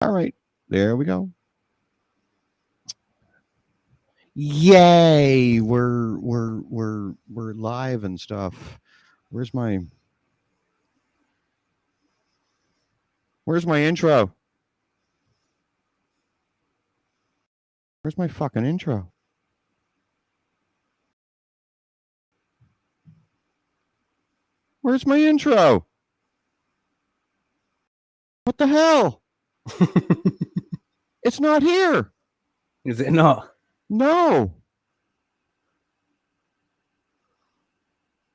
All right, there we go. Yay! We're live and stuff. Where's my intro? Where's my fucking intro? Where's my intro? What the hell? It's not here. Is it not? No.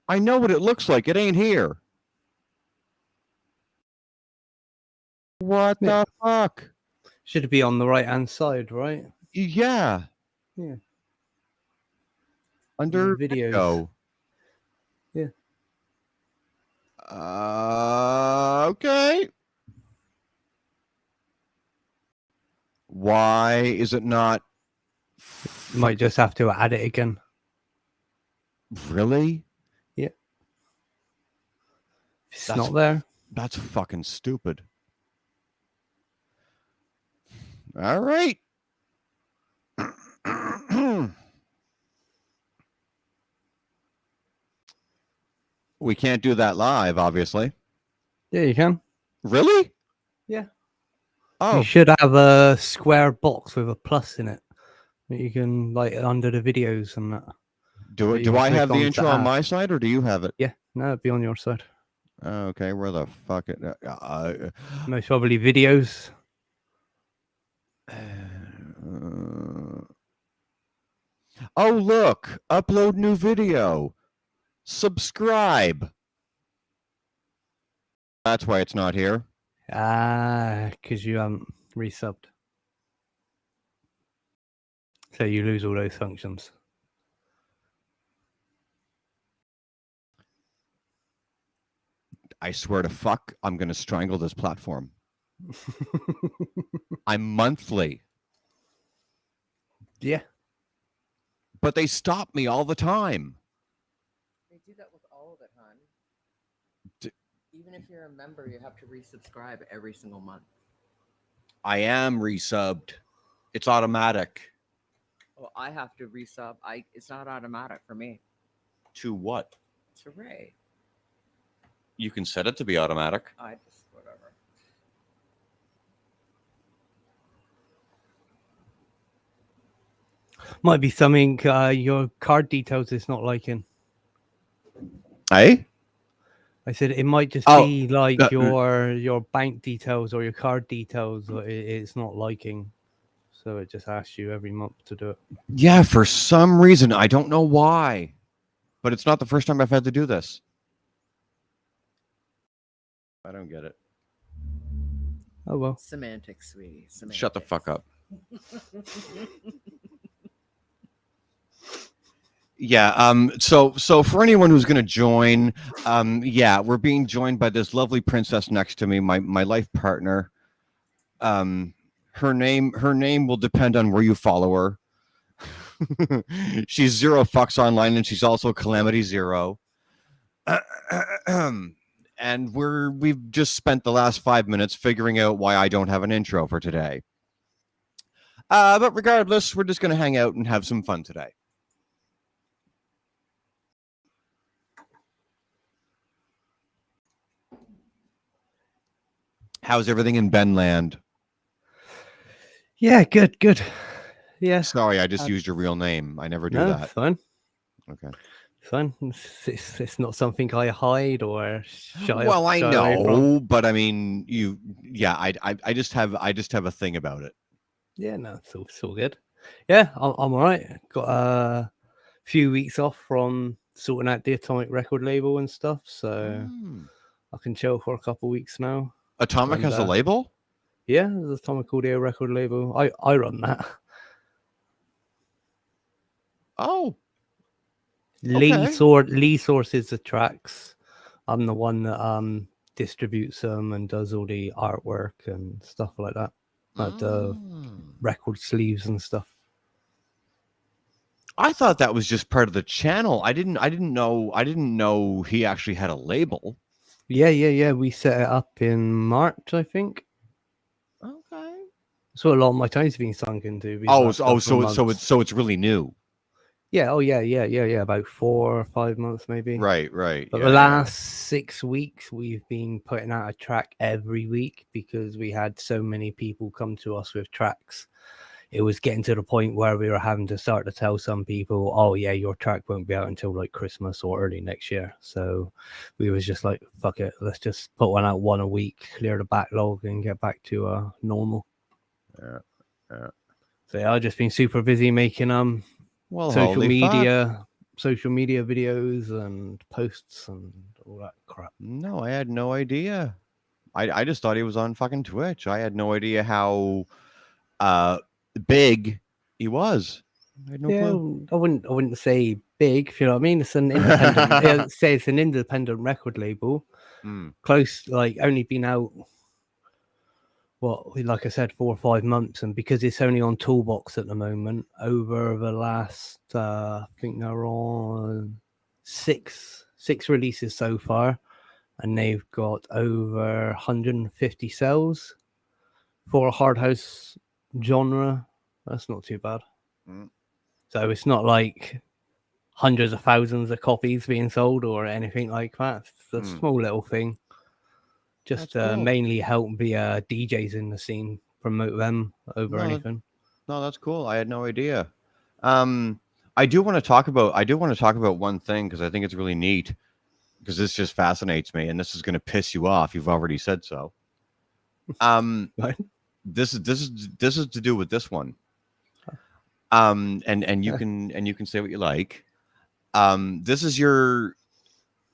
I know what it looks like. It ain't here. What the fuck? Should be on the right-hand side, right? Yeah. Yeah. Under videos. video. Yeah. Okay. Why is it not? Might just have to add it again. Really? Yeah. It's not there. That's fucking stupid. All right. We can't do that live, obviously. Yeah, you can. Really? Yeah. Oh. You should have a square box with a plus in it that you can, like, under the videos and that. Do I have the intro on my side, or do you have it? Yeah, no, it'd be on your side. Okay, where the fuck it? Most probably videos. Oh, look! Upload new video. Subscribe. That's why it's not here. Because you haven't resubbed. So you lose all those functions. I swear to fuck, I'm going to strangle this platform. I'm monthly. Yeah. But they stop me all the time. They do that with all the time. Even if you're a member, you have to resubscribe every single month. I am resubbed. It's automatic. Well, I have to resub. It's not automatic for me. To what? To Ray. You can set it to be automatic. I just whatever. Might be something your card details is not liking. Hey? I said it might just be like your bank details or your card details. It's not liking. So it just asks you every month to do it. Yeah, for some reason. I don't know why. But it's not the first time I've had to do this. I don't get it. Oh, well. Semantics, sweetie. Semantics. Shut the fuck up. Yeah, so for anyone who's going to join, yeah, we're being joined by this lovely princess next to me, my life partner. Her name will depend on where you follow her. She's Zero Fucks online, and she's also Calamity Zero. And we've just spent the last 5 minutes figuring out why I don't have an intro for today. But regardless, we're just going to hang out and have some fun today. How's everything in Benland? Yeah, good. Yeah. Sorry, I just used your real name. I never do that. Fine. Okay. Fine. It's not something I hide or shy. Well, I know, but I mean, I just have a thing about it. Yeah, no, it's all good. Yeah, I'm all right. Got a few weeks off from sorting out the Atomic record label and stuff, so I can chill for a couple of weeks now. Atomic has a label? Yeah, there's Atomic Audio record label. I run that. Oh. Lee sources the tracks. I'm the one that distributes them and does all the artwork and stuff like that. Like the record sleeves and stuff. I thought that was just part of the channel. I didn't know he actually had a label. Yeah. We set it up in March, I think. Okay. That's what a lot of my time's been sunk into. these Oh, last so, couple oh, of so months. it's really new. Yeah. Oh, yeah. About 4 or 5 months, maybe. Right. But Yeah, the last 6 weeks, we've been putting out a track every week because we had so many people come to us with tracks. It was getting to the point where we were having to start to tell some people, oh, yeah, your track won't be out until like Christmas or early next year. So we was just like, fuck it. Let's just put one out one a week, clear the backlog and get back to normal. Yeah. So yeah, I've just been super busy making Well, social holy fuck. media videos and posts and all that crap. No, I had no idea. I just thought he was on fucking Twitch. I had no idea how big he was. I had no Yeah, clue. I wouldn't say big, if you know what I mean. It's an independent. Say it's an independent record label. Mm. Close, like only been out. Like I said, 4 or 5 months, and because it's only on Toolbox at the moment, over the last, I think they're on six releases so far, and they've got over 150 sales for a hard house genre. That's not too bad. Mm. So it's not like hundreds of thousands of copies being sold or anything like that. It's a small little thing. Just That's cool. mainly help the DJs in the scene promote them over anything. No, that's cool. I had no idea. I do want to talk about one thing because I think it's really neat because this just fascinates me, and this is going to piss you off. You've already said so. Right? This is to do with this one. And you can say what you like. This is your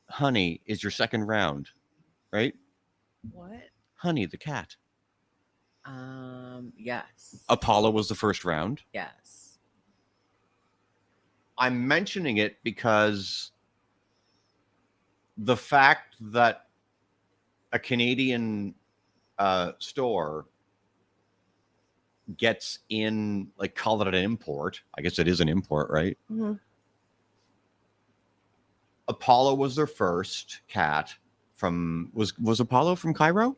Honey is your second round, right? What? Honey the cat. Yes. Apollo was the first round. Yes. I'm mentioning it because the fact that a Canadian store gets in, like, call it an import. I guess it is an import, right? Mm-hmm. Apollo was their first cat from was Apollo from Cairo?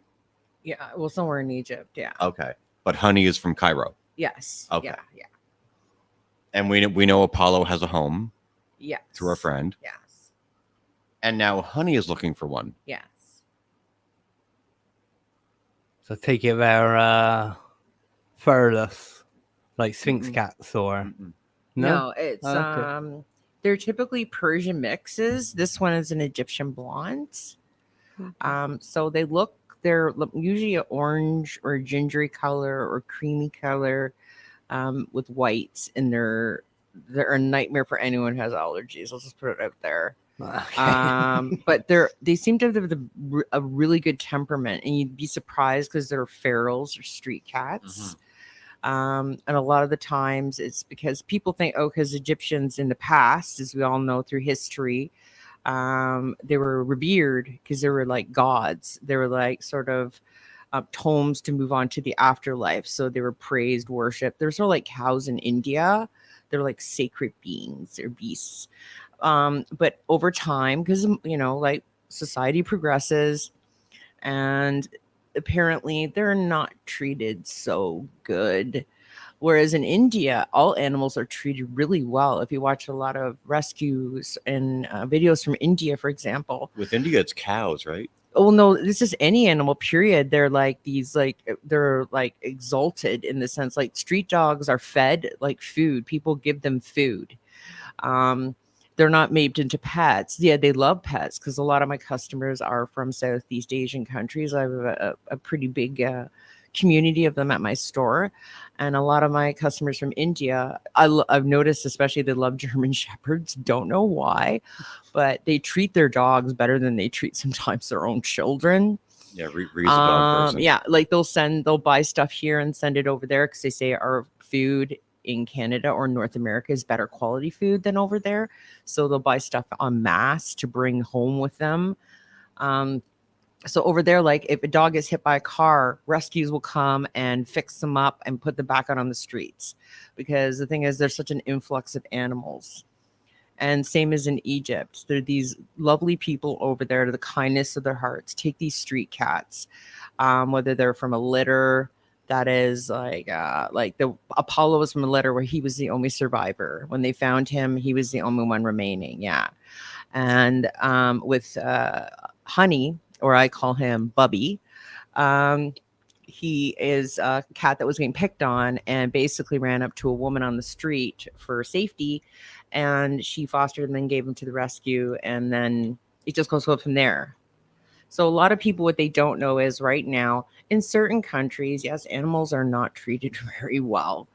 Yeah. Well, somewhere in Egypt. Yeah. Okay, but Honey is from Cairo. Yes. Okay. Yeah. And we know Apollo has a home. Yes. Through a friend. Yes. And now Honey is looking for one. Yes. So take it they're furless, like Sphinx cats or no it's okay. They're typically Persian mixes. This one is an Egyptian blonde. So they're usually an orange or a gingery color or creamy color with whites, and they're a nightmare for anyone who has allergies. I'll just put it out there. Okay. But they seem to have a really good temperament, and you'd be surprised because they're ferals or street cats. And a lot of the times it's because people think, because Egyptians in the past, as we all know through history, they were revered because they were like gods. They were like sort of tomes to move on to the afterlife. So they were praised, worshipped. They're sort of like cows in India. They're like sacred beings or beasts. But over time, because like society progresses, and apparently they're not treated so good. Whereas in India, all animals are treated really well. If you watch a lot of rescues and videos from India, for example. With India, it's cows, right? Oh no, this is any animal, period. They're like they're like exalted in the sense, like street dogs are fed like food. People give them food. They're not made into pets. Yeah, they love pets because a lot of my customers are from Southeast Asian countries. I have a pretty big community of them at my store, and a lot of my customers from India, I've noticed especially they love German Shepherds. Don't know why, but they treat their dogs better than they treat sometimes their own children. Yeah, Ree's a dog person. Yeah, like they'll buy stuff here and send it over there because they say our food in Canada or North America is better quality food than over there. So they'll buy stuff en masse to bring home with them. So over there, like if a dog is hit by a car, rescues will come and fix them up and put them back out on the streets. Because the thing is, there's such an influx of animals. And same as in Egypt, there are these lovely people over there, to the kindness of their hearts, take these street cats, whether they're from a litter that is like the Apollo was from a letter where he was the only survivor. When they found him, he was the only one remaining. Yeah. And with Honey, or I call him Bubby, he is a cat that was getting picked on and basically ran up to a woman on the street for safety, and she fostered him and gave him to the rescue, and then it just goes from there. So a lot of people, what they don't know is right now in certain countries, yes, animals are not treated very well.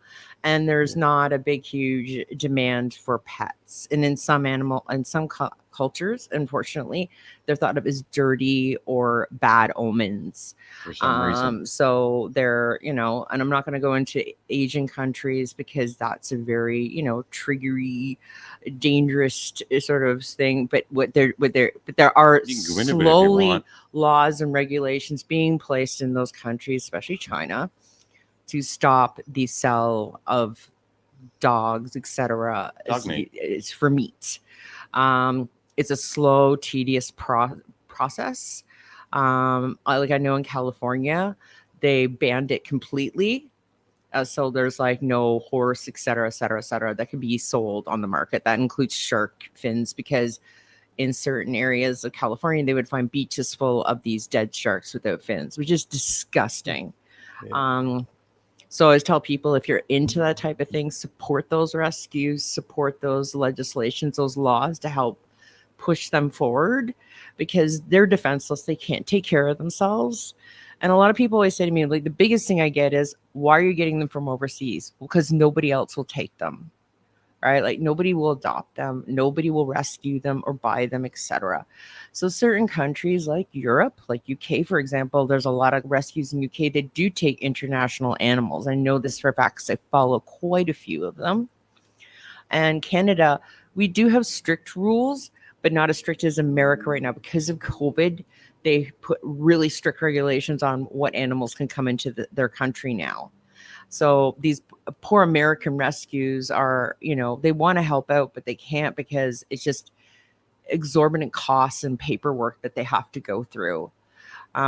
And there's not a big, huge demand for pets. And in some cultures, unfortunately, they're thought of as dirty or bad omens. For some reason. So they're, and I'm not going to go into Asian countries because that's a very, triggery, dangerous sort of thing. But there are slowly laws and regulations being placed in those countries, especially China, to stop the sale of dogs, etc. It's for meat. It's a slow, tedious process. I know in California, they banned it completely. So there's like no horse, etc., that can be sold on the market. That includes shark fins, because in certain areas of California, they would find beaches full of these dead sharks without fins, which is disgusting. Yeah. So I always tell people, if you're into that type of thing, support those rescues, support those legislations, those laws to help push them forward, because they're defenseless. They can't take care of themselves. And a lot of people always say to me, like, the biggest thing I get is, why are you getting them from overseas? Well, because nobody else will take them. Right? Like, nobody will adopt them, nobody will rescue them or buy them, etc. So certain countries like Europe, like UK, for example, there's a lot of rescues in UK that do take international animals. I know this for a fact because I follow quite a few of them. And Canada, we do have strict rules, but not as strict as America right now. Because of COVID, they put really strict regulations on what animals can come into their country now. So these poor American rescues are, they want to help out, but they can't, because it's just exorbitant costs and paperwork that they have to go through.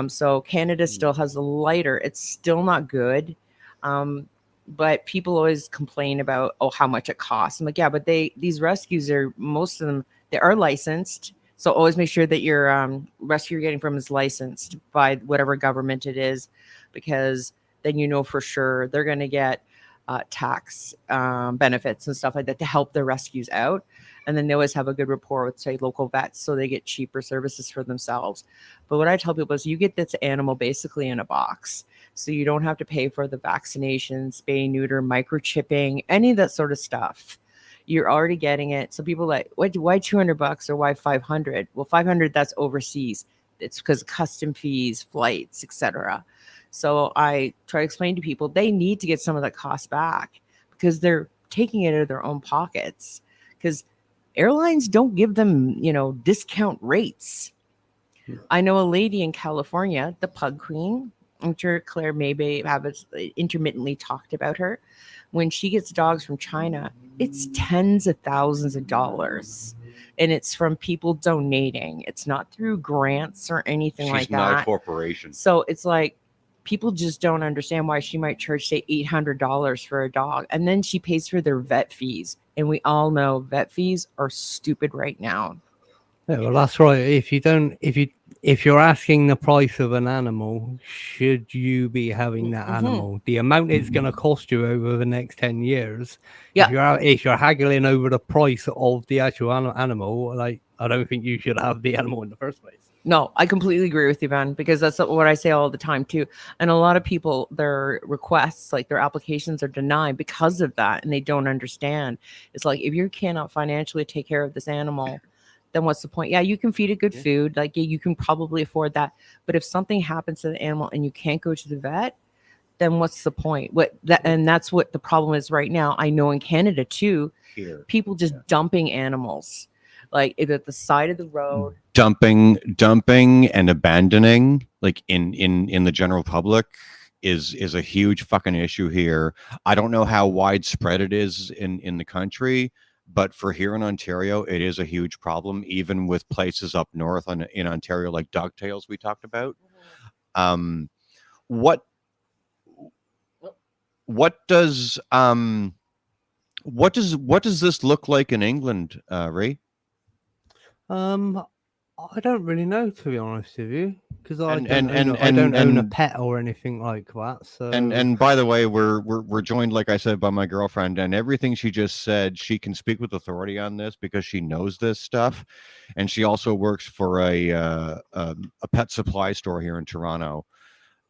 So Canada still has a lighter. It's still not good. But people always complain about, how much it costs. I'm like, yeah, but these rescues most of them, they are licensed. So always make sure that your rescue you're getting from is licensed by whatever government it is, because then for sure they're going to get tax benefits and stuff like that to help their rescues out. And then they always have a good rapport with, say, local vets, so they get cheaper services for themselves. But what I tell people is, you get this animal basically in a box. So you don't have to pay for the vaccinations, spay, neuter, microchipping, any of that sort of stuff. You're already getting it. So people are like, why $200 or why $500? Well, $500, that's overseas. It's because of custom fees, flights, etc. So I try to explain to people, they need to get some of that cost back, because they're taking it out of their own pockets, because airlines don't give them, discount rates. Yeah. I know a lady in California, the Pug Queen. I'm sure Klayre maybe have intermittently talked about her. When she gets dogs from China, it's tens of thousands of dollars. And it's from people donating. It's not through grants or anything like that. She's not a corporation. So it's like, people just don't understand why she might charge, say, $800 for a dog, and then she pays for their vet fees. And we all know vet fees are stupid right now. Yeah, well, that's right. If you're asking the price of an animal, should you be having that animal? The amount it's going to cost you over the next 10 years. Yeah. If you're haggling over the price of the actual animal, like, I don't think you should have the animal in the first place. No, I completely agree with you, Ben, because that's what I say all the time too. And a lot of people, their requests, like their applications, are denied because of that, and they don't understand. It's like, if you cannot financially take care of this animal, then what's the point? Yeah, you can feed it good food, like, yeah, you can probably afford that. But if something happens to the animal and you can't go to the vet, then what's the point? And that's what the problem is right now. I know in Canada too, people just dumping animals, like at the side of the road. Dumping and abandoning, like in the general public, is a huge fucking issue here. I don't know how widespread it is in the country, but for here in Ontario, it is a huge problem, even with places up north in Ontario, like Dogtails we talked about. What what does this look like in England, Ray? I don't really know, to be honest with you, because I And- don't and- own and- I don't own a and- pet or anything like that. So And by the way, we're joined, like I said, by my girlfriend, and everything she just said, she can speak with authority on this because she knows this stuff, and she also works for a pet supply store here in Toronto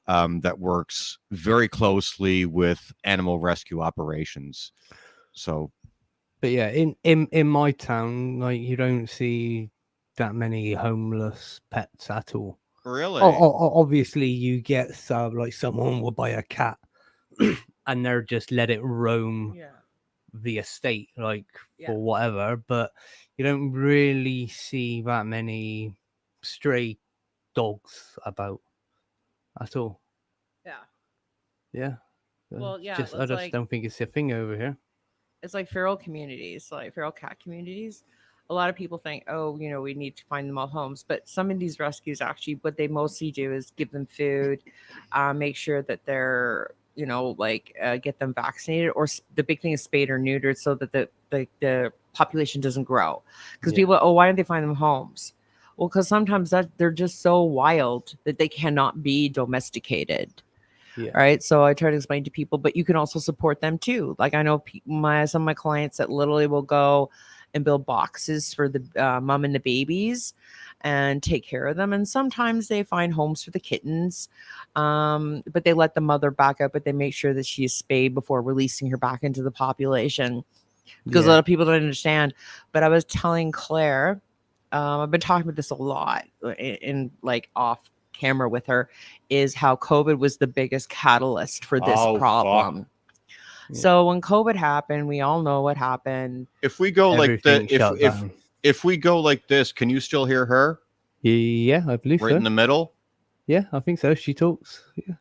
that works very closely with animal rescue operations. So, but yeah, in my town, like you don't see that many homeless pets at all. really, Obviously, you get some like someone will buy a cat, and they're just let it roam Yeah. the estate, like Yeah. for whatever. But you don't really see that many stray dogs about at all. Yeah. Yeah. Well, yeah, I it's just like- don't think it's a thing over here. It's like feral communities, like feral cat communities. A lot of people think, oh, we need to find them all homes. But some of these rescues actually, what they mostly do is give them food, make sure that they're, get them vaccinated, or the big thing is spayed or neutered so that the population doesn't grow. Because Yeah. people, why don't they find them homes? Well, because sometimes they're just so wild that they cannot be domesticated. Yeah. Right. So I try to explain to people, but you can also support them too. Like I know some of my clients that literally will go and build boxes for the mom and the babies and take care of them. And sometimes they find homes for the kittens, but they let the mother back up, but they make sure that she is spayed before releasing her back into the population, because a lot of people don't understand. But I was telling Klayre, I've been talking about this a lot in like off camera with her, is how COVID was the biggest catalyst for this problem. Yeah. So when COVID happened, we all know what happened. if we go like Everything that, shut down. if we go like this, can you still hear her Yeah, I believe right so. in the middle? Yeah, I think so. She talks. Yeah,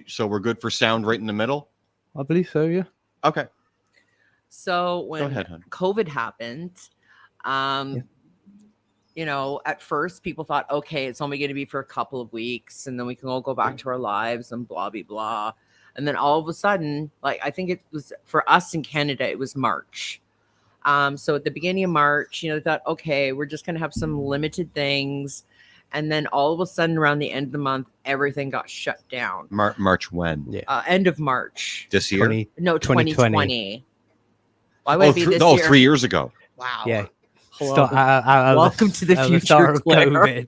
So we're good for sound right in the middle. I believe so. Yeah. Okay, So go when ahead, hon. COVID happened, at first people thought, okay, it's only going to be for a couple of weeks and then we can all go back to our lives and blah, blah, blah. And then all of a sudden, like, I think it was for us in Canada, it was March. So at the beginning of March, they thought, okay, we're just going to have some limited things. And then all of a sudden around the end of the month, everything got shut down. March when? Yeah. End of March. This year? 2020. Why would it be this year? 3 years ago. Wow. Yeah. Hello. Welcome to the future, Klayre.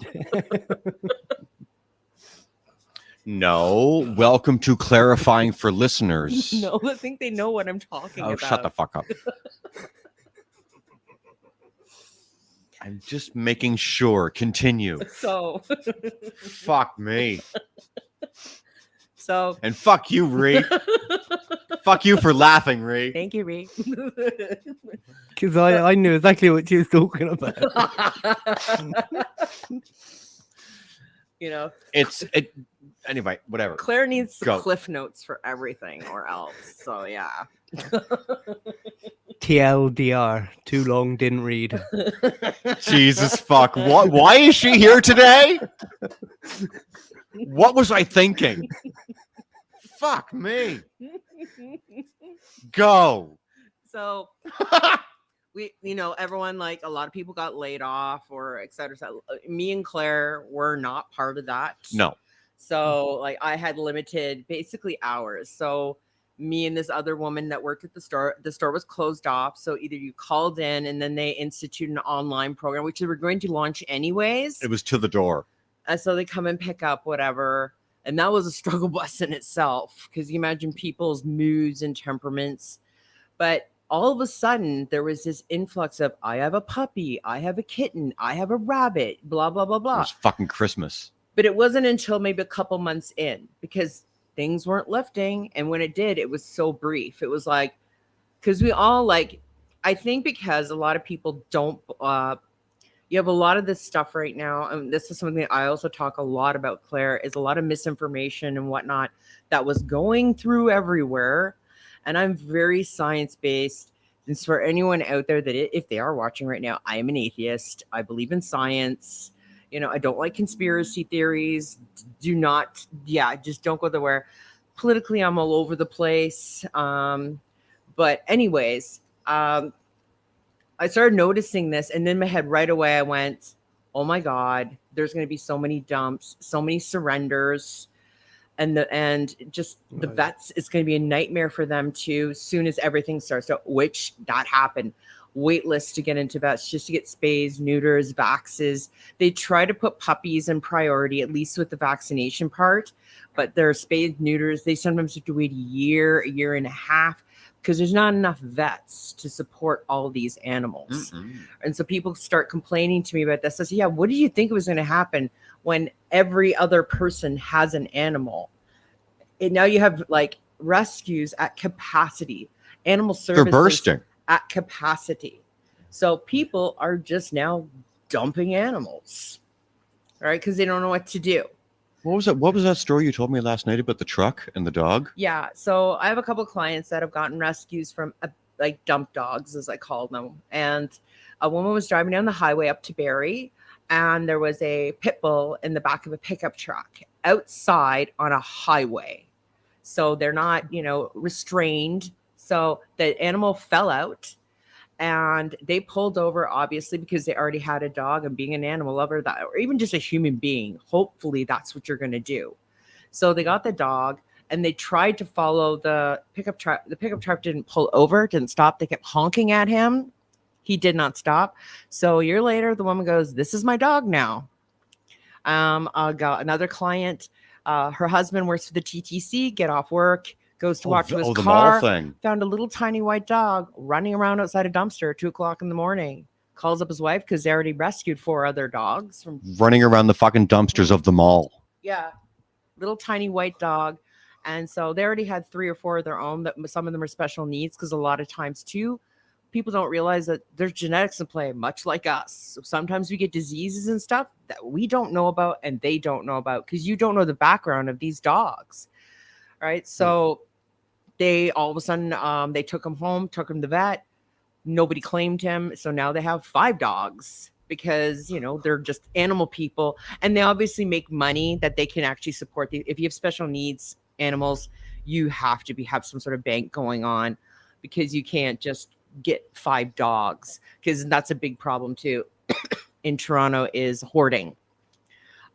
No, welcome to clarifying for listeners. No, I think they know what I'm talking about. Shut the fuck up. I'm just making sure. Continue. So, Fuck me. so And fuck you, Ree. Fuck you for laughing, Ree. thank you, Ree. Because I knew exactly what she was talking about. Anyway, whatever. Klayre needs the Go. cliff notes for everything or else. So yeah. TLDR. Too long, didn't read. Jesus fuck. What? Why is she here today? What was I thinking? Fuck me. Go. So we, everyone, like a lot of people got laid off or et cetera, et cetera. Me and Klayre were not part of that. No. So like I had limited basically hours. So me and this other woman that worked at the store was closed off. So either you called in and then they institute an online program, which they were going to launch anyways. It was to the door. And so they come and pick up whatever. And that was a struggle bus in itself, because you imagine people's moods and temperaments. But all of a sudden there was this influx of, I have a puppy, I have a kitten, I have a rabbit, blah, blah, blah, It blah. was fucking Christmas. But it wasn't until maybe a couple months in, because things weren't lifting. And when it did, it was so brief. It was like, because we all like, I think because a lot of people don't, you have a lot of this stuff right now. And this is something that I also talk a lot about, Klayre, is a lot of misinformation and whatnot that was going through everywhere. And I'm very science-based. And so for anyone out there that if they are watching right now, I am an atheist. I believe in science. I don't like conspiracy theories. Just don't go there. politically, I'm all over the place. But anyways, I started noticing this, and in my head right away, I went, "Oh my God, there's going to be so many dumps, so many surrenders." And just the vets, it's going to be a nightmare for them too. As soon as everything starts out, which that happened, wait lists to get into vets just to get spays, neuters, vaxes. They try to put puppies in priority, at least with the vaccination part, but their spayed neuters, they sometimes have to wait a year and a half, because there's not enough vets to support all these animals. And so people start complaining to me about this. I said, yeah, what did you think was going to happen when every other person has an animal? And now you have like rescues at capacity, animal services They're bursting at capacity. So people are just now dumping animals, right? Because they don't know what to do. What was that story you told me last night about the truck and the dog? Yeah. So I have a couple of clients that have gotten rescues from like dump dogs, as I call them. And a woman was driving down the highway up to Barrie, and there was a pit bull in the back of a pickup truck outside on a highway. So they're not, restrained. So the animal fell out, and they pulled over, obviously, because they already had a dog, and being an animal lover, that, or even just a human being, hopefully that's what you're going to do. So they got the dog, and they tried to follow the pickup truck. The pickup truck didn't pull over, didn't stop. They kept honking at him. He did not stop. So a year later, the woman goes, "This is my dog now." I got another client. Her husband works for the TTC, get off work, goes to walk to his car, found a little tiny white dog running around outside a dumpster at 2:00 in the morning. Calls up his wife because they already rescued 4 other dogs from running around the fucking dumpsters of the mall. Yeah, little tiny white dog. And so they already had 3 or 4 of their own. That some of them are special needs, because a lot of times too, people don't realize that there's genetics in play, much like us. So sometimes we get diseases and stuff that we don't know about and they don't know about, because you don't know the background of these dogs. Right. So they all of a sudden, they took him home, took him to the vet. Nobody claimed him. So now they have 5 dogs because, they're just animal people, and they obviously make money that they can actually support. If you have special needs animals, you have to have some sort of bank going on, because you can't just get 5 dogs, because that's a big problem too in Toronto, is hoarding.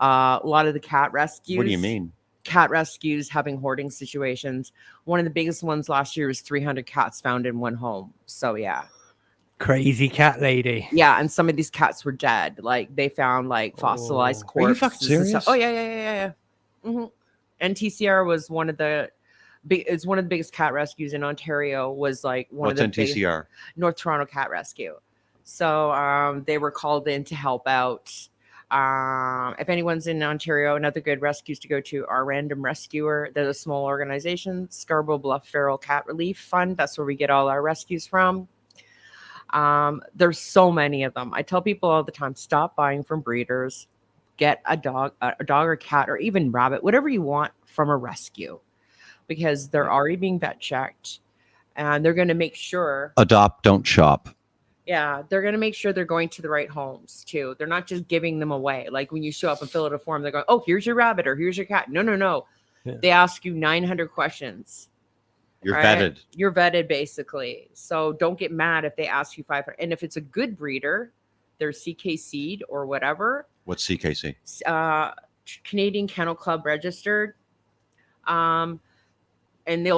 A lot of the cat rescues. What do you mean? Cat rescues having hoarding situations. One of the biggest ones last year was 300 cats found in one home. So yeah. Crazy cat lady. Yeah, and some of these cats were dead. Like they found like fossilized corpses. Are you fucking serious? Oh yeah. Mm-hmm. NTCR was one of the it's one of the biggest cat rescues in Ontario. Was like one What's of the NTCR? North Toronto Cat Rescue. So they were called in to help out. If anyone's in Ontario, another good rescues to go to are Random Rescuer. They're a small organization. Scarborough Bluff Feral Cat Relief Fund. That's where we get all our rescues from. There's so many of them. I tell people all the time, stop buying from breeders. Get a dog or cat, or even rabbit, whatever you want from a rescue, because they're already being vet checked, and they're going to make sure. Adopt, don't shop. Yeah, they're going to make sure they're going to the right homes too. They're not just giving them away. Like when you show up and fill out a form, they're going, "Oh, here's your rabbit," or "Here's your cat." No. Yeah. They ask you 900 questions. You're vetted. You're vetted, basically. So don't get mad if they ask you 500. And if it's a good breeder, they're CK Seed or whatever. What's CKC? Canadian Kennel Club registered. And they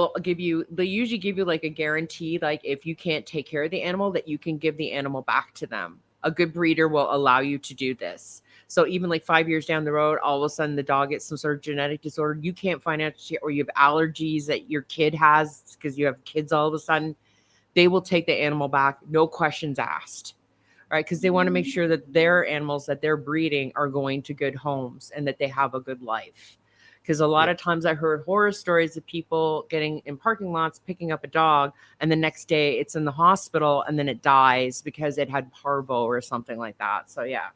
usually give you like a guarantee, like if you can't take care of the animal, that you can give the animal back to them. A good breeder will allow you to do this. So even like 5 years down the road, all of a sudden the dog gets some sort of genetic disorder, you can't find out, or you have allergies that your kid has because you have kids all of a sudden, they will take the animal back, no questions asked. Right? Because they want to make sure that their animals that they're breeding are going to good homes and that they have a good life. Because a lot of times I heard horror stories of people getting in parking lots, picking up a dog, and the next day it's in the hospital and then it dies because it had parvo or something like that. So, yeah.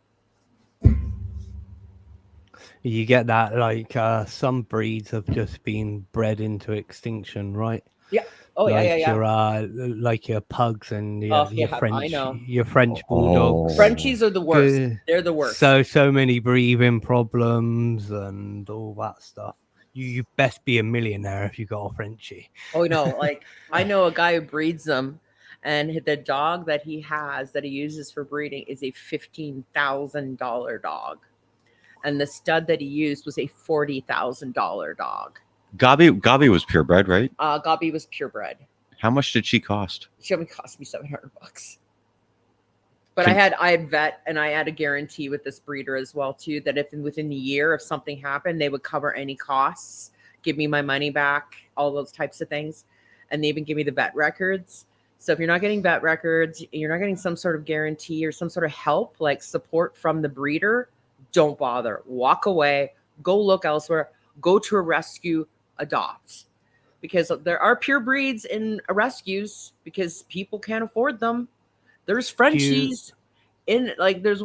You get that, like some breeds have just been bred into extinction, right? Yeah. Oh, like yeah. Like your pugs and your French bulldogs. Frenchies are the worst. They're the worst. So many breathing problems and all that stuff. you best be a millionaire if you got a Frenchie. Oh no, like I know a guy who breeds them, and the dog that he has that he uses for breeding is a $15,000 dog, and the stud that he used was a $40,000 dog. Gabi was purebred, right? Gabi was purebred. How much did she cost? She only cost me $700. But I had vet, and I had a guarantee with this breeder as well too, that if within the year if something happened, they would cover any costs, give me my money back, all those types of things, and they even give me the vet records. So if you're not getting vet records, you're not getting some sort of guarantee or some sort of help, like support from the breeder, don't bother. Walk away. Go look elsewhere. Go to a rescue. Adopt, because there are pure breeds in rescues because people can't afford them. There's Frenchies in like there's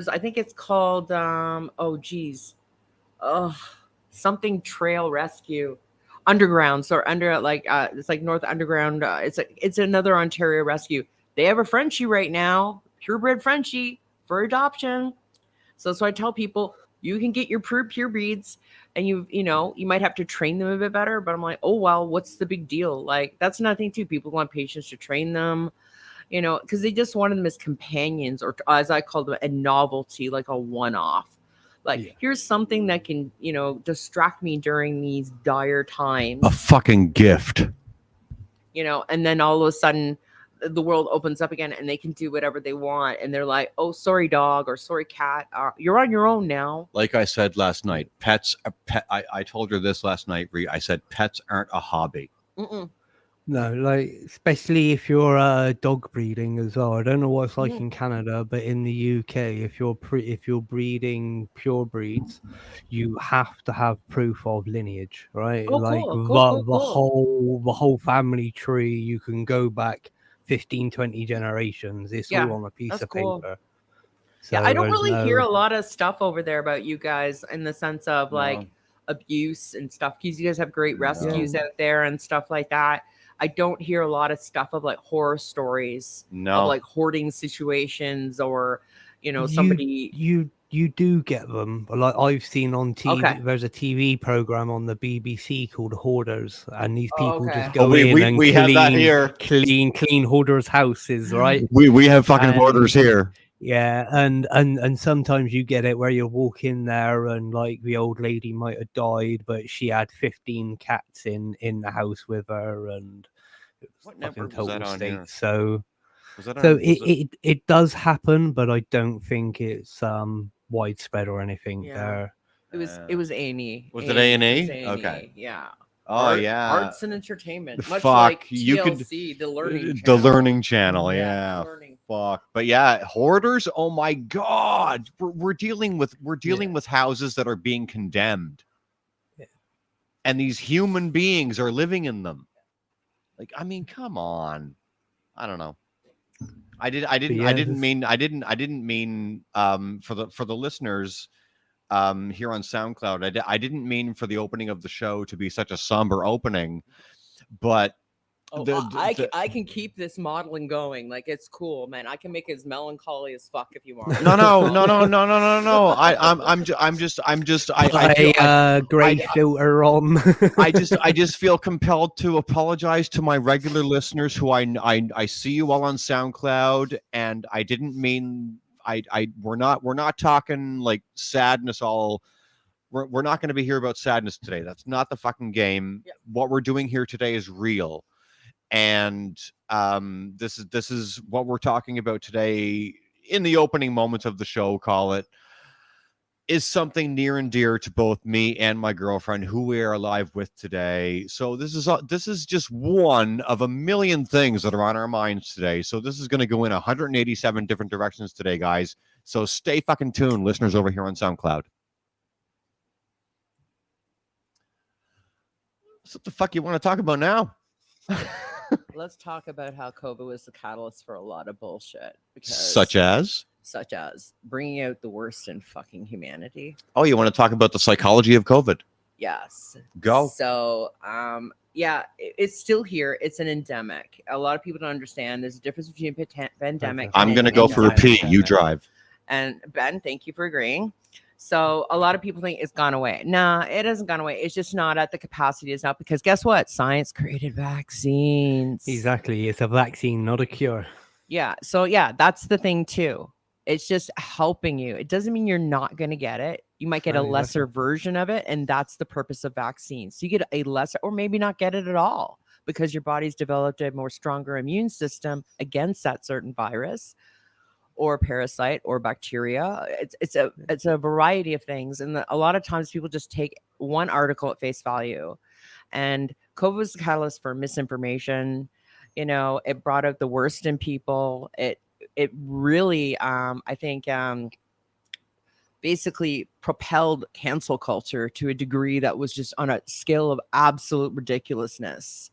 I think it's called something trail rescue undergrounds or under like it's like North Underground. It's another Ontario rescue. They have a Frenchie right now, purebred Frenchie for adoption. So that's why I tell people you can get your pure breeds. And you might have to train them a bit better, but I'm like, oh, well, what's the big deal? Like, that's nothing too. People want patients to train them, because they just wanted them as companions or as I call them, a novelty, like a one-off. Like, here's something that can, distract me during these dire times. A fucking gift. And then all of a sudden the world opens up again and they can do whatever they want. And they're like, oh, sorry, dog, or sorry, cat. You're on your own now. Like I said last night, I told her this last night, Ree. I said pets aren't a hobby. Mm-mm. No, like, especially if you're dog breeding as well. I don't know what it's like in Canada, but in the UK, if you're breeding pure breeds, you have to have proof of lineage, right? Oh, like cool. the whole family tree, you can go back 15, 20 generations. It's all on a piece of paper. So I don't really hear a lot of stuff over there about you guys in the sense of like abuse and stuff, because you guys have great rescues out there and stuff like that. I don't hear a lot of stuff of like horror stories of like hoarding situations or, somebody. You do get them. Like I've seen on TV. Okay. There's a TV program on the BBC called Hoarders, and these people just go in and we have that here. clean hoarders' houses, right? We have fucking hoarders here. Yeah, and sometimes you get it where you walk in there and like the old lady might have died, but she had 15 cats in the house with her, and it was fucking total state. So it does happen, but I don't think it's widespread or anything. There, it was A&E. Was it A&E? Okay, yeah. Arts and entertainment. Much like TLC, the learning channel. Yeah. Fuck. But yeah, hoarders. Oh my God, we're dealing with houses that are being condemned, and these human beings are living in them. Like, I mean, come on. I don't know. I didn't mean for the listeners here on SoundCloud. I didn't mean for the opening of the show to be such a somber opening, but I can keep this modeling going. Like, it's cool, man. I can make it as melancholy as fuck if you want. No. I gray filter on. I just feel compelled to apologize to my regular listeners who I see you all on SoundCloud, and I didn't mean we're not talking like sadness all. We're not going to be here about sadness today. That's not the fucking game. Yep. What we're doing here today is real. And this is what we're talking about today in the opening moments of the show, call it, is something near and dear to both me and my girlfriend, who we are alive with today. So this is just one of a million things that are on our minds today. So this is going to go in 187 different directions today, guys. So stay fucking tuned, listeners over here on SoundCloud. So what the fuck you want to talk about now? Let's talk about how COVID was the catalyst for a lot of bullshit. Such as bringing out the worst in fucking humanity. Oh, you want to talk about the psychology of COVID? Yes. Go. So, it's still here. It's an endemic. A lot of people don't understand. There's a difference between a pandemic. I'm going to go for a pee. You drive. And Ben, thank you for agreeing. So a lot of people think it's gone away. Nah, it hasn't gone away. It's just not at the capacity it's not, because guess what? Science created vaccines. Exactly. It's a vaccine, not a cure. Yeah. So yeah, that's the thing too. It's just helping you. It doesn't mean you're not going to get it. You might get a Exactly. lesser version of it, and that's the purpose of vaccines. So you get a lesser, or maybe not get it at all, because your body's developed a more stronger immune system against that certain virus or parasite or bacteria. It's a variety of things, and a lot of times people just take one article at face value. And COVID was the catalyst for misinformation. You know, it brought out the worst in people. It really, I think, basically propelled cancel culture to a degree that was just on a scale of absolute ridiculousness.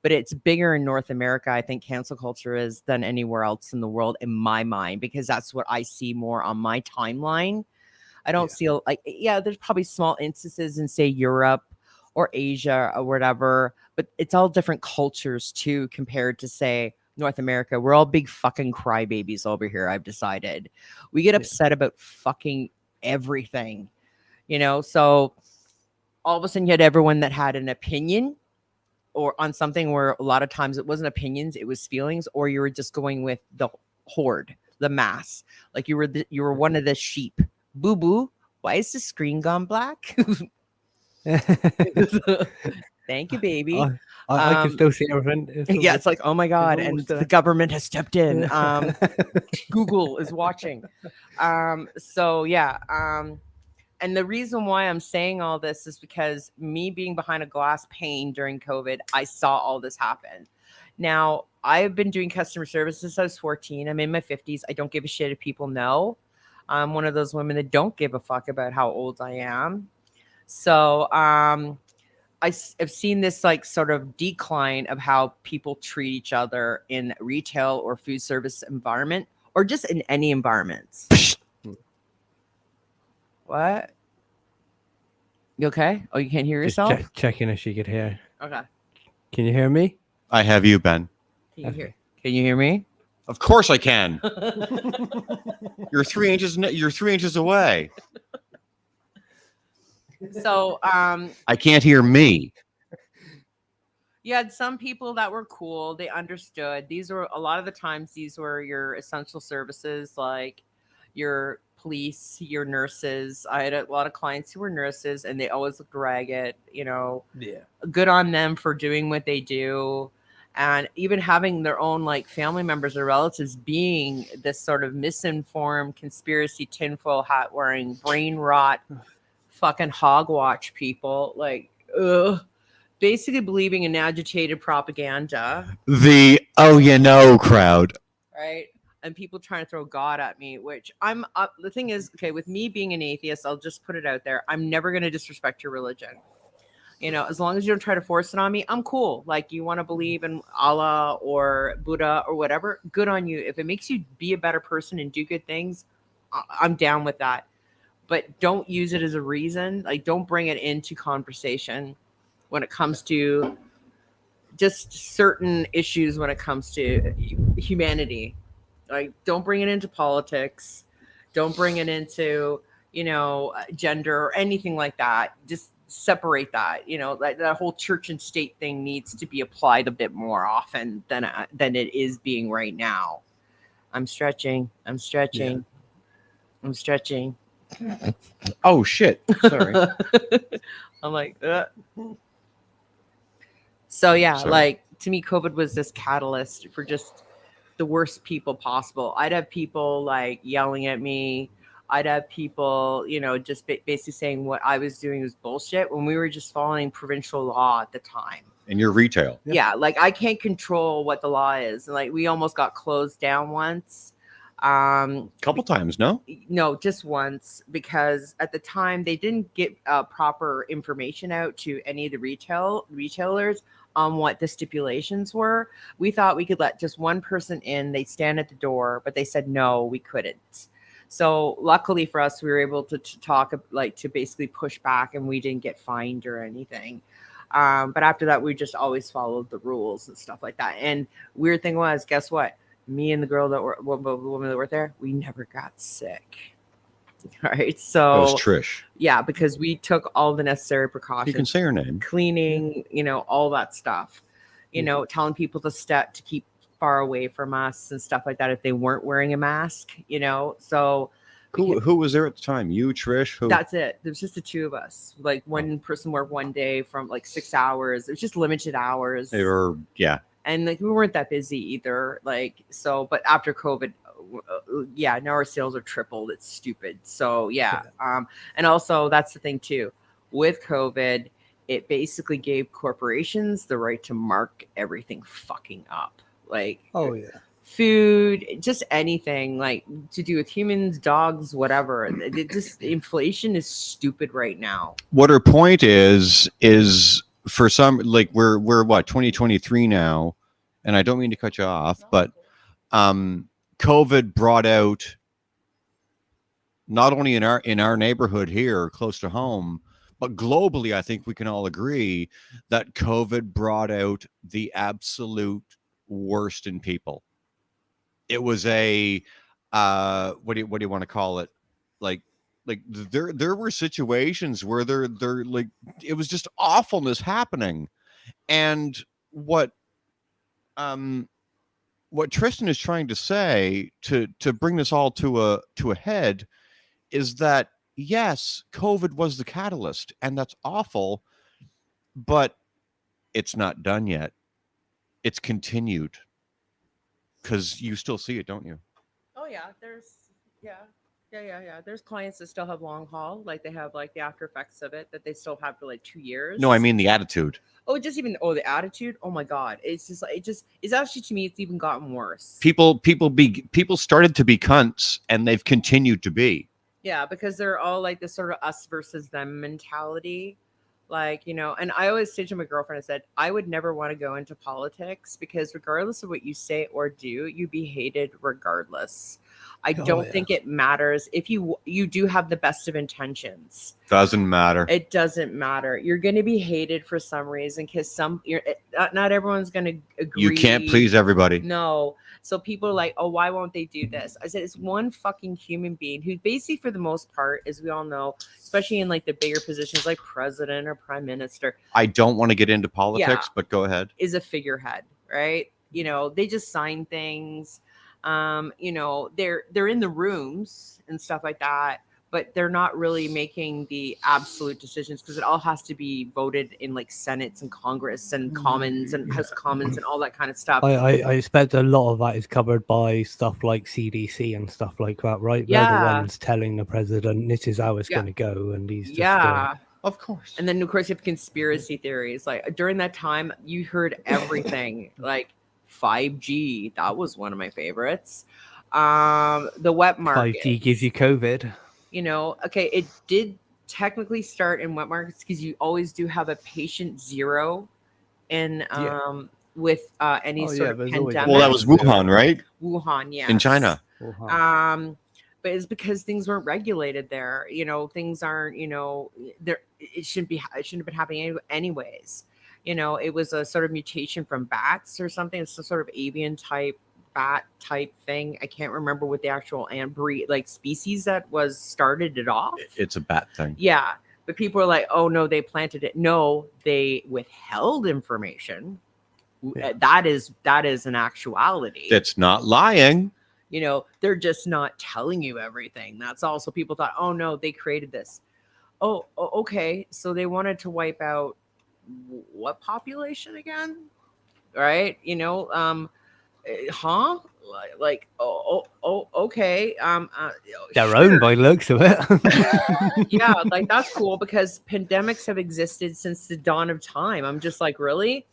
But it's bigger in North America, I think, cancel culture is, than anywhere else in the world, in my mind, because that's what I see more on my timeline. I don't see like, yeah, there's probably small instances in, say, Europe or Asia or whatever, but it's all different cultures too, compared to, say, North America. We're all big fucking crybabies over here, I've decided. We get upset about fucking everything, you know? So all of a sudden you had everyone that had an opinion or on something, where a lot of times it wasn't opinions, it was feelings, or you were just going with the horde, the mass. Like you were one of the sheep. Boo boo, why is the screen gone black? Thank you, baby. I can still see everything. Yeah, it's like, oh my God, and almost the government has stepped in. Google is watching. So yeah. And the reason why I'm saying all this is because me being behind a glass pane during COVID, I saw all this happen. Now, I've been doing customer service since I was 14. I'm in my 50s. I don't give a shit if people know. I'm one of those women that don't give a fuck about how old I am. So I've seen this like sort of decline of how people treat each other in retail or food service environment, or just in any environments. What? You okay? Oh, you can't hear Just yourself? checking if she could hear. Okay. Can you hear me? I have you, Ben. Can you hear me? Of course I can. You're 3 inches. You're 3 inches away. So, I can't hear me. you had some people that were cool. They understood. These were, a lot of the times, these were your essential services, like your police, your nurses. I had a lot of clients who were nurses, and they always looked ragged. You know, Yeah. good on them for doing what they do, and even having their own like family members or relatives being this sort of misinformed, conspiracy, tinfoil hat wearing, brain rot, fucking hogwatch people, like, ugh. Basically believing in agitated propaganda, The oh, you know, crowd. right? And people trying to throw God at me, which I'm the thing is, okay, with me being an atheist, I'll just put it out there. I'm never going to disrespect your religion. You know, as long as you don't try to force it on me, I'm cool. Like, you want to believe in Allah or Buddha or whatever, good on you. If it makes you be a better person and do good things, I'm down with that. But don't use it as a reason. Like, don't bring it into conversation when it comes to just certain issues, when it comes to humanity. Like, don't bring it into politics. Don't bring it into, you know, gender or anything like that. Just separate that. You know, that whole church and state thing needs to be applied a bit more often than it is being right now. I'm stretching. I'm stretching. I'm stretching. Oh shit! Sorry. I'm like, so yeah, Sorry. like, to me, COVID was this catalyst for just the worst people possible. I'd have people like yelling at me. I'd have people, you know, just basically saying what I was doing was bullshit when we were just following provincial law at the time. And your retail. Yeah, like, I can't control what the law is. And like, we almost got closed down once. Couple times, no? No, just once, because at the time they didn't get proper information out to any of the retailers on what the stipulations were. We thought we could let just one person in. They'd stand at the door, but they said no, we couldn't. So luckily for us, we were able to talk, like, to basically push back, and we didn't get fined or anything. But after that, we just always followed the rules and stuff like that. And weird thing was, guess what? Me and the girl that were, the woman that worked there, we never got sick. Right. That was So Trish. yeah, because we took all the necessary You can precautions, say her name. cleaning, all that stuff, telling people to keep far away from us and stuff like that if they weren't wearing a mask, so Who was there at the time? You, Trish? Who? that's it. There's just the two of us. Like one person worked one day from like 6 hours. It was just limited hours. They were, yeah. And like we weren't that busy either. Like so, but after COVID, yeah, now our sales are tripled. It's stupid. So yeah. And also that's the thing too. With COVID, it basically gave corporations the right to mark everything fucking up. Like Oh yeah. food, just anything like to do with humans, dogs, whatever. It just inflation is stupid right now. What her point is for some, like we're what, 2023 now, and I don't mean to cut you off, but COVID brought out, not only in our neighborhood here close to home, but globally, I think we can all agree that COVID brought out the absolute worst in people. It was a what do you want to call it? Like there were situations where they're like, it was just awfulness happening. And what Tristan is trying to say to bring this all to a head is that yes, COVID was the catalyst, and that's awful, but it's not done yet. It's continued, because you still see it, don't you? Oh yeah, there's clients that still have long haul, like they have like the after effects of it that they still have for like 2 years. No, I mean the attitude. Oh, just even the attitude. Oh my god, it's just like it's actually, to me, it's even gotten worse. People started to be cunts, and they've continued to be. Yeah, because they're all like this sort of us versus them mentality. Like, and I always say to my girlfriend, I said, I would never want to go into politics because regardless of what you say or do, you'd be hated regardless. I don't think it matters if you do have the best of intentions. Doesn't matter. It doesn't matter. You're going to be hated for some reason because not everyone's going to agree. You can't please everybody. No. So people are like, oh, why won't they do this? I said, it's one fucking human being who basically, for the most part, as we all know, especially in like the bigger positions like president or prime minister. I don't want to get into politics, but go ahead. Is a figurehead, right? They just sign things. They're in the rooms and stuff like that, but they're not really making the absolute decisions because it all has to be voted in like Senates and Congress and Commons and House of Commons and all that kind of stuff. I expect a lot of that is covered by stuff like CDC and stuff like that, right? Yeah. They're the ones telling the president this is how it's going to go, and he's just of course. And then of course you have conspiracy theories. Like during that time, you heard everything. Like 5G, that was one of my favorites. The wet market. 5G gives you COVID. Okay, it did technically start in wet markets because you always do have a patient zero in with any sort of pandemic. Well, that was Wuhan, right? Wuhan, yes. In China. But it's because things weren't regulated there. Things aren't, there. It shouldn't have been happening anyways. It was a sort of mutation from bats or something. It's some sort of avian type bat type thing. I can't remember what the actual breed, like species that started it off. It's a bat thing. Yeah. But people are like, oh no, they planted it. No, they withheld information. Yeah. That is an actuality. That's not lying. They're just not telling you everything. That's also, people thought, oh no, they created this. Oh, okay. So they wanted to wipe out what population again? Right? Huh? Like, okay. Their own by the looks of it. Yeah, like that's cool because pandemics have existed since the dawn of time. I'm just like, really?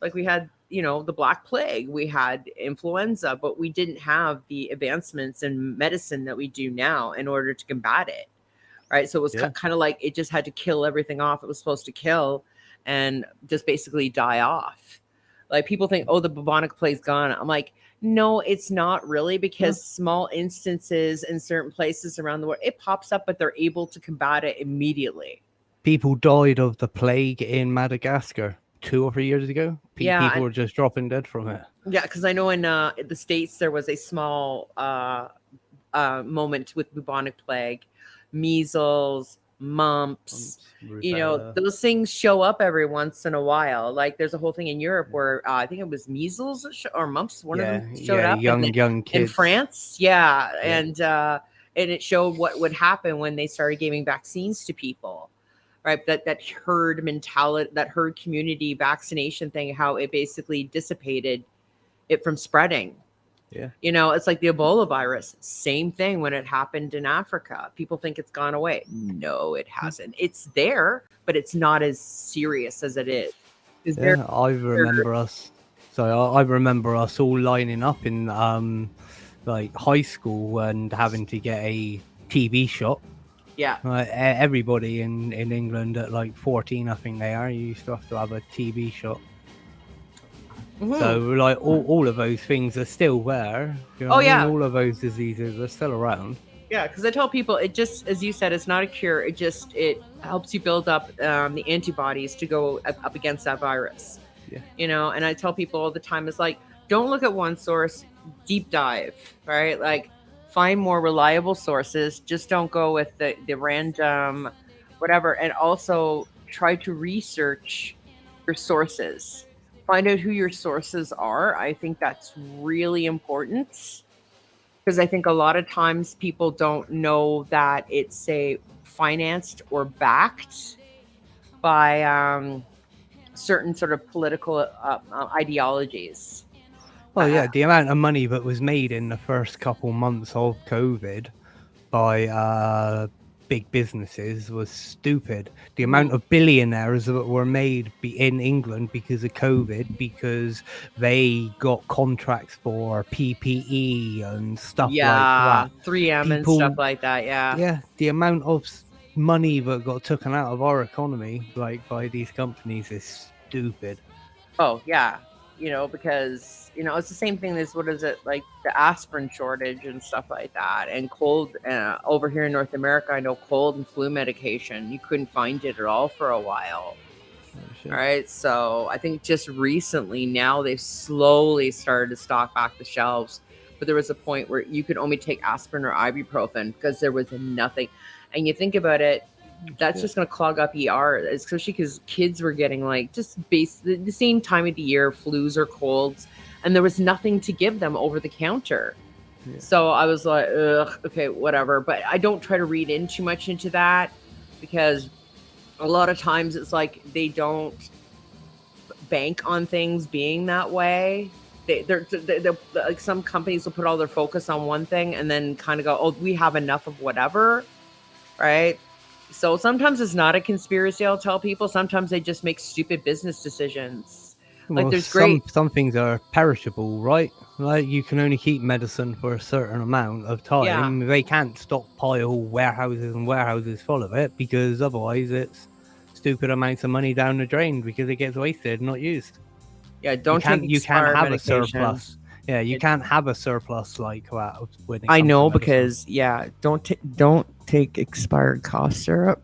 Like we had, the Black Plague, we had influenza, but we didn't have the advancements in medicine that we do now in order to combat it. Right? So it was kind of like it just had to kill everything off it was supposed to kill and just basically die off. Like people think, oh, the bubonic plague's gone. I'm like, no, it's not really, because small instances in certain places around the world, it pops up, but they're able to combat it immediately. People died of the plague in Madagascar 2 or 3 years ago. People were just dropping dead from it. Yeah, because I know in the States there was a small moment with bubonic plague, measles, mumps. Rubella. Those things show up every once in a while. Like there's a whole thing in Europe where I think it was measles or mumps. One of them showed up young in kids France. And it showed what would happen when they started giving vaccines to people. Right, that herd mentality, that herd community vaccination thing, how it basically dissipated it from spreading. Yeah. It's like the Ebola virus. Same thing when it happened in Africa. People think it's gone away. No, it hasn't. It's there, but it's not as serious as it is. Yeah, I remember us. So I remember us all lining up in like high school and having to get a TB shot. Yeah. Everybody in England at like 14, I think they are, you used to have a TB shot. Mm-hmm. So like all of those things are still there. All of those diseases are still around. Yeah, because I tell people, it just, as you said, it's not a cure. It helps you build up the antibodies to go up against that virus. Yeah. And I tell people all the time, it's like, don't look at one source, deep dive, right? Like find more reliable sources. Just don't go with the random whatever. And also try to research your sources. Find out who your sources are. I think that's really important. Because I think a lot of times people don't know that it's, say, financed or backed by certain sort of political ideologies. Well, yeah, the amount of money that was made in the first couple months of COVID by big businesses was stupid. The amount of billionaires that were made in England because of COVID, because they got contracts for PPE and stuff like that. 3M and stuff like that. Yeah, the amount of money that got taken out of our economy, like by these companies, is stupid. Oh yeah, because it's the same thing as what is it, like the aspirin shortage and stuff like that, and cold over here in North America. I know cold and flu medication, you couldn't find it at all for a while. All right, so I think just recently now they've slowly started to stock back the shelves, but there was a point where you could only take aspirin or ibuprofen because there was nothing. And you think about it, that's just going to clog up ER, especially because kids were getting like just the same time of the year, flus or colds, and there was nothing to give them over the counter. Yeah. So I was like, ugh, okay, whatever. But I don't try to read in too much into that, because a lot of times it's like they don't bank on things being that way. They're like, some companies will put all their focus on one thing and then kind of go, oh, we have enough of whatever, right? So sometimes it's not a conspiracy, I'll tell people. Sometimes they just make stupid business decisions. Well, like there's some things are perishable, right? Like you can only keep medicine for a certain amount of time. Yeah. They can't stockpile warehouses and warehouses full of it, because otherwise it's stupid amounts of money down the drain because it gets wasted, not used. Yeah, you can't have a surplus. Yeah, you can't have a surplus like that. I know, because don't take expired cough syrup.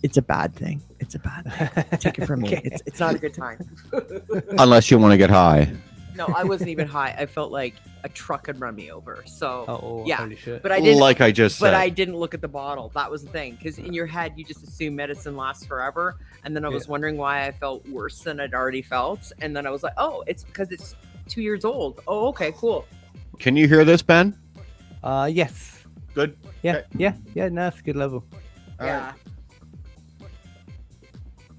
It's a bad thing. It's a bad thing. Take it from me. It's not a good time. Unless you want to get high. No, I wasn't even high. I felt like a truck had run me over. So yeah, holy shit. But I didn't. Like I just said. But I didn't look at the bottle. That was the thing, because in your head you just assume medicine lasts forever. And then I was wondering why I felt worse than I'd already felt. And then I was like, oh, it's because it's 2 years old. Oh, okay, cool. Can you hear this, Ben? Yes. Good. Yeah, okay. Yeah. No, it's a good level. Yeah.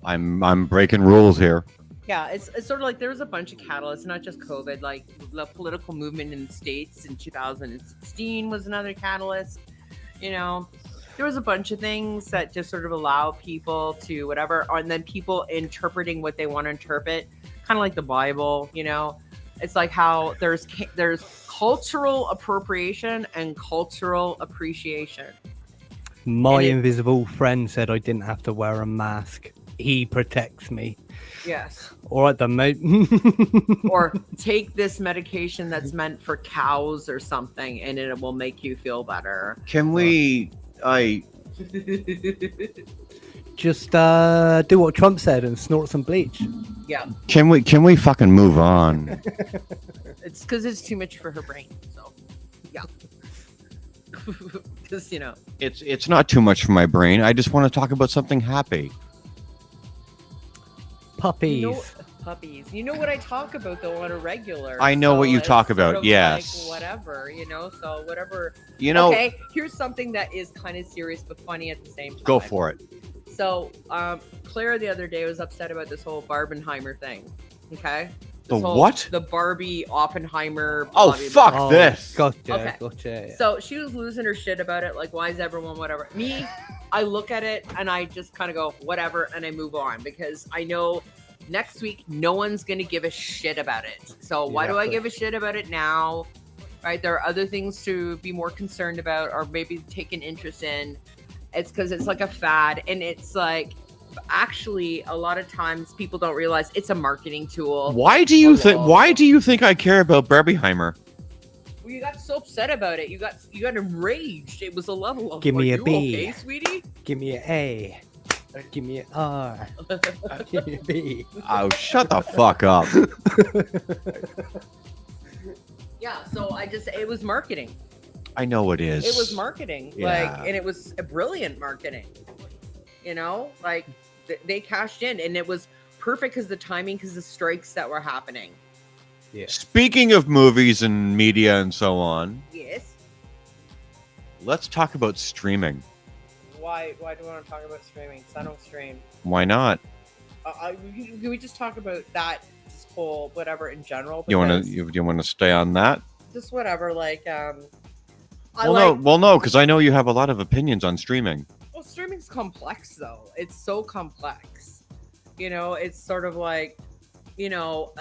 I'm breaking rules here. Yeah, it's sort of like there was a bunch of catalysts, not just COVID. Like the political movement in the States in 2016 was another catalyst. There was a bunch of things that just sort of allow people to whatever, and then people interpreting what they want to interpret, kind of like the Bible. It's like how there's cultural appropriation and cultural appreciation. My invisible friend said I didn't have to wear a mask. He protects me. Yes. All right then, mate. Or take this medication that's meant for cows or something, and it will make you feel better. Can we? Just do what Trump said and snort some bleach. Yeah. Can we fucking move on? It's because it's too much for her brain. So, yeah. because It's not too much for my brain. I just want to talk about something happy. Puppies. Puppies. You know what I talk about though on a regular. I know what you talk about. Sort of yes. like whatever, so whatever. Okay, here's something that is kind of serious but funny at the same time. Go for it. So, Klayre the other day was upset about this whole Barbenheimer thing. Okay. What? The Barbie Oppenheimer. Oh, fuck Oh, this. Gotcha. Okay. Gotcha. So she was losing her shit about it. Like, why is everyone whatever? Me, I look at it and I just kind of go whatever, and I move on because I know next week no one's gonna give a shit about it. So why do I give a shit about it now? Right? There are other things to be more concerned about, or maybe take an interest in. It's because it's like a fad, and it's like. Actually, a lot of times people don't realize it's a marketing tool. Why do you think I care about Barbieheimer? Well, you got so upset about it. You got enraged. It was a level of. Give me a B. Okay, sweetie. Give me an A. Give me an R. Give me a B. Oh, shut the fuck up. Yeah. So it was marketing. I know it is. It was marketing. Yeah. And it was a brilliant marketing. They cashed in, and it was perfect because the timing, because the strikes that were happening. Yeah. Speaking of movies and media and so on, Yes. let's talk about streaming. Why do we want to talk about streaming? Because I don't stream. Why not? Can we just talk about that whole whatever in general? You want to stay on that? Just whatever, like no, because I know you have a lot of opinions on streaming. Well, streaming's complex though. It's so complex. It's sort of like, it's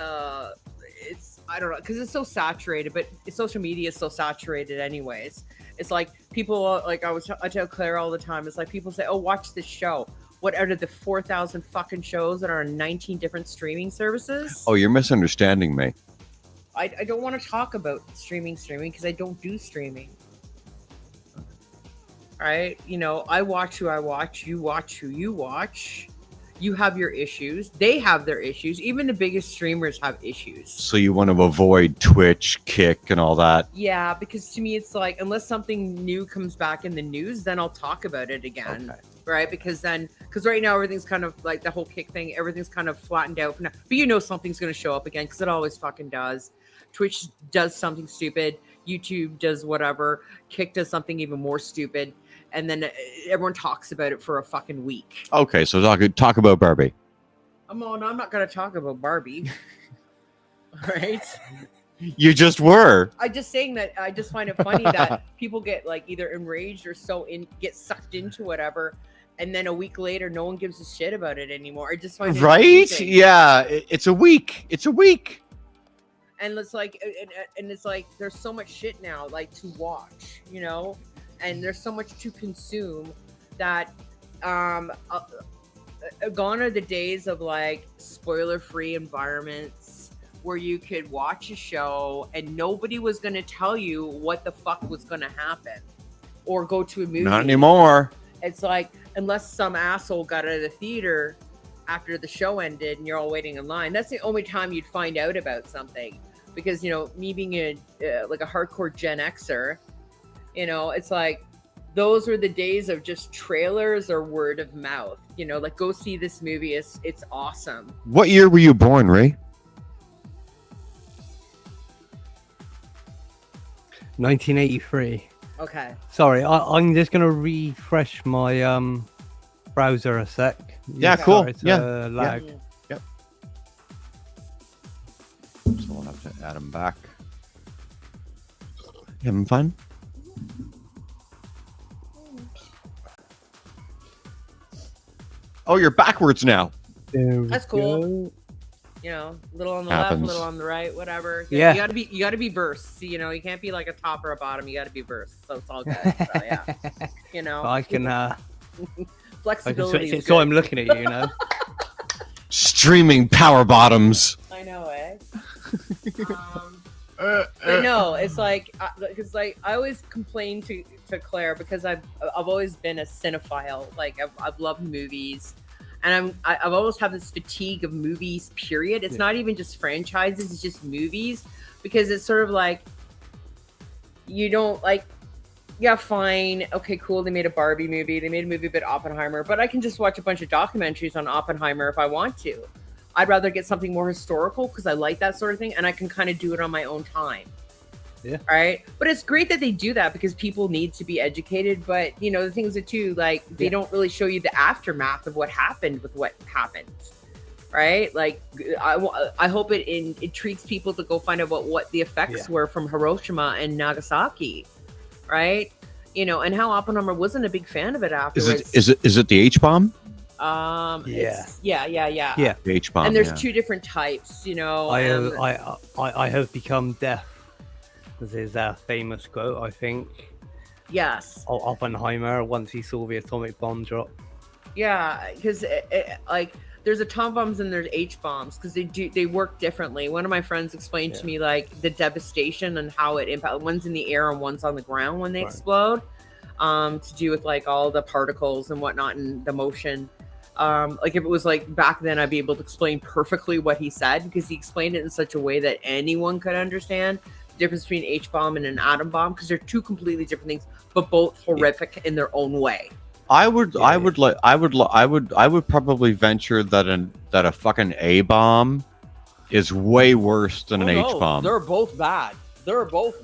I don't know, because it's so saturated, but social media is so saturated anyways. It's like people like I tell Klayre all the time. It's like people say, "Oh, watch this show." What out of the 4,000 fucking shows that are on 19 different streaming services? Oh, you're misunderstanding me. I don't want to talk about streaming because I don't do streaming. Right? I watch who I watch. You watch who you watch. You have your issues. They have their issues. Even the biggest streamers have issues. So you want to avoid Twitch, Kick, and all that? Yeah, because to me, it's like, unless something new comes back in the news, then I'll talk about it again. Okay. Right? Because right now, everything's kind of like the whole Kick thing. Everything's kind of flattened out for now. But something's going to show up again because it always fucking does. Twitch does something stupid. YouTube does whatever. Kick does something even more stupid. And then everyone talks about it for a fucking week. Okay, so talk about Barbie. I'm not going to talk about Barbie. Right? You just were. I just saying that I just find it funny that people get like either enraged or get sucked into whatever, and then a week later no one gives a shit about it anymore. I just find it right. amazing. Yeah, it's a week. And it's like, there's so much shit now, like to watch, and there's so much to consume that gone are the days of like spoiler-free environments where you could watch a show and nobody was going to tell you what the fuck was going to happen, or go to a movie. Not anymore. It's like, unless some asshole got out of the theater after the show ended and you're all waiting in line, that's the only time you'd find out about something. Because, me being a hardcore Gen Xer, it's like, those were the days of just trailers or word of mouth, like, go see this movie. It's awesome. What year were you born, Ray? 1983. Okay. Sorry, I'm just going to refresh my browser a sec. Yeah, cool. Sorry, it's lag. Yeah. Yep. So we'll have to add them back. You having fun? Oh, you're backwards now. That's cool. Little on the Happens. left, little on the right, whatever. Yeah. You gotta be versed. You can't be like a top or a bottom. You gotta be versed. So it's all good. So yeah. I can Flexibility. is so good. I'm looking at you, Streaming power bottoms. I know, eh? But no, it's like, because like I always complain to Klayre because I've always been a cinephile. Like I've loved movies, and I've always had this fatigue of movies. Period. It's not even just franchises; it's just movies, because it's sort of like you don't like. yeah, fine. Okay, cool. They made a Barbie movie. They made a movie about Oppenheimer, but I can just watch a bunch of documentaries on Oppenheimer if I want to. I'd rather get something more historical because I like that sort of thing, and I can kind of do it on my own time. Yeah. Right. But it's great that they do that because people need to be educated. But, you know, the things that too, like, they don't really show you the aftermath of what happened with what happened. Right. Like, I hope it intrigues people to go find out what the effects were from Hiroshima and Nagasaki. Right. You know, and how Oppenheimer wasn't a big fan of it afterwards. Is it the H bomb? Yeah. Yeah. The H bomb. And there's two different types, you know. I have become deaf. This is a famous quote, I think. Yes. Oppenheimer, once he saw the atomic bomb drop. Yeah, because like there's atomic bombs and there's H bombs because they work differently. One of my friends explained to me like the devastation and how it impacts. One's in the air and one's on the ground when they explode. To do with like all the particles and whatnot and the motion. Like if it was like back then, I'd be able to explain perfectly what he said because he explained it in such a way that anyone could understand. Difference between H bomb and an atom bomb because they're two completely different things, but both horrific in their own way. I would probably venture that a fucking A bomb is way worse than an H bomb. They're both bad. Both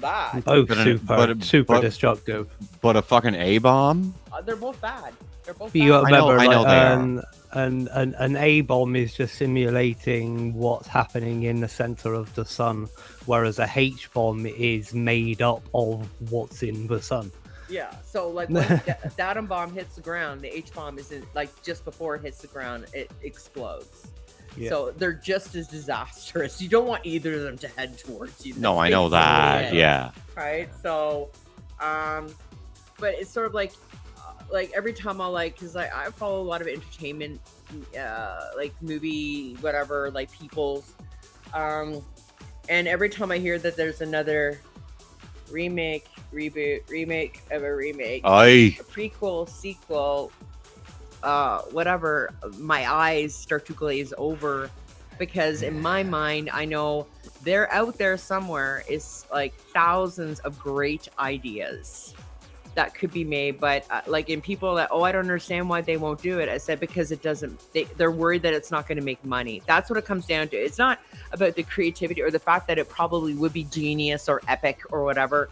super destructive. But a fucking A bomb? They're both bad. They're both. You gotta remember, I know they are. An A bomb is just simulating what's happening in the center of the sun, whereas a H bomb is made up of what's in the sun. Yeah, so like when the atom bomb hits the ground, the H bomb isn't like just before it hits the ground, it explodes. Yeah. So they're just as disastrous. You don't want either of them to head towards you. No, I know that. Yeah. Right. So, but it's sort of like every time I'll because I follow a lot of entertainment, like movie, whatever, like people's, and every time I hear that there's another remake of a remake, a prequel, sequel, whatever, my eyes start to glaze over because in my mind, I know they're out there somewhere is like thousands of great ideas that could be made, but like in people that, I don't understand why they won't do it. I said, because it doesn't, they're worried that it's not going to make money. That's what it comes down to. It's not about the creativity or the fact that it probably would be genius or epic or whatever.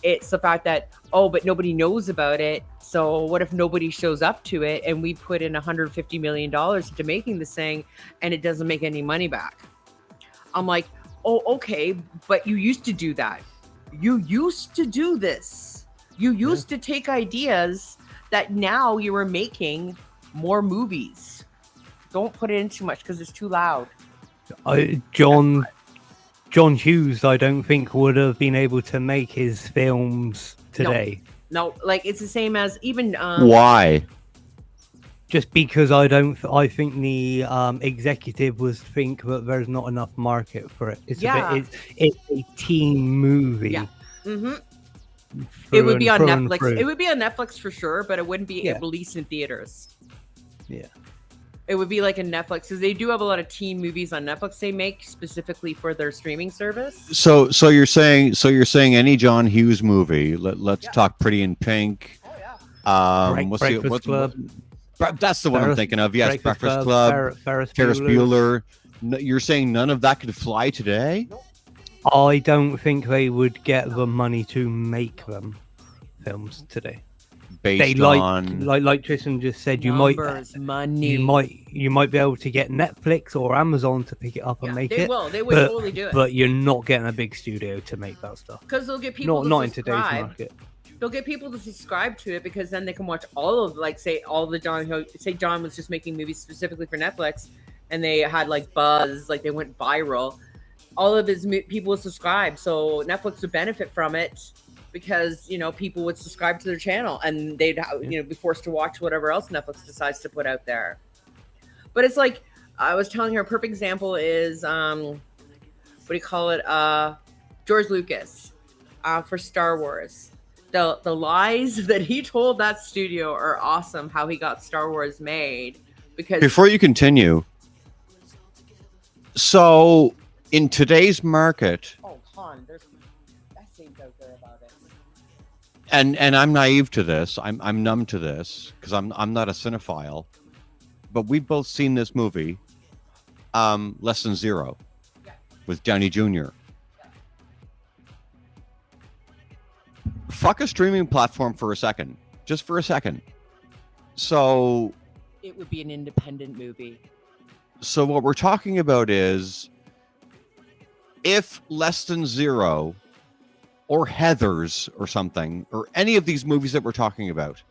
It's the fact that, but nobody knows about it. So what if nobody shows up to it and we put in $150 million into making this thing and it doesn't make any money back? I'm like, okay, but you used to do that. You used to do this. You used to take ideas that now you are making more movies. Don't put it in too much because it's too loud. John Hughes, I don't think would have been able to make his films today. No, like it's the same as even. Why? Just because I think the executive was think that there's not enough market for it. It's a teen movie. Yeah. Mm-hmm. It would be on Netflix. It would be on Netflix for sure, but it wouldn't be released in theaters. Yeah. It would be like a Netflix because they do have a lot of teen movies on Netflix they make specifically for their streaming service. So you're saying any John Hughes movie? Let's talk Pretty in Pink. Oh yeah. Breakfast Club. That's the one I'm thinking of. Yes, Breakfast Club. Ferris Bueller. No, you're saying none of that could fly today? Nope. I don't think they would get the money to make them films today. Based on like Tristan just said, money. You might be able to get Netflix or Amazon to pick it up and make it. They would totally do it. But you're not getting a big studio to make that stuff. Because they'll get people not in today's market. They'll get people to subscribe to it because then they can watch all of John was just making movies specifically for Netflix and they had like buzz, like they went viral. All of his people would subscribe, so Netflix would benefit from it because people would subscribe to their channel and they'd be forced to watch whatever else Netflix decides to put out there. But it's like I was telling her, a perfect example is George Lucas for Star Wars. The lies that he told that studio are awesome. How he got Star Wars made because before you continue, so. In today's market, there's essays out there about it. and I'm naive to this. I'm numb to this because I'm not a cinephile. But we've both seen this movie, Less Than Zero, with Downey Jr. Fuck a streaming platform for a second, just for a second. So It would be an independent movie. So what we're talking about is if Less Than Zero or Heathers or something, or any of these movies that we're talking about,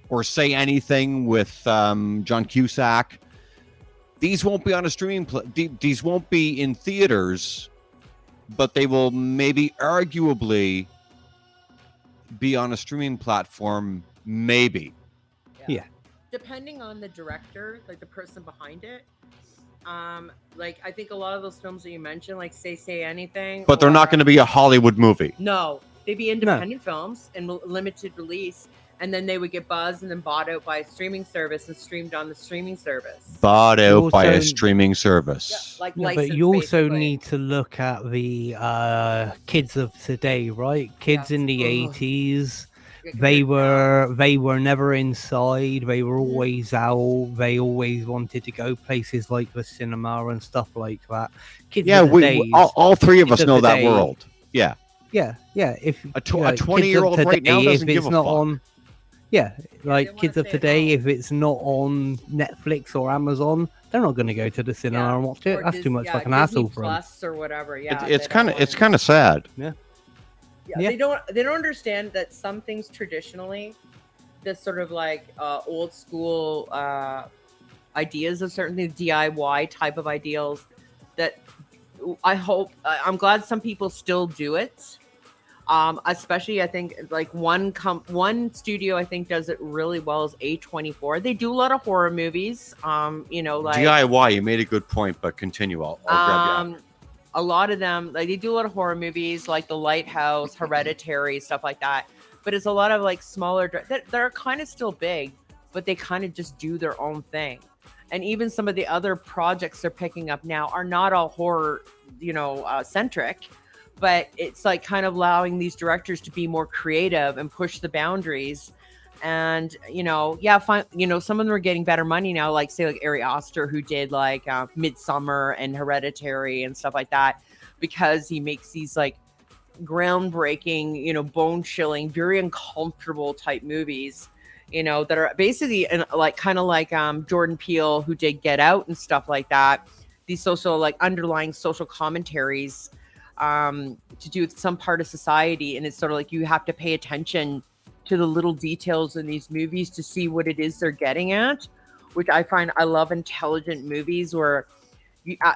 or Say Anything with John Cusack, these won't be on a streaming these won't be in theaters, but they will maybe arguably be on a streaming platform, maybe. Yeah. Depending on the director, like the person behind it. Like I think a lot of those films that you mentioned, like Say Anything, But they're not going to be a Hollywood movie. No, they'd be independent films and limited release, and then they would get buzzed and then bought out by a streaming service and streamed on the streaming service. Bought out by a Also- streaming service. Yeah, like Yeah, but licensed, you also basically. need to look at the kids of today, right? Kids in the Ugh. 80s, Yeah, they compared to were never inside. They were always out. They always wanted to go places like the cinema and stuff like that. Kids Yeah, of the we days, all three of kids us of know the that day- world. Yeah. yeah. If A you know, kids of 20-year-old right now today, doesn't if give it's a not fuck. on, yeah, like wanna kids of stay at today, home. if it's not on Netflix or Amazon, they're not going to go to the cinema Yeah, and watch it. or That's Dis- too much yeah, fucking Disney hassle for them. Plus or whatever. Yeah, It's they kind of don't it's want- kind of sad. Yeah, Yeah. they don't understand that some things traditionally, this sort of like old school ideas of certain things, DIY type of ideals, that I'm glad some people still do it. Especially I think like one studio I think does it really well is A24. They do a lot of horror movies. You know, like DIY. You made a good point, but continue. I'll grab you. a lot of them, like they do a lot of horror movies like The Lighthouse, Hereditary, stuff like that. But it's a lot of like smaller that are kind of still big, but they kind of just do their own thing. And even some of the other projects they're picking up now are not all horror, centric, but it's like kind of allowing these directors to be more creative and push the boundaries. And some of them are getting better money now, like say like Ari Aster, who did like Midsummer and Hereditary and stuff like that, because he makes these like groundbreaking, bone chilling, very uncomfortable type movies, that are basically like kind of like Jordan Peele, who did Get Out and stuff like that. These social like underlying social commentaries to do with some part of society, and it's sort of like you have to pay attention to the little details in these movies to see what it is they're getting at, which I find I love intelligent movies where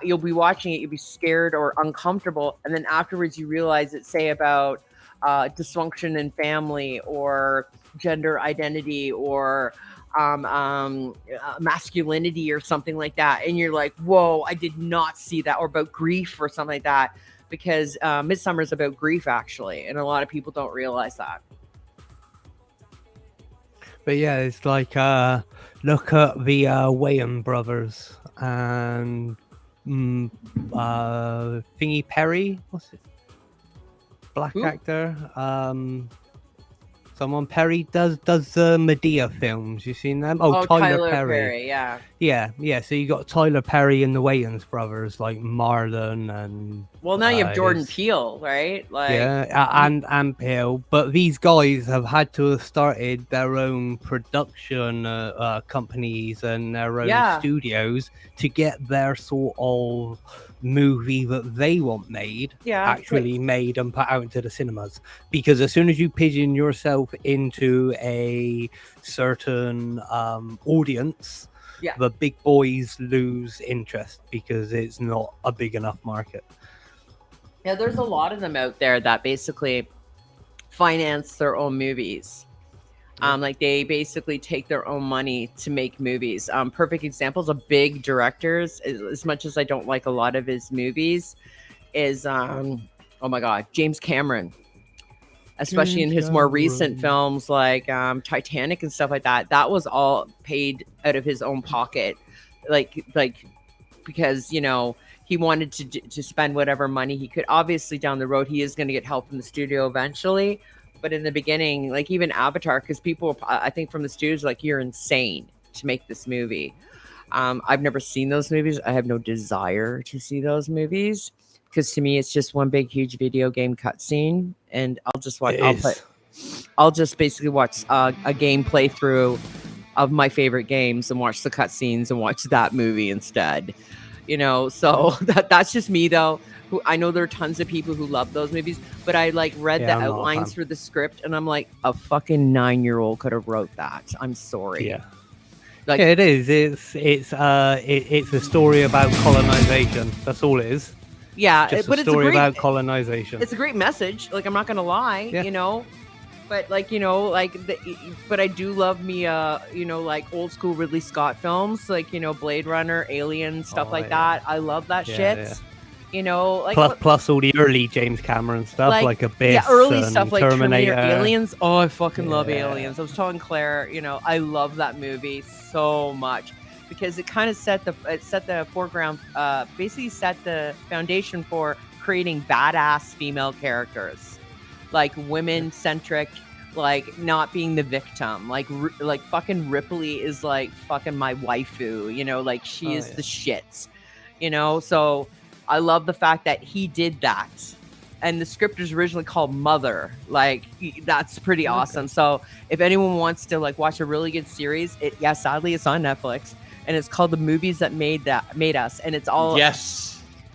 you'll be watching it, you'll be scared or uncomfortable, and then afterwards you realize it's say about dysfunction in family or gender identity or masculinity or something like that, and you're like, whoa, I did not see that, or about grief or something like that, because Midsummer is about grief actually, and a lot of people don't realize that. But yeah, it's like look at the Wayans brothers and Thingy Perry, what's it? Black Who? actor. Someone Perry does Medea films. You seen them? Oh, Tyler Perry. Yeah. Yeah. So you got Tyler Perry and the Wayans brothers, like Marlon and Well, now you have Jordan his- Peele, right? Like, and Peele. But these guys have had to have started their own production companies and their own studios to get their sort of movie that they want made actually made and put out into the cinemas. Because as soon as you pigeon yourself into a certain audience, the big boys lose interest because it's not a big enough market. Yeah, there's a lot of them out there that basically finance their own movies. Like they basically take their own money to make movies. Perfect examples of big directors, as much as I don't like a lot of his movies, is oh my god, James Cameron. Especially in his more recent films like Titanic and stuff like that. That was all paid out of his own pocket, like because he wanted to spend whatever money he could. Obviously, down the road, he is going to get help from the studio eventually. But in the beginning, like even Avatar, because people, I think from the studios, like, you're insane to make this movie. I've never seen those movies. I have no desire to see those movies because to me, it's just one big, huge video game cutscene, and I'll just watch. It is. I'll just basically watch a game playthrough of my favorite games and watch the cutscenes and watch that movie instead. You know, so that's just me though. Who I know there are tons of people who love those movies, but I like read the I'm not a outlines fan. for the script, and I'm like, a fucking 9-year-old could have wrote that. I'm sorry. Yeah. Like, Yeah, it is. It's a story about colonization. That's all it is. yeah, Just but a it's a story great, about colonization. it's a great message. Like, I'm not gonna lie, Yeah. you know. But like, you know, like but I do love me you know, like old school Ridley Scott films, like, you know, Blade Runner, Alien, stuff Oh, like yeah. that. I love that Yeah, shit. yeah. You know, like Plus all the early James Cameron stuff, like Abyss, yeah, early and stuff like Terminator, Aliens. Oh, I fucking love Yeah. Aliens. I was telling Klayre, you know, I love that movie so much because it kind of set the foreground, basically set the foundation for creating badass female characters, like women centric, like not being the victim. Like fucking Ripley is like fucking my waifu, you know, like she is the shits, you know. So I love the fact that he did that. And the script is originally called Mother. Like, that's pretty awesome. So if anyone wants to like watch a really good series, sadly it's on Netflix, and it's called The Movies That Made Us. And it's all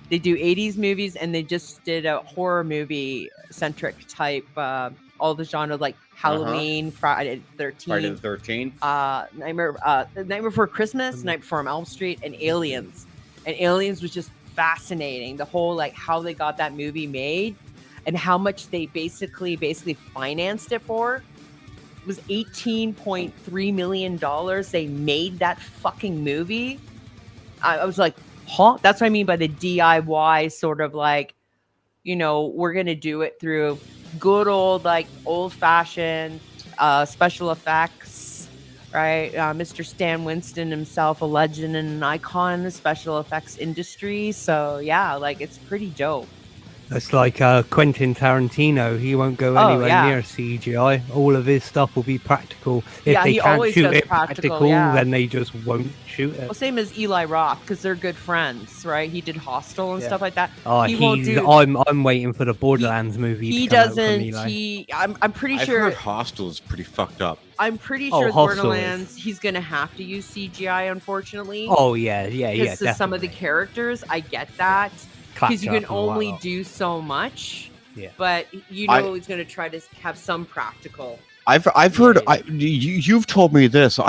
they do 80s movies, and they just did a horror movie centric type, all the genre, like Halloween, Friday the 13th, Friday the 13th, Nightmare Before Christmas, Night Before on Elm Street, and Aliens. And Aliens was just fascinating. The whole like how they got that movie made and how much they basically financed it for. It was $18.3 million. They made that fucking movie. I was like, huh? That's what I mean by the DIY sort of like, you know, we're gonna do it through good old like old fashioned special effects, right? Mr. Stan Winston himself, a legend and an icon in the special effects industry. So yeah, like it's pretty dope. It's like Quentin Tarantino. He won't go anywhere near CGI. All of his stuff will be practical. If they can't shoot it practical, then they just won't shoot it. Well, same as Eli Roth, because they're good friends, right? He did Hostel and stuff like that. Oh, I'm waiting for the Borderlands movie. He to come doesn't. Out from Eli. I'm pretty sure. I've heard Hostel is pretty fucked up. I'm pretty sure Borderlands, he's gonna have to use CGI, unfortunately. Oh yeah. Because some of the characters, I get that. Because you can only do so much. Yeah. But you know he's going to try to have some practical. I've heard. You've told me this.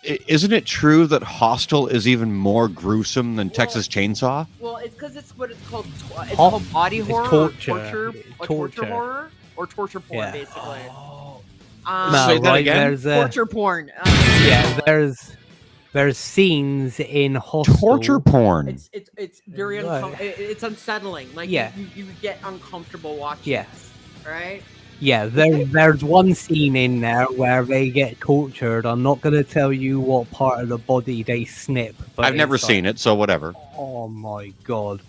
Isn't it true that Hostel is even more gruesome than Texas Chainsaw? Well, it's because it's what it's called. It's called body horror, torture horror, or torture porn, basically. Say that again. Torture porn. There's scenes in Hostel. Torture porn. It's very it's unsettling. Like you get uncomfortable watching. Yes. Right. Yeah, there's one scene in there where they get tortured. I'm not going to tell you what part of the body they snip. But I've never seen it, so whatever. Oh my god!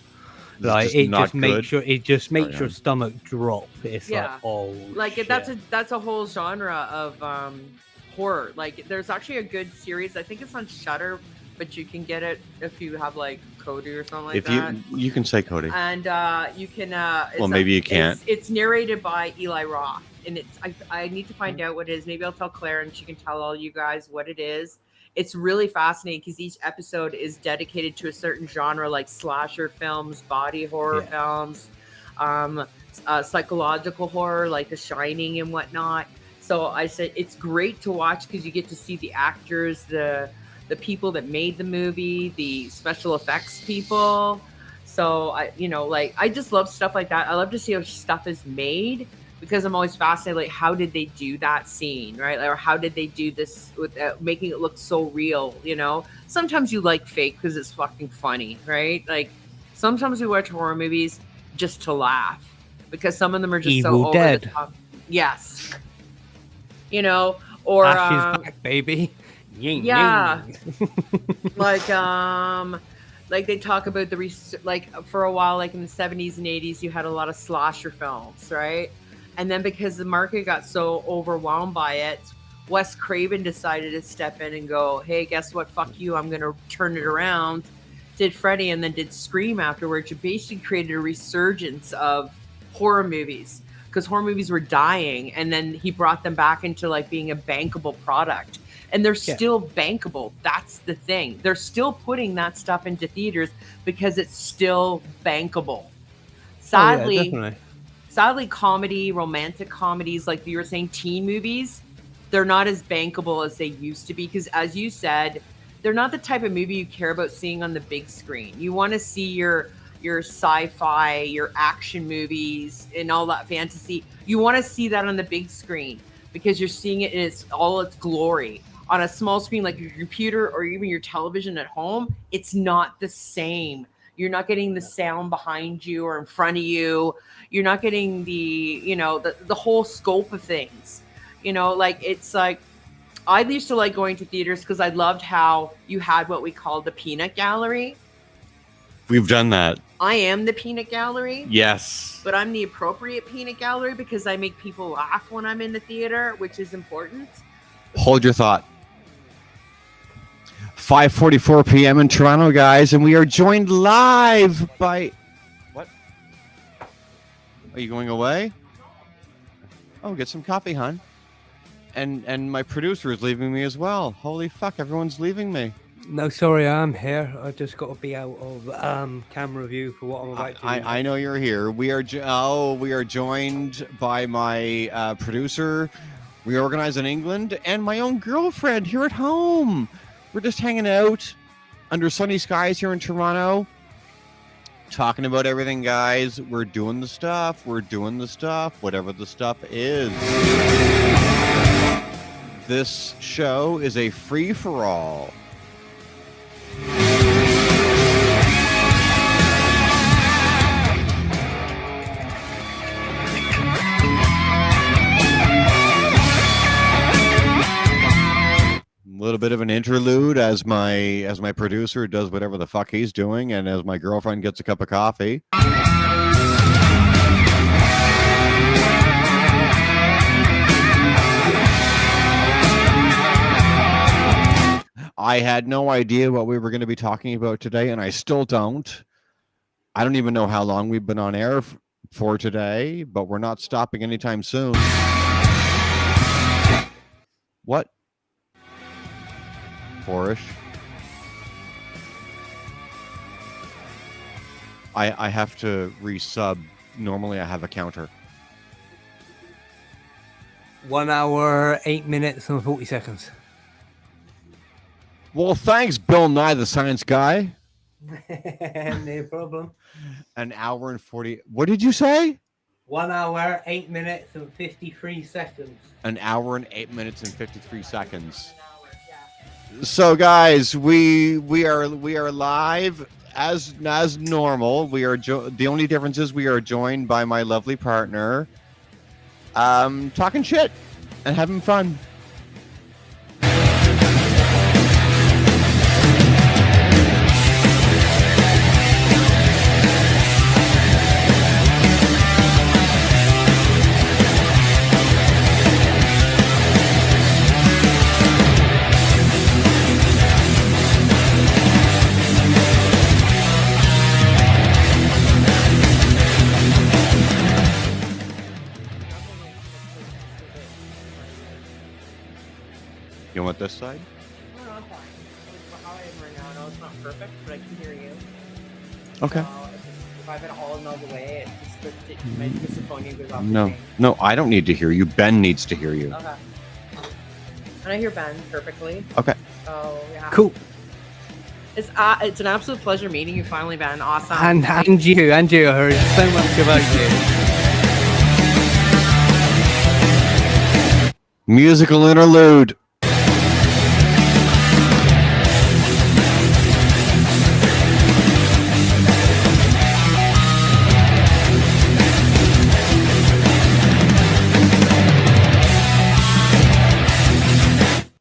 Like it just makes your stomach drop. It's like, oh, like shit. that's a whole genre of horror. Like there's actually a good series. I think it's on Shudder, but you can get it if you have like Cody or something like that. You can say Cody, and you can. Well, maybe you can't. It's narrated by Eli Roth, and it's. I need to find out what it is. Maybe I'll tell Klayre, and she can tell all you guys what it is. It's really fascinating because each episode is dedicated to a certain genre, like slasher films, body horror films, psychological horror, like The Shining and whatnot. So I said it's great to watch because you get to see the actors, the people that made the movie, the special effects people. So I just love stuff like that. I love to see how stuff is made because I'm always fascinated. Like, how did they do that scene, right? Or how did they do this with making it look so real? You know, sometimes you like fake because it's fucking funny, right? Like sometimes we watch horror movies just to laugh because some of them are just so over the top. Yes. You know, or Ash is back, baby. Yeah. Like they talk about like for a while, like in the 70s and 80s, you had a lot of slasher films, right? And then because the market got so overwhelmed by it, Wes Craven decided to step in and go, hey, guess what? Fuck you. I'm going to turn it around. Did Freddy and then did Scream afterwards. You basically created a resurgence of horror movies because horror movies were dying. And then he brought them back into like being a bankable product. And they're still bankable. That's the thing. They're still putting that stuff into theaters because it's still bankable. Sadly, sadly, comedy, romantic comedies, like you were saying, teen movies, they're not as bankable as they used to be. Because as you said, they're not the type of movie you care about seeing on the big screen. You want to see your sci-fi, your action movies, and all that fantasy. You want to see that on the big screen because you're seeing it in all its glory. On a small screen like your computer or even your television at home, it's not the same. You're not getting the sound behind you or in front of you. You're not getting the whole scope of things. Like it's like I used to like going to theaters because I loved how you had what we call the peanut gallery. We've done that. I am the peanut gallery. Yes. But I'm the appropriate peanut gallery because I make people laugh when I'm in the theater, which is important. Hold your thought. 5:44 p.m. in Toronto, guys, and we are joined live by... What? Are you going away? Oh, get some coffee, hon. And my producer is leaving me as well. Holy fuck, everyone's leaving me. No, sorry, I'm here. I just got to be out of camera view for what I'm about to do. I know you're here. We are joined by my producer, Reorganized in England, and my own girlfriend here at home. We're just hanging out under sunny skies here in Toronto, talking about everything, guys. We're doing the stuff. Whatever the stuff is. This show is a free-for-all. A little bit of an interlude as my producer does whatever the fuck he's doing, and as my girlfriend gets a cup of coffee. I had no idea what we were going to be talking about today, and I still don't. I don't even know how long we've been on air for today, but we're not stopping anytime soon. What? Fourish. I have to resub. Normally I have a counter. 1 hour, 8 minutes, and 40 seconds. Well, thanks, Bill Nye the Science Guy. No problem. An hour and 40. What did you say? 1 hour, 8 minutes, and 53 seconds. An hour and 8 minutes and 53 seconds. So, guys, we are live as normal. We are the only difference is we are joined by my lovely partner, talking shit and having fun. You want this side? No, I'm fine. How I am right now, I know it's not perfect, but I can hear you. Okay. So if I've been all another way, my misophonia goes off. No, I don't need to hear you. Ben needs to hear you. Okay. And I hear Ben perfectly. Okay. So yeah. Cool. It's an absolute pleasure meeting you finally, Ben. Awesome. And you. I heard so much about you. Musical interlude.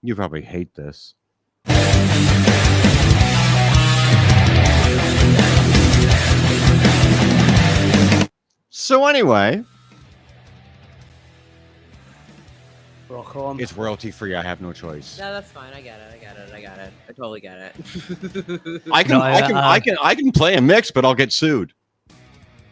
You probably hate this. So anyway, com. It's royalty free. I have no choice. No, that's fine. I get it. I totally get it. I can play a mix, but I'll get sued.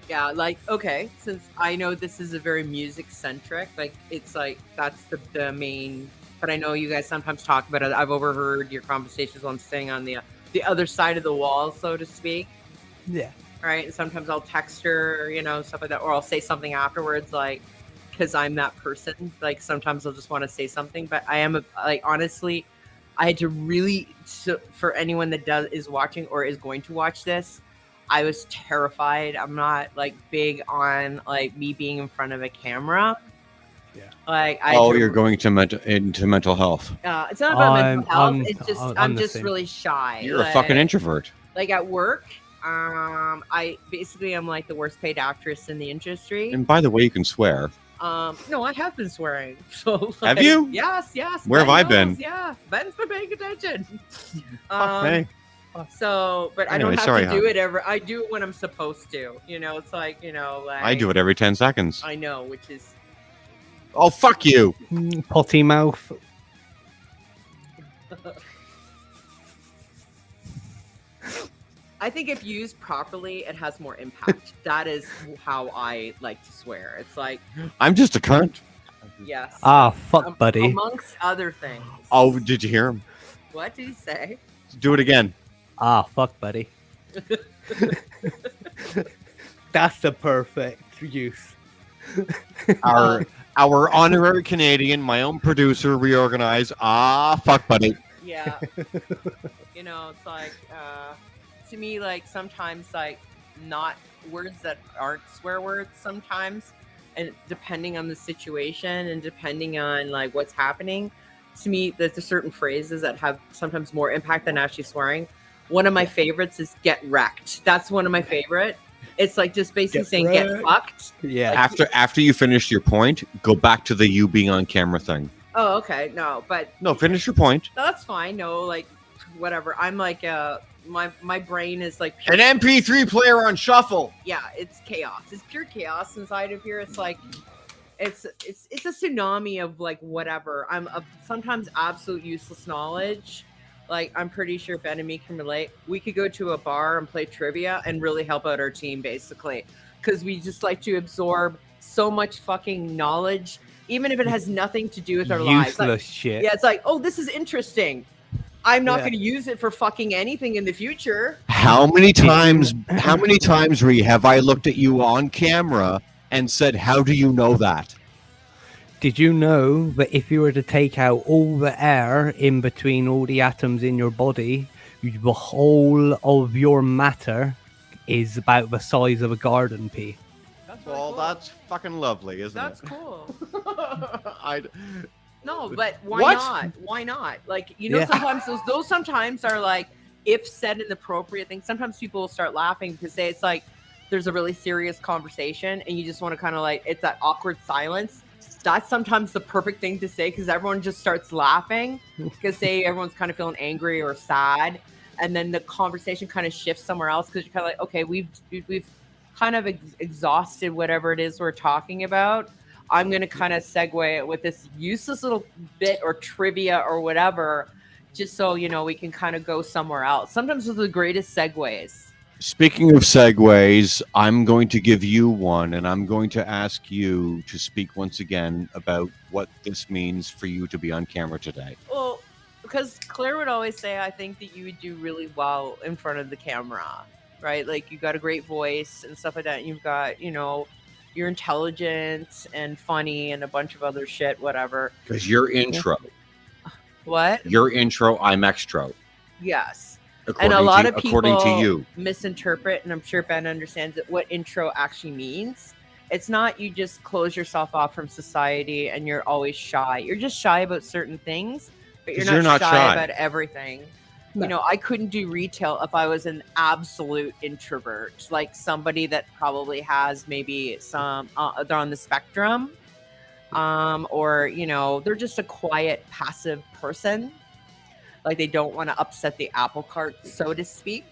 Yeah, like, okay, since I know this is a very music centric, like it's like that's the main. But I know you guys sometimes talk about it. I've overheard your conversations while I'm staying on the other side of the wall, so to speak. Yeah. Right. And sometimes I'll text her, stuff like that, or I'll say something afterwards, like, because I'm that person. Like sometimes I'll just want to say something, but I am honestly, I had to really, for anyone that is watching or is going to watch this, I was terrified. I'm not like big on like me being in front of a camera. Yeah. Like you're going to into mental health. It's not about mental health. It's just I'm just really shy. You're a fucking introvert. Like at work, I'm like the worst paid actress in the industry. And by the way, you can swear. No, I have been swearing. So have you? Yes. Where have I been? Yeah, Ben's been paying attention. Hey. So, but Anyway, I don't have to do it ever. I do it when I'm supposed to. It's like like I do it every 10 seconds. I know, which is. Oh, fuck you. Potty mouth. I think if used properly, it has more impact. That is how I like to swear. It's like I'm just a cunt. Yes. Fuck, buddy. Amongst other things. Oh, did you hear him? What did he say? Do it again. Fuck, buddy. That's the perfect use. Our honorary Canadian, my own producer, reorganized. Fuck, buddy. Yeah. It's like to me, like sometimes like not words that aren't swear words sometimes, and depending on the situation and depending on like what's happening, to me there's certain phrases that have sometimes more impact than actually swearing. One of my favorites is "get wrecked." That's one of my favorite. It's like just basically saying "get fucked." Yeah. Like, After you finish your point, go back to the you being on camera thing. Oh, okay. No, finish your point. that's fine. No, like whatever. I'm like my brain is like pure, An MP3 player on shuffle. yeah, it's chaos. It's pure chaos inside of here. It's like it's a tsunami of like whatever. I'm of sometimes absolute useless knowledge. Like I'm pretty sure Ben and me can relate. We could go to a bar and play trivia and really help out our team basically, because we just like to absorb so much fucking knowledge, even if it has nothing to do with our lives. Useless Like, shit. yeah, it's like, oh, this is interesting. I'm not Yeah. going to use it for fucking anything in the future. How many times, Ree, have I looked at you on camera and said, "How do you know that?" Did you know that if you were to take out all the air in between all the atoms in your body, the whole of your matter is about the size of a garden pea? That's really Well, cool. that's fucking lovely, isn't That's it? cool. I No, but why What? not? Why not? Like, Yeah. sometimes those sometimes are like, if said an appropriate thing, sometimes people will start laughing because it's like there's a really serious conversation and you just want to kind of like, it's that awkward silence. That's sometimes the perfect thing to say because everyone just starts laughing because say everyone's kind of feeling angry or sad. And then the conversation kind of shifts somewhere else because you're kind of like, okay, we've kind of exhausted whatever it is we're talking about. I'm going to kind of segue it with this useless little bit or trivia or whatever, just so, we can kind of go somewhere else. Sometimes those are the greatest segues. Speaking of segues, I'm going to give you one, and I'm going to ask you to speak once again about what this means for you to be on camera today. Well, because Klayre would always say, I think that you would do really well in front of the camera, right? Like you got a great voice and stuff like that. And you've got, you're intelligent and funny and a bunch of other shit, whatever. Because your intro, What? I'm extro. Yes. According And a lot to, of people according to you. misinterpret, and I'm sure Ben understands it, what intro actually means. It's not you just close yourself off from society and you're always shy. You're just shy about certain things, but you're not shy about everything. No. I couldn't do retail if I was an absolute introvert, like somebody that probably has maybe some, they're on the spectrum, or, they're just a quiet, passive person. Like they don't want to upset the apple cart, so to speak.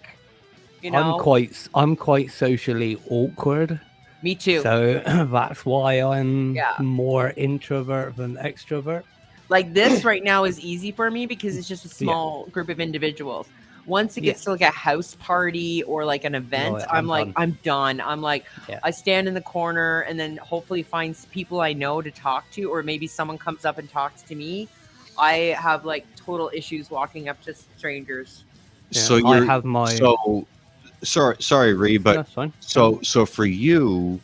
I'm quite socially awkward. Me too. So that's why I'm Yeah. more introvert than extrovert. Like this right now is easy for me because it's just a small group of individuals. Once it gets to like a house party or like an event, I'm like, done. I'm done. I'm like, Yeah. I stand in the corner and then hopefully find people I know to talk to, or maybe someone comes up and talks to me. I have like total issues walking up to strangers. So I you're have my so sorry, Ree, but that's fine. so for you,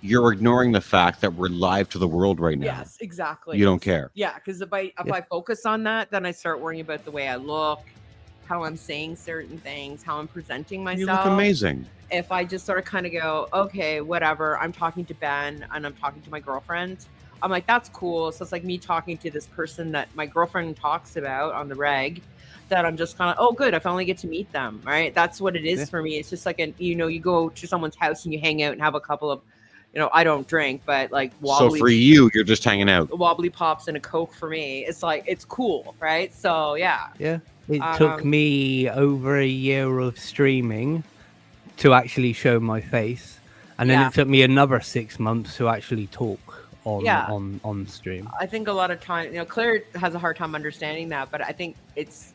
you're ignoring the fact that we're live to the world right now. Yes, exactly. You don't care. Yeah, because if I focus on that, then I start worrying about the way I look, how I'm saying certain things, how I'm presenting myself. You look amazing. If I just sort of kind of go, okay, whatever, I'm talking to Ben and I'm talking to my girlfriend, I'm like, that's cool. So it's like me talking to this person that my girlfriend talks about on the reg, that I'm just kind of, oh, good, I finally get to meet them, right? That's what it is for me. It's just like, you go to someone's house and you hang out and have a couple of, I don't drink, but like wobbly. So for you, you're just hanging out. Wobbly pops and a Coke for me. It's like, it's cool, right? So yeah. Yeah. It took me over a year of streaming to actually show my face, and then it took me another 6 months to actually talk on stream. I think a lot of time, Klayre has a hard time understanding that, but I think it's,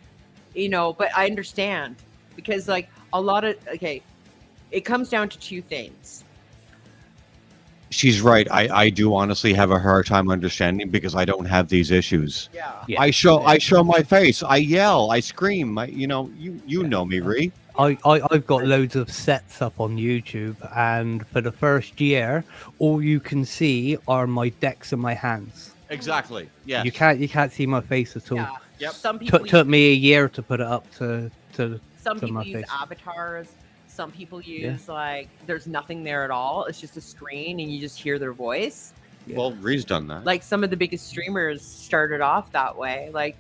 but I understand because like a lot of, it comes down to two things. She's right. I do honestly have a hard time understanding because I don't have these issues. Yeah. I show my face. I yell. I scream. You know me, Ree. I've got loads of sets up on YouTube, and for the first year, all you can see are my decks and my hands. Exactly. Yeah. You can't see my face at all. Yeah. Yep. Some people took me a year to put it up to some people my use face. avatars. Some people use like there's nothing there at all. It's just a screen and you just hear their voice. Well, Ree's done that. Like some of the biggest streamers started off that way. Like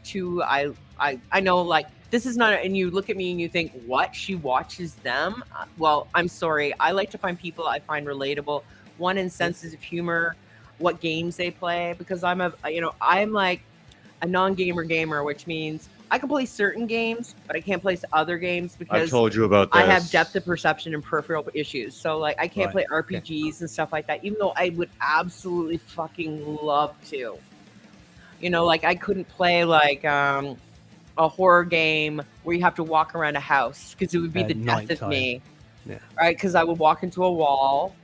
I know like this is not, and you look at me and you think, what? She watches them? Well, I'm sorry. I like to find people I find relatable. One, in senses of humor, what games they play, because I'm like a non-gamer gamer, which means I can play certain games, but I can't play other games because I've told you about this. I have depth of perception and peripheral issues. So like I can't play RPGs and stuff like that, even though I would absolutely fucking love to. Like I couldn't play like a horror game where you have to walk around a house because it would be the death of me. Yeah. Right? Because I would walk into a wall.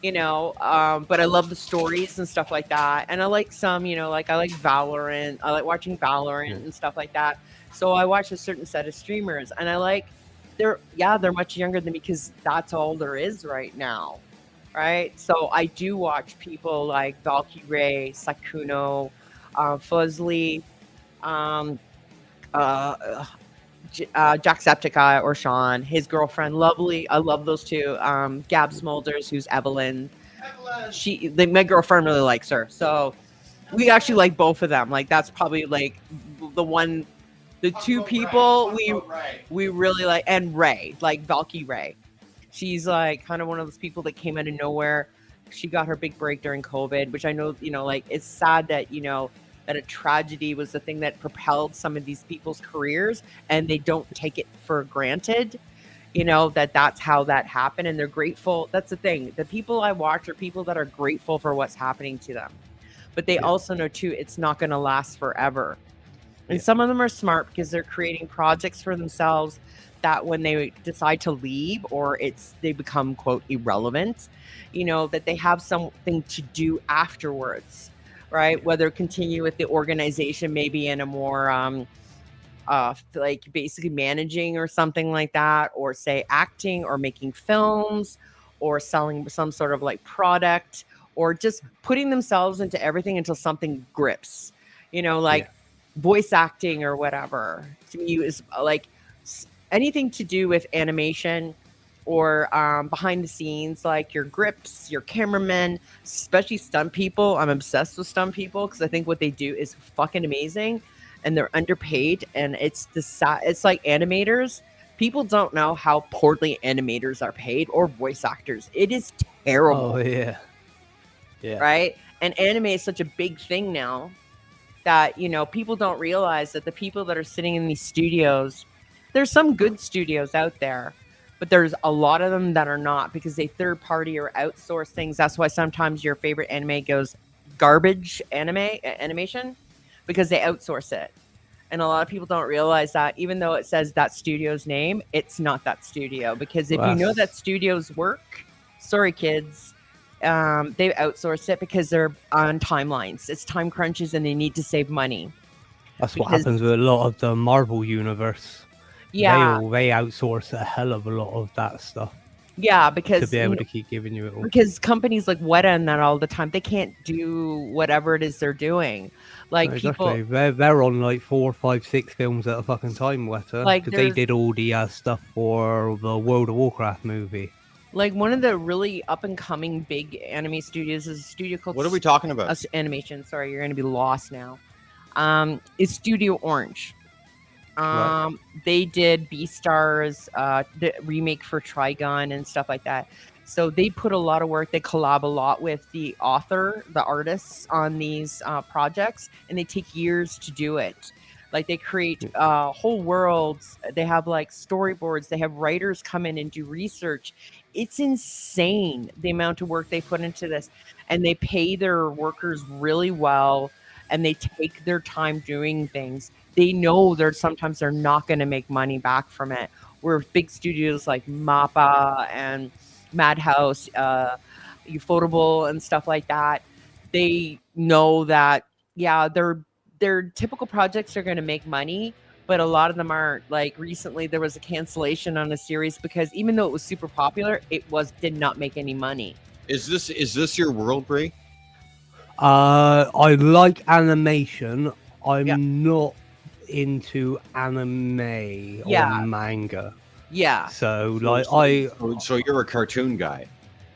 But I love the stories and stuff like that. And I like some, like I like Valorant. I like watching Valorant and stuff like that. So I watch a certain set of streamers and I like, they're much younger than me because that's all there is right now. Right. So I do watch people like Valkyrie, Sakuno, Fuzzly, Jacksepticeye or Sean, his girlfriend, lovely. I love those two. Gab Smolders, who's Evelyn. My girlfriend really likes her, so we actually like both of them. Like that's probably like the two people we really like, and Ray, like Valky Ray. She's like kind of one of those people that came out of nowhere. She got her big break during COVID, which I know, like it's sad that that a tragedy was the thing that propelled some of these people's careers, and they don't take it for granted, that's how that happened, and they're grateful. That's the thing. The people I watch are people that are grateful for what's happening to them, but they also know too, it's not going to last forever. And some of them are smart because they're creating projects for themselves that when they decide to leave or they become quote irrelevant, that they have something to do afterwards. Right, whether continue with the organization, maybe in a more like basically managing or something like that, or say acting or making films or selling some sort of like product, or just putting themselves into everything until something grips, voice acting or whatever. To me is like anything to do with animation or behind the scenes, like your grips, your cameramen, especially stunt people. I'm obsessed with stunt people because I think what they do is fucking amazing, and they're underpaid. And it's like animators. People don't know how poorly animators are paid, or voice actors. It is terrible. Oh yeah. Right. And anime is such a big thing now that people don't realize that the people that are sitting in these studios, there's some good studios out there, but there's a lot of them that are not because they third party or outsource things. That's why sometimes your favorite anime goes garbage animation because they outsource it. And a lot of people don't realize that even though it says that studio's name, it's not that studio. Because if you know that studio's work, sorry kids, they outsource it because they're on timelines. It's time crunches and they need to save money. That's what happens with a lot of the Marvel universe. Yeah. They outsource a hell of a lot of that stuff. Yeah, because to be able to keep giving you it all. Because companies like Weta and that all the time, they can't do whatever it is they're doing. Like exactly. people, they're on like 4, 5, 6 films at a fucking time, Weta. Like because they did all the stuff for the World of Warcraft movie. Like one of the really up and coming big anime studios is a studio called. What are we talking about? Animation. Sorry, you're going to be lost now. Is Studio Orange. Right. They did Beastars, the remake for Trigun and stuff like that. So they put a lot of work. They collab a lot with the artists on these projects, and they take years to do it. Like they create whole worlds. They have like storyboards. They have writers come in and do research. It's insane the amount of work they put into this, and they pay their workers really well, and they take their time doing things. They know sometimes they're not going to make money back from it. Where big studios like MAPPA and Madhouse, Ufotable and stuff like that, they know that their typical projects are going to make money, but a lot of them aren't. Like recently, there was a cancellation on a series because even though it was super popular, it did not make any money. Is this your world, Bree? I like animation. I'm not into anime or manga. Yeah. So so you're a cartoon guy.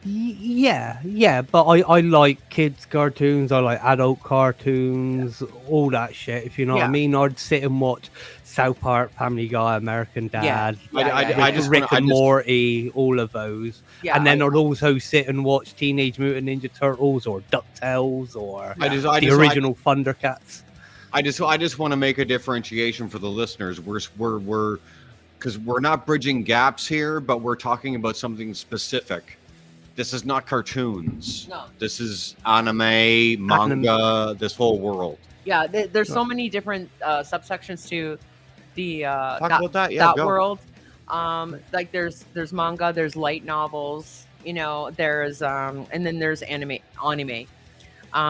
Yeah, but I like kids cartoons, I like adult cartoons, all that shit, if you know what I mean. I'd sit and watch South Park, Family Guy, American Dad, Rick and Morty, all of those. And then I'd also sit and watch Teenage Mutant Ninja Turtles or DuckTales or the original Thundercats. I just want to make a differentiation for the listeners. We're because we're not bridging gaps here, but we're talking about something specific. This is not cartoons. No. This is anime, manga, this whole world. Yeah, there's so many different subsections to the that world. Like there's manga, there's light novels, there's and then there's anime.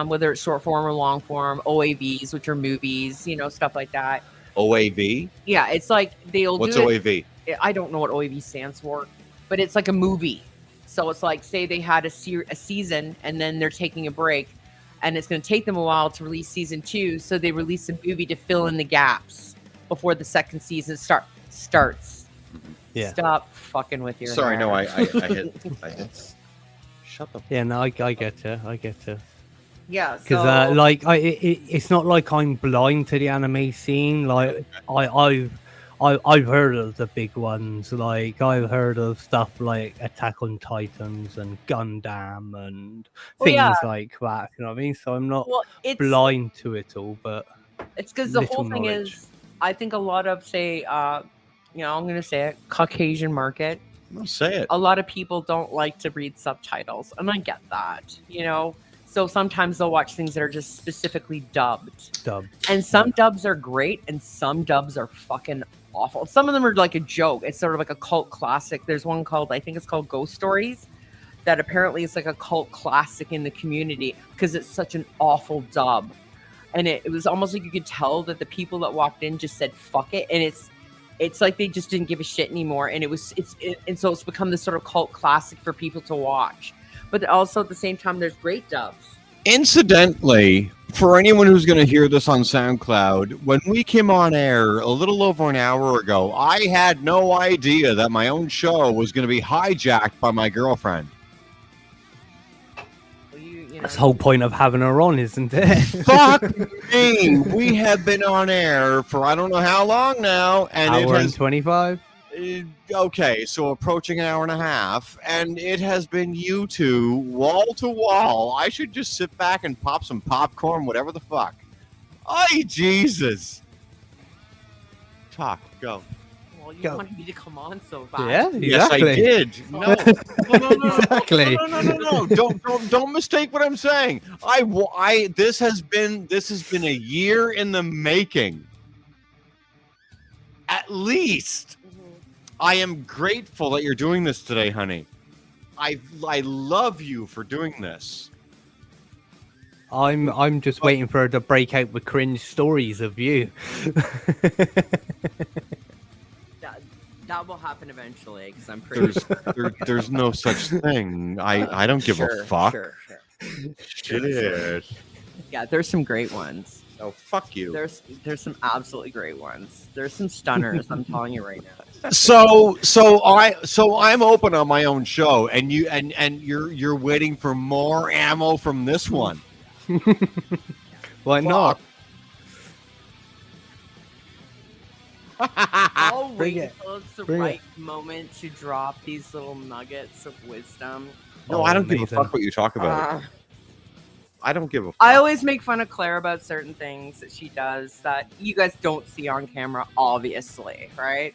Whether it's short form or long form, OAVs, which are movies, stuff like that. OAV? Yeah, it's like What's OAV? I don't know what OAV stands for, but it's like a movie. So it's like, say they had a season and then they're taking a break, and it's going to take them a while to release season 2. So they release a movie to fill in the gaps before the second season starts. Yeah. Stop fucking with your Sorry, hair. no, I hit. Shut the. Yeah, no, I get you. Yeah, because it's not like I'm blind to the anime scene. Like I've heard of the big ones. Like I've heard of stuff like Attack on Titans and Gundam and things like that. You know what I mean? So I'm not blind to it all, but it's because the whole thing is, I think a lot of I'm going to say it, Caucasian market. I'll say it. A lot of people don't like to read subtitles, and I get that. So sometimes they'll watch things that are just specifically dubbed. And some dubs are great, and some dubs are fucking awful. Some of them are like a joke. It's sort of like a cult classic. There's one I think it's called Ghost Stories, that apparently is like a cult classic in the community because it's such an awful dub. And it was almost like you could tell that the people that walked in just said fuck it, and it's like they just didn't give a shit anymore. And so it's become this sort of cult classic for people to watch. But also at the same time, there's great dubs. Incidentally, for anyone who's going to hear this on SoundCloud, when we came on air a little over an hour ago, I had no idea that my own show was going to be hijacked by my girlfriend. That's the whole point of having her on, isn't it? Fuck me! We have been on air for I don't know how long now, and hour and 25. Okay, so approaching an hour and a half, and it has been you two wall to wall. I should just sit back and pop some popcorn, whatever the fuck. Ay, Jesus. Talk, go. Well, you Go. wanted me to come on so bad. Yeah, Yes, I exactly. did. No, Exactly. no. Don't mistake what I'm saying. This has been a year in the making. At least. I am grateful that you're doing this today, honey. I love you for doing this. I'm just waiting for her to break out with cringe stories of you. That will happen eventually because I'm pretty. There's no such thing. I don't give a fuck. Sure. Shit. Yeah, there's some great ones. Oh, fuck you. There's some absolutely great ones. There's some stunners. I'm telling you right now. So I'm open on my own show, and you're waiting for more ammo from this one. Why not? I'll Bring wait it. until it's the Bring it. right moment to drop these little nuggets of wisdom. No, I don't give a amazing. fuck what you talk about. I don't give a fuck. I always make fun of Klayre about certain things that she does that you guys don't see on camera, obviously, right?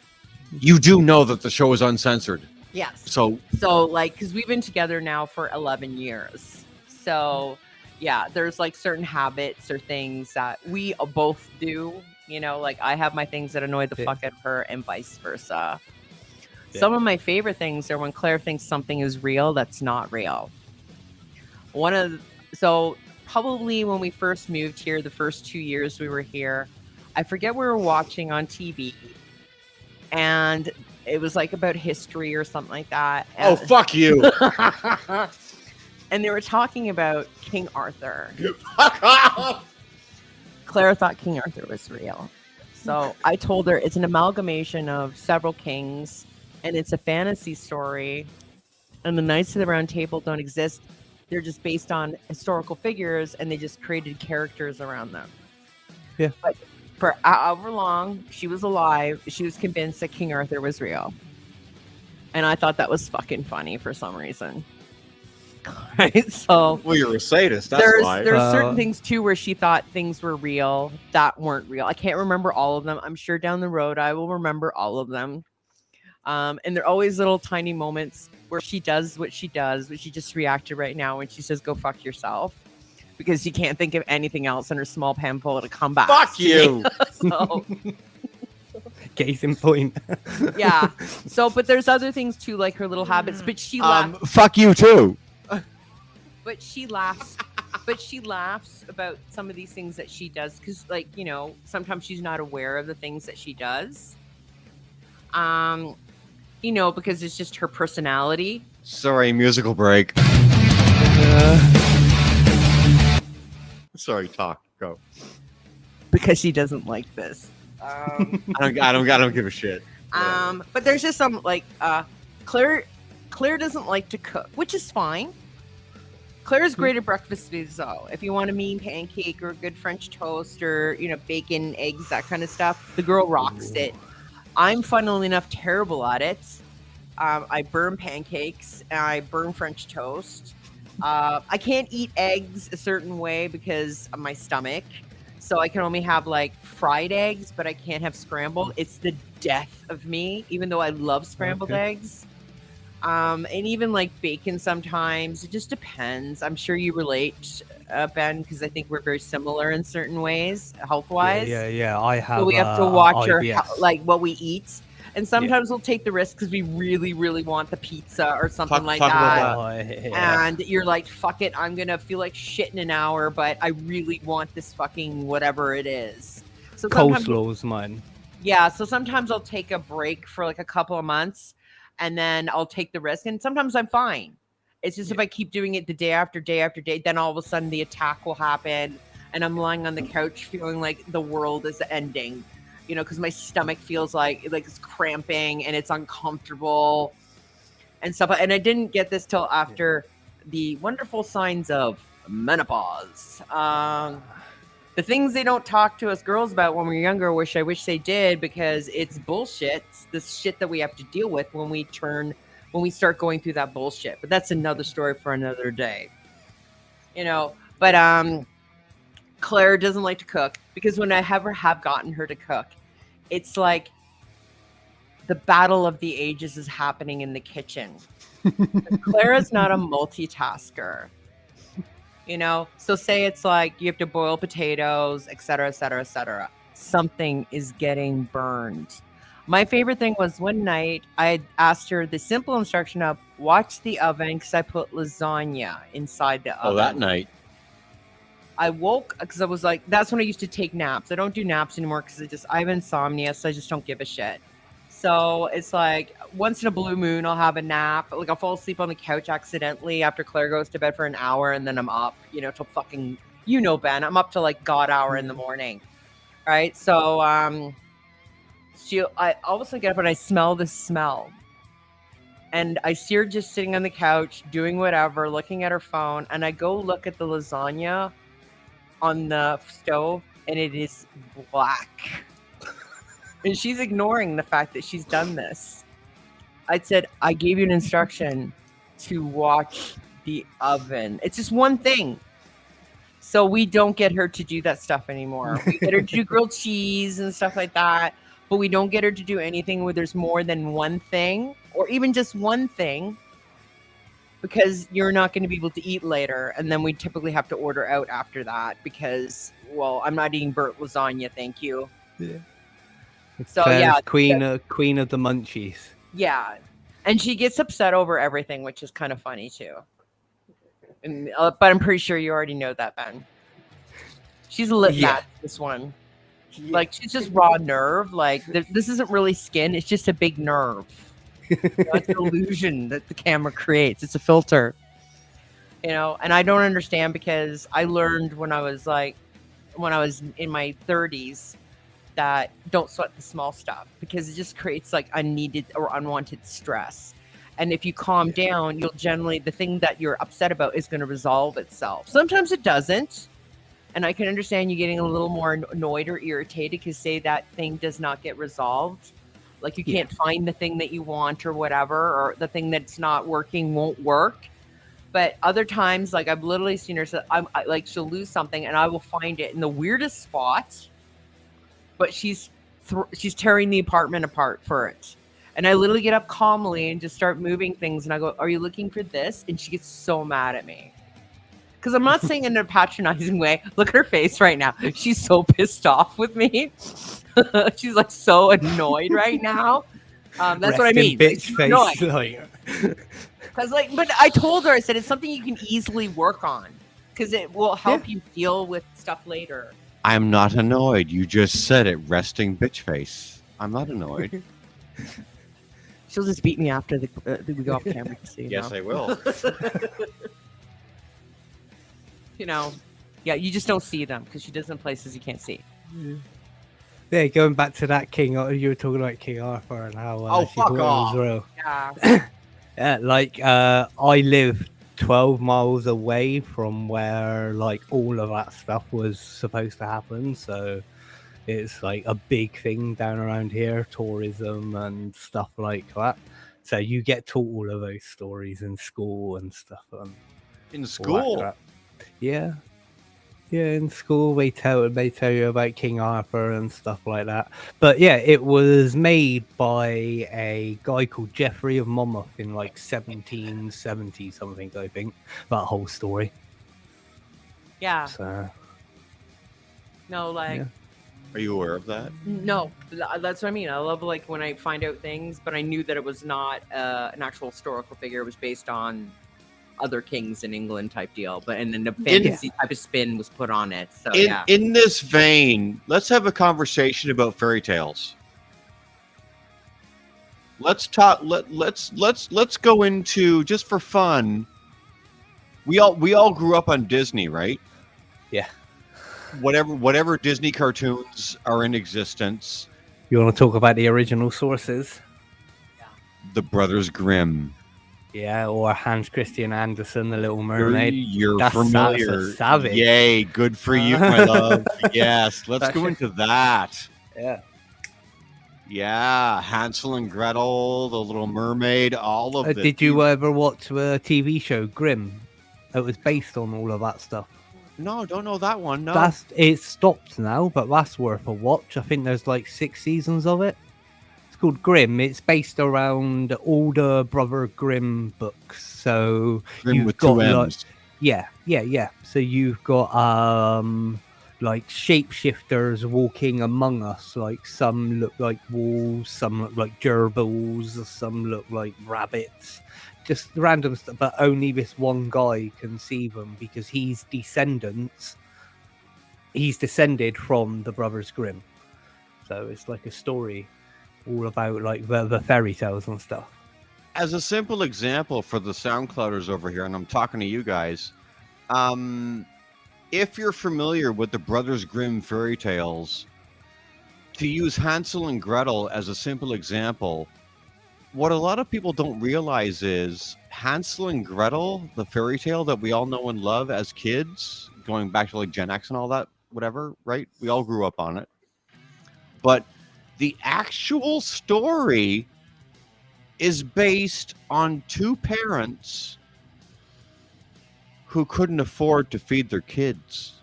You do know that the show is uncensored. Yes. So like, because we've been together now for 11 years. So, yeah, there's like certain habits or things that we both do. You know, like I have my things that annoy the fuck out of her and vice versa. Yeah. Some of my favorite things are when Klayre thinks something is real that's not real. So probably when we first moved here, the first 2 years we were here, I forget we were watching on TV. And it was like about history or something like that. And, oh, fuck you. And they were talking about King Arthur. Fuck off. Klayre thought King Arthur was real. So I told her it's an amalgamation of several kings and it's a fantasy story. And the Knights of the Round Table don't exist. They're just based on historical figures and they just created characters around them. Yeah. But for however long she was alive, she was convinced that King Arthur was real. And I thought that was fucking funny for some reason. Right? So well, you're a sadist, that's why. There's certain things too where she thought things were real that weren't real. I can't remember all of them. I'm sure down the road I will remember all of them. And there are always little tiny moments where she does what she does, but she just reacted right now when she says, go fuck yourself. Because she can't think of anything else in her small pamphlet to come back. Fuck you! So, case in point. Yeah. So, but there's other things too, like her little habits, but she laughs. Fuck you too. But she laughs. But she laughs about some of these things that she does because, like, you know, sometimes she's not aware of the things that she does. You know, because it's just her personality. Sorry, musical break. Sorry, talk. Go. Because she doesn't like this. I don't give a shit. But there's just some like Klayre doesn't like to cook, which is fine. Klayre's great at breakfast foods, though. If you want a mean pancake or a good French toast or, you know, bacon, eggs, that kind of stuff, the girl rocks it. I'm, funnily enough, terrible at it. I burn pancakes and I burn French toast. I can't eat eggs a certain way because of my stomach. So I can only have like fried eggs, but I can't have scrambled. It's the death of me, even though I love scrambled eggs. And even like bacon sometimes. It just depends. I'm sure you relate, Ben, because I think we're very similar in certain ways, health-wise. Yeah. I have. So we have to watch IBS. like what we eat. And sometimes we'll take the risk because we really, really want the pizza or something like that. And you're like, fuck it, I'm going to feel like shit in an hour, but I really want this fucking whatever it is. So coleslaw's mine. Yeah, so sometimes I'll take a break for like a couple of months and then I'll take the risk. And sometimes I'm fine. It's just if I keep doing it the day after day after day, then all of a sudden the attack will happen. And I'm lying on the couch feeling like the world is ending. You know, because my stomach feels like it's cramping and it's uncomfortable and stuff. And I didn't get this till after the wonderful signs of menopause. The things they don't talk to us girls about when we're younger, I wish they did, because it's bullshit. It's this shit that we have to deal with when we start going through that bullshit. But that's another story for another day. You know, but Klayre doesn't like to cook because when I ever have gotten her to cook, it's like the battle of the ages is happening in the kitchen. Klayre's not a multitasker. You know, so say it's like you have to boil potatoes, et cetera, et cetera, et cetera. Something is getting burned. My favorite thing was one night I asked her the simple instruction of watch the oven because I put lasagna inside the oven. Oh, that night. I woke because I was like, that's when I used to take naps. I don't do naps anymore because I have insomnia, so I just don't give a shit. So it's like once in a blue moon, I'll have a nap. Like I'll fall asleep on the couch accidentally after Klayre goes to bed for an hour, and then I'm up, you know, till fucking, you know, Ben, I'm up to like God hour in the morning, right? So I all of a sudden get up and I smell this smell, and I see her just sitting on the couch doing whatever, looking at her phone, and I go look at the lasagna on the stove, and it is black. And she's ignoring the fact that she's done this. I said, I gave you an instruction to watch the oven. It's just one thing. So we don't get her to do that stuff anymore. We get her to do grilled cheese and stuff like that, but we don't get her to do anything where there's more than one thing or even just one thing, because you're not going to be able to eat later. And then we typically have to order out after that because, well, I'm not eating burnt lasagna. Thank you. Yeah. So Claire's yeah, queen of the munchies. Yeah, and she gets upset over everything, which is kind of funny too. And, but I'm pretty sure you already know that, Ben. She's a lit match, this one. Yeah. Like she's just raw nerve. Like this isn't really skin; it's just a big nerve. You know, it's an illusion that the camera creates. It's a filter. You know, and I don't understand because I learned when I was in my 30s. That don't sweat the small stuff because it just creates like unneeded or unwanted stress. And if you calm down, you'll generally, the thing that you're upset about is going to resolve itself. Sometimes it doesn't. And I can understand you getting a little more annoyed or irritated because say that thing does not get resolved. Like you can't find the thing that you want or whatever, or the thing that's not working won't work. But other times, like I've literally seen her, so like she'll lose something and I will find it in the weirdest spot. But she's tearing the apartment apart for it. And I literally get up calmly and just start moving things. And I go, are you looking for this? And she gets so mad at me. Because I'm not saying in a patronizing way. Look at her face right now. She's so pissed off with me. She's like so annoyed right now. That's what I mean. Bitch face. Because but I told her, I said, it's something you can easily work on. Because it will help you deal with stuff later. I'm not annoyed. You just said it. Resting bitch face. I'm not annoyed. She'll just beat me after we go off camera. Yes, I will. You know, yeah, you just don't see them because she does in places you can't see. Yeah, going back to that King, you were talking about King Arthur and how she fuck thought off. it was real. Yeah. Yeah, like I live 12 miles away from where like all of that stuff was supposed to happen, so it's like a big thing down around here, tourism and stuff like that. So you get taught all of those stories in school and stuff. In school? Yeah, in school they tell you about King Arthur and stuff like that. But yeah, it was made by a guy called Geoffrey of Monmouth in like 1770 something, I think. That whole story. Yeah. So. No, like. Yeah. Are you aware of that? No, that's what I mean. I love like when I find out things, but I knew that it was not an actual historical figure. It was based on other kings in England type deal, but and then the fantasy type of spin was put on it. So in this vein, let's have a conversation about fairy tales. Let's talk. Let's go into, just for fun. We all grew up on Disney, right? Yeah. Whatever Disney cartoons are in existence. You want to talk about the original sources? The Brothers Grimm. Yeah, or Hans Christian Andersen, The Little Mermaid. You're familiar. That's savage. Yay, good for you, my love. Yes, let's go into that. Yeah. Yeah, Hansel and Gretel, The Little Mermaid, all of it. Did you ever watch the TV show Grimm? It was based on all of that stuff. No, don't know that one. No, it stopped now, but that's worth a watch. I think there's like 6 seasons of it. It's called Grimm. It's based around all the Brother Grimm books. So Grim you've with got two like, M's. yeah. So you've got like shapeshifters walking among us. Like some look like wolves, some look like gerbils, some look like rabbits. Just random stuff, but only this one guy can see them because he's descended from the Brothers Grimm. So it's like a story all about like the fairy tales and stuff. As a simple example for the SoundClouders over here, and I'm talking to you guys, if you're familiar with the Brothers Grimm fairy tales, to use Hansel and Gretel as a simple example, what a lot of people don't realize is Hansel and Gretel, the fairy tale that we all know and love as kids, going back to like Gen X and all that, whatever, right? We all grew up on it. But the actual story is based on two parents who couldn't afford to feed their kids.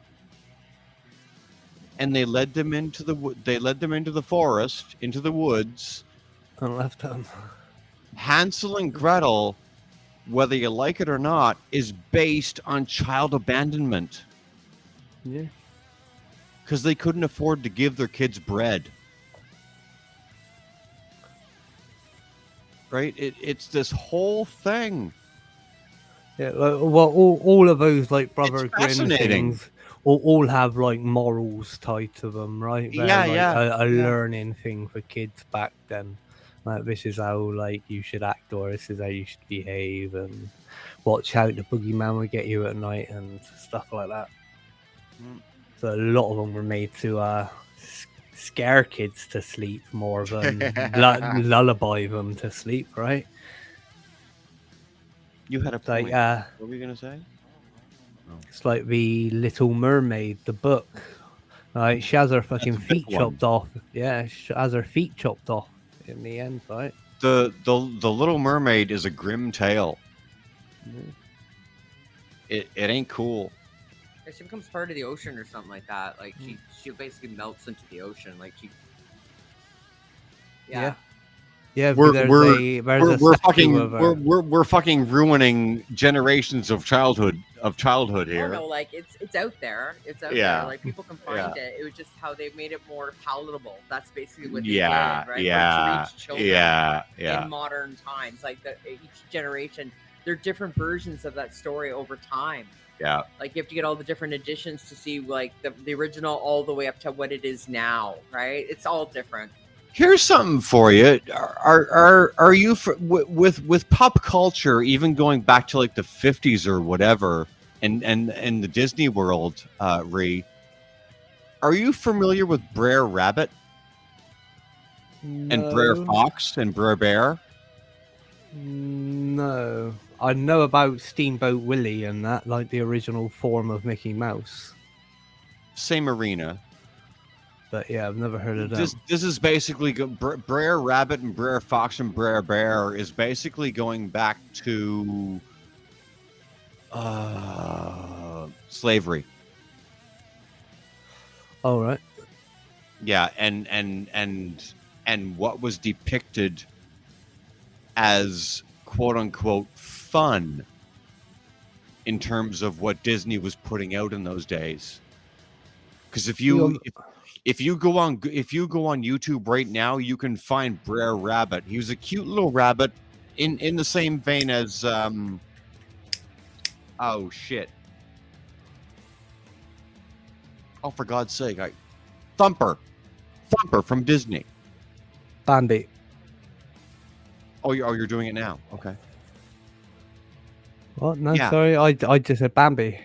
And they led them into the forest, into the woods, And left them. Hansel and Gretel, whether you like it or not, is based on child abandonment. Yeah. Because they couldn't afford to give their kids bread. Right? It's this whole thing. Yeah, well, all of those like Brother Grimm fascinating. things all have like morals tied to them, right? They're, Yeah, like, yeah, a yeah. learning thing for kids back then. Like this is how like you should act, or this is how you should behave, and watch out the boogeyman will get you at night and stuff like that. Mm. So a lot of them were made to scare kids to sleep more than lullaby them to sleep, right? You had a It's point. like What were you gonna say? it's like the Little Mermaid, the book. Right, she has her fucking big feet one. chopped off. Yeah, she has her feet chopped off in the end, right? The Little Mermaid is a grim tale. Mm-hmm. It ain't cool. Yeah, she becomes part of the ocean or something like that. Like she basically melts into the ocean. Like she. Yeah. Yeah, We're statue of her. we're fucking ruining generations of childhood here. Oh no, like it's out there. It's out Yeah. there. Like people can find Yeah. it. It was just how they made it more palatable. That's basically what they Yeah, did, right? yeah, Or to reach children yeah. in modern times. Like each generation, there are different versions of that story over time. Yeah. Like you have to get all the different editions to see like the original all the way up to what it is now, right? It's all different. Here's something for you. Are you with pop culture, even going back to like the 50s or whatever, and the Disney World, Ree? Are you familiar with Brer Rabbit and Brer Fox and Brer Bear? No, I know about Steamboat Willie and that, like the original form of Mickey Mouse. Same arena. But yeah, I've never heard of that. This is basically Brer Rabbit and Brer Fox and Brer Bear is basically going back to slavery. All right. Yeah, and what was depicted as quote unquote fun in terms of what Disney was putting out in those days. Because if you go on YouTube right now, you can find Brer Rabbit. He was a cute little rabbit in the same vein as oh shit. Oh, for God's sake, Thumper from Disney. Bambi. Oh, you're doing it now. Okay. What? No, Yeah. sorry, I just said Bambi.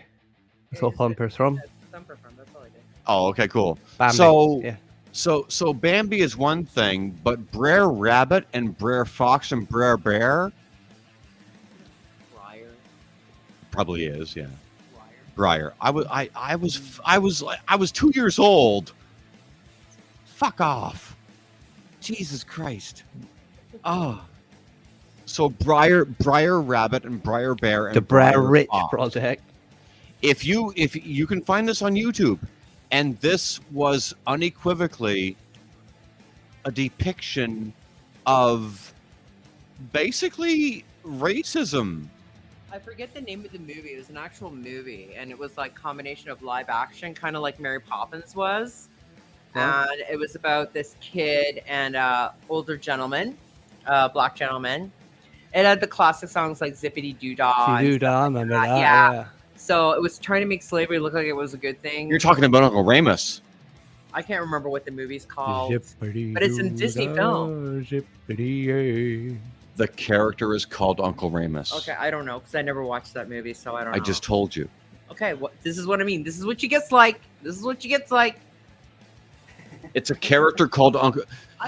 That's what Thumper's from. Thumper from. That's all I did. Oh, okay, cool. Bambi. So yeah. So Bambi is one thing, but Brer Rabbit and Brer Fox and Brer Bear probably is, yeah. Briar. I was 2 years old. Fuck off. Jesus Christ. Oh. So Briar Rabbit and Briar Bear and The Brer Briar Rich Fox. Project. If you can find this on YouTube, and this was unequivocally a depiction of basically racism. I forget the name of the movie. It was an actual movie, and it was like combination of live action, kind of like Mary Poppins was. Right. And it was about this kid and older gentleman, black gentleman. It had the classic songs like Zippity Doo Dah. I remember that. Yeah. Yeah. So it was trying to make slavery look like it was a good thing. You're talking about Uncle Remus. I can't remember what the movie's called. Zippity But it's a Disney film. Zippity, The character is called Uncle Remus. Okay, I don't know because I never watched that movie, so I don't know. I just told you. Okay, this is what I mean. This is what you gets like. This is what you gets like. It's a character called Uncle.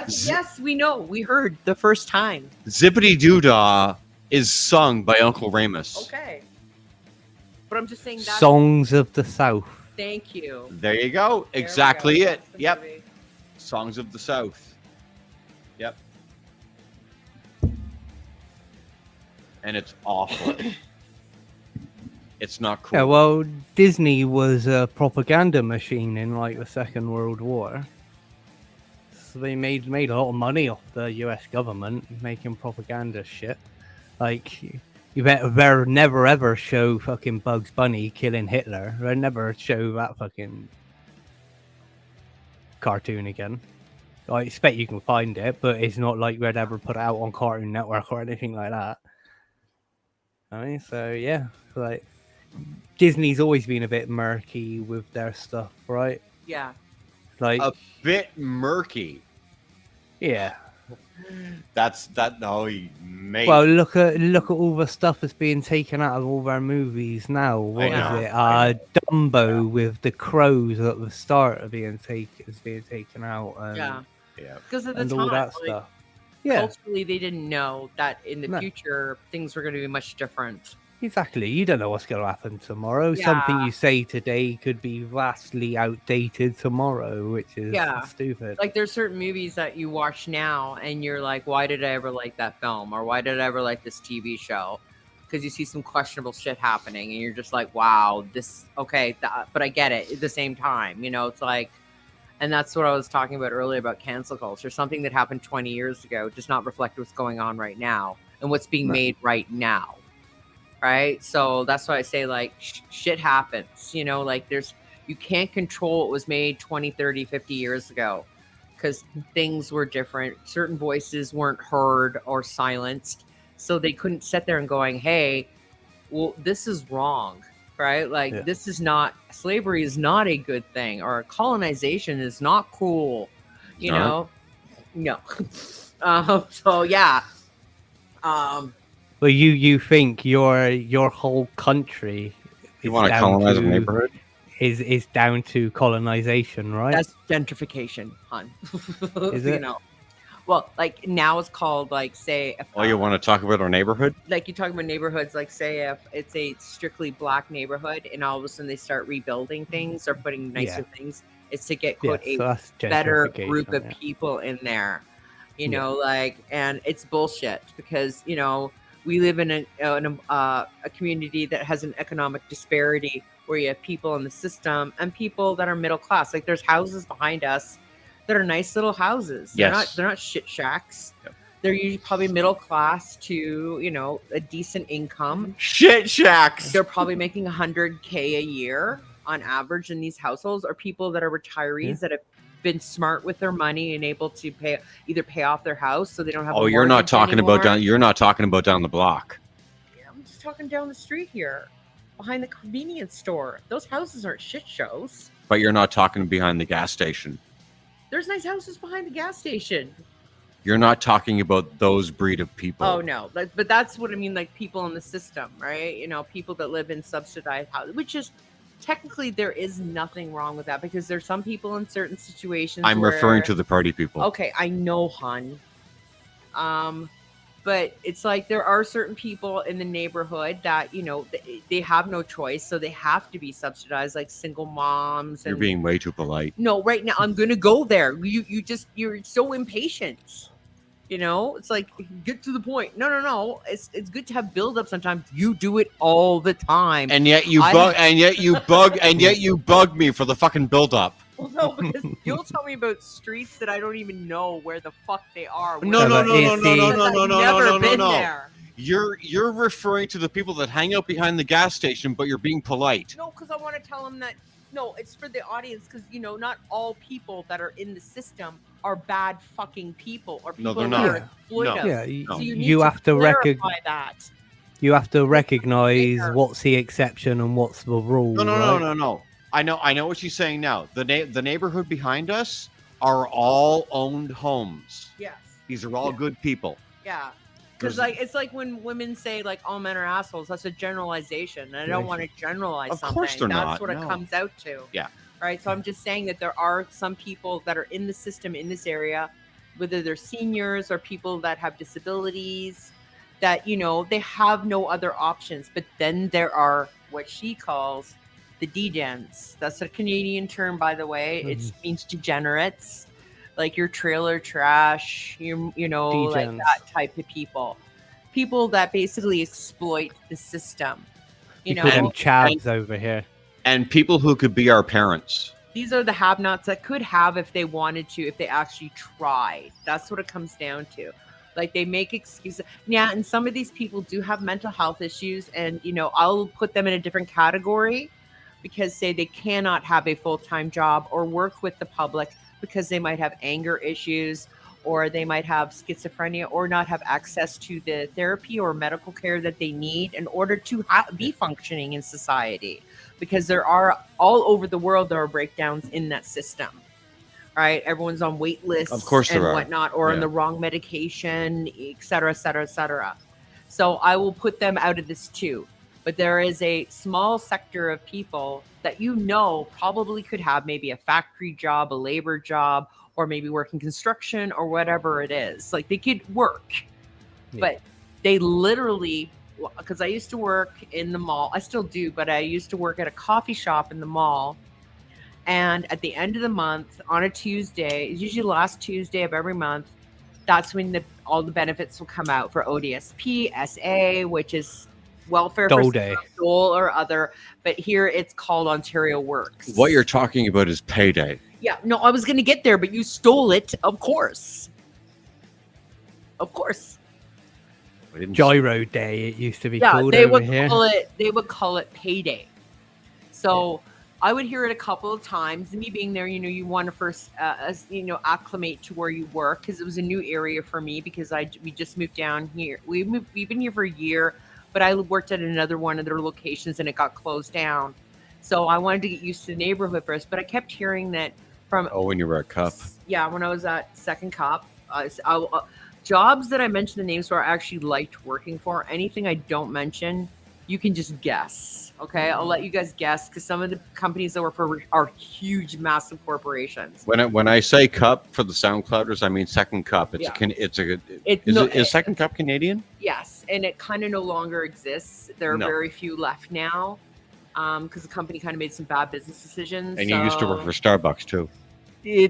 Yes, we know. We heard the first time. Zippity Doo Dah is sung by Uncle Remus. Okay. But I'm just saying that. Songs of the South. Thank you. There you go. There we Exactly go. it. That's the Yep. movie. Songs of the South. Yep. And it's awful. It's not cool. Yeah, well, Disney was a propaganda machine in like the Second World War. So they made a lot of money off the US government making propaganda shit. Like, you better never ever show fucking Bugs Bunny killing Hitler. They never show that fucking cartoon again. I expect you can find it, but it's not like we'd ever put it out on Cartoon Network or anything like that. I mean, so yeah, like Disney's always been a bit murky with their stuff, right? Yeah. Like, A bit murky. yeah. That's that. No, mate. Well, look at all the stuff that's being taken out of all their movies now. What is know, it? I know. Dumbo with the crows at the start of being taken out. And, Yeah. yeah. Because at the and time, all that like, stuff. Yeah, culturally, they didn't know that in the No. future things were going to be much different. exactly. You don't know what's going to happen tomorrow. Something Yeah. you say today could be vastly outdated tomorrow, which is Yeah. stupid. Like there's certain movies that you watch now and you're like, why did I ever like that film? Or why did I ever like this TV show? Because you see some questionable shit happening and you're just like, wow, this, okay, but I get it at the same time. You know, it's like, and that's what I was talking about earlier about cancel culture. Something that happened 20 years ago does not reflect what's going on right now and what's being Right. made right now. Right. So that's why I say, like, shit happens, you know, like you can't control what was made 20, 30, 50 years ago because things were different. Certain voices weren't heard or silenced. So they couldn't sit there and going, hey, well, this is wrong. Right. Like, Yeah. this is not, slavery is not a good thing, or colonization is not cool, you know? No. So, yeah. Well, you think your whole country You want to colonize a neighborhood? is down to colonization, right? That's gentrification, hon. Is You it? know, well, like now it's called, like, say, if, Oh, you want to talk about our neighborhood? like you talk about neighborhoods, like say if it's a strictly black neighborhood, and all of a sudden they start rebuilding things or putting nicer things, it's to get Yeah, quote so a that's better gentrification, group of yeah. people in there. You Yeah. know, like, and it's bullshit because you know we live in a community that has an economic disparity where you have people in the system and people that are middle class. Like there's houses behind us that are nice little houses. Yes. They're not shit shacks. Yep. They're usually probably middle class to, you know, a decent income. Shit shacks. They're probably making $100K a year on average in these households, or people that are retirees Yeah. that have been smart with their money and able to either pay off their house so they don't have. Oh, a you're not mortgage talking anymore. about down. You're not talking about down the block. Yeah, I'm just talking down the street here, behind the convenience store. Those houses aren't shit shows. But you're not talking behind the gas station. There's nice houses behind the gas station. You're not talking about those breed of people. Oh no, but that's what I mean. Like people in the system, right? You know, people that live in subsidized houses, which is technically there is nothing wrong with that because there's some people in certain situations. I'm referring to the party people. Okay, I know, hun. But it's like there are certain people in the neighborhood that, you know, they have no choice, so they have to be subsidized, like single moms. And You're being way too polite. no, right now I'm gonna go there. You're so impatient. You know, it's like get to the point. No. It's good to have build up sometimes. You do it all the time. And yet you I- bug. And yet you bug. And yet you bug me for the fucking build up. Well, no, because you'll tell me about streets that I don't even know where the fuck they are. No, no, no, Never been there. You're referring to the people that hang out behind the gas station, but you're being polite. No, because I want to tell them that. No, it's for the audience because not all people that are in the system are bad fucking people or people they're that not. are exploitive. Yeah, So you have to clarify that. You have to recognize what's the exception and what's the rule. No. I know what she's saying now. The neighborhood behind us are all owned homes. Yes. These are all good people. Yeah. Because it's like when women say like all men are assholes. That's a generalization. And I don't want to generalize something. Of course they're not. That's what it comes out to. Yeah. Right. So I'm just saying that there are some people that are in the system in this area, whether they're seniors or people that have disabilities, that they have no other options. But then there are what she calls the degens. That's a Canadian term, by the way. It means degenerates, like your trailer trash, degens. Like that type of people that basically exploit the system. You call them chavs over here, and people who could be our parents. These are the have-nots that could have if they wanted to, if they actually tried. That's what it comes down to. Like they make excuses. Yeah, and some of these people do have mental health issues, and I'll put them in a different category because say they cannot have a full-time job or work with the public because they might have anger issues or they might have schizophrenia or not have access to the therapy or medical care that they need in order to be functioning in society. Because there are all over the world, there are breakdowns in that system. Right, everyone's on wait lists, of course, and whatnot, or on the wrong medication, et cetera, et cetera, et cetera. So I will put them out of this too. But there is a small sector of people that probably could have maybe a factory job, a labor job, or maybe work in construction or whatever it is. Like they could work, but they literally, because I used to work in the mall, I still do, but I used to work at a coffee shop in the mall. And at the end of the month, on a Tuesday, it's usually the last Tuesday of every month, that's when all the benefits will come out for ODSP, SA, which is welfare for Dole or other. But here it's called Ontario Works. What you're talking about is payday. Yeah, no, I was going to get there, but you stole it, of course. Of course. Gyro Day, it used to be called they over would here. They would call it payday. So I would hear it a couple of times. And me being there, you want to first, acclimate to where you work because it was a new area for me because we just moved down here. We've been here for a year, but I worked at another one of their locations and it got closed down. So I wanted to get used to the neighborhood first, but I kept hearing that from. Oh, when you were at Cup. Yeah, when I was at Second Cup, jobs that I mentioned the names for, I actually liked working for. Anything I don't mention, you can just guess. Okay, I'll let you guys guess because some of the companies that work for are huge, massive corporations. When I say Cup for the SoundClouders, I mean Second Cup. Is Second Cup Canadian? Yes, and it kind of no longer exists. There are very few left now because the company kind of made some bad business decisions. And you used to work for Starbucks too.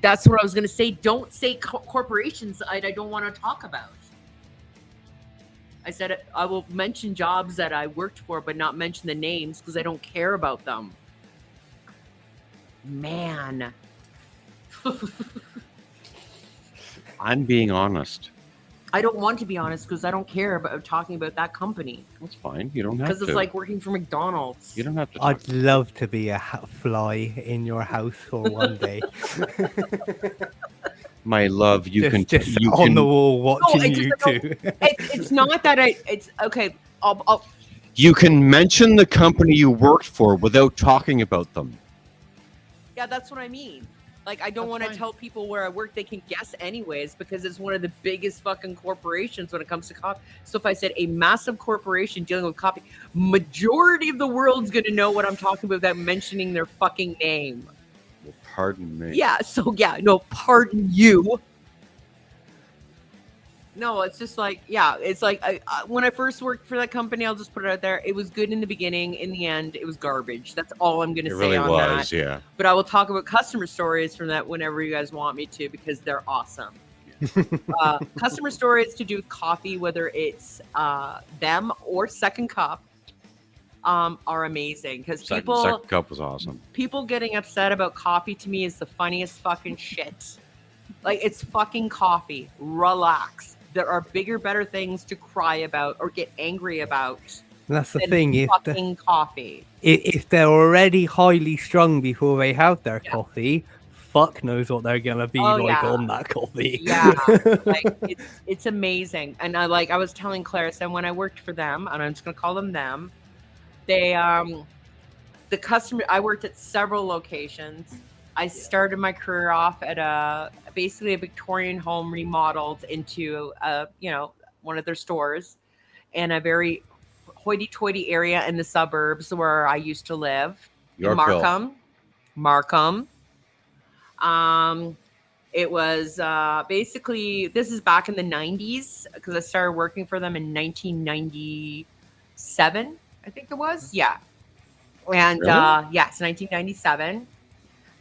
That's what I was going to say. Don't say corporations I don't want to talk about. I said I will mention jobs that I worked for, but not mention the names because I don't care about them. Man. I'm being honest. I don't want to be honest because I don't care about talking about that company. That's fine. You don't have to. Because it's like working for McDonald's. You don't have to. I'd love to be a fly in your house for one day. My love, you can on the wall watching you two. It's not that it's okay. You can mention the company you worked for without talking about them. Yeah, that's what I mean. Like, I don't want to tell people where I work. They can guess anyways because it's one of the biggest fucking corporations when it comes to coffee. So if I said a massive corporation dealing with coffee, majority of the world's going to know what I'm talking about without mentioning their fucking name. Well, pardon me. Yeah, so pardon you. No, it's just like, it's like when I first worked for that company, I'll just put it out there. It was good in the beginning. In the end, it was garbage. That's all I'm going to say on that. Yeah. But I will talk about customer stories from that whenever you guys want me to because they're awesome. Customer stories to do with coffee, whether it's them or Second Cup. are amazing because Second cup was awesome. People getting upset about coffee to me is the funniest fucking shit. Like, it's fucking coffee. Relax. There are bigger, better things to cry about or get angry about. And that's the than thing. Fucking coffee. If they're already highly strung before they have their coffee, fuck knows what they're gonna be on that coffee. Yeah, like it's amazing. And I was telling Klayre, so when I worked for them, and I'm just gonna call them, they the customer. I worked at several locations. I started my career off at basically a Victorian home remodeled into one of their stores in a very hoity-toity area in the suburbs where I used to live. Yorkville. Markham. It was basically, this is back in the 90s because I started working for them in 1997, I think it was. Yeah. And Really? yes, 1997.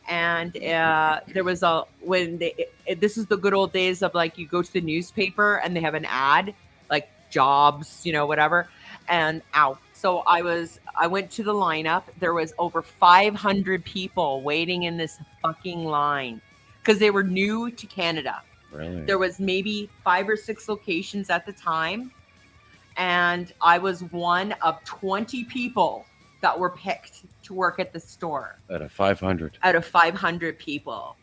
And there was this is the good old days of like you go to the newspaper and they have an ad like jobs, whatever. And so I went to the lineup. There was over 500 people waiting in this fucking line because they were new to Canada. Really? There was maybe 5 or 6 locations at the time. And I was one of 20 people that were picked to work at the store. Out of 500. Out of 500 people.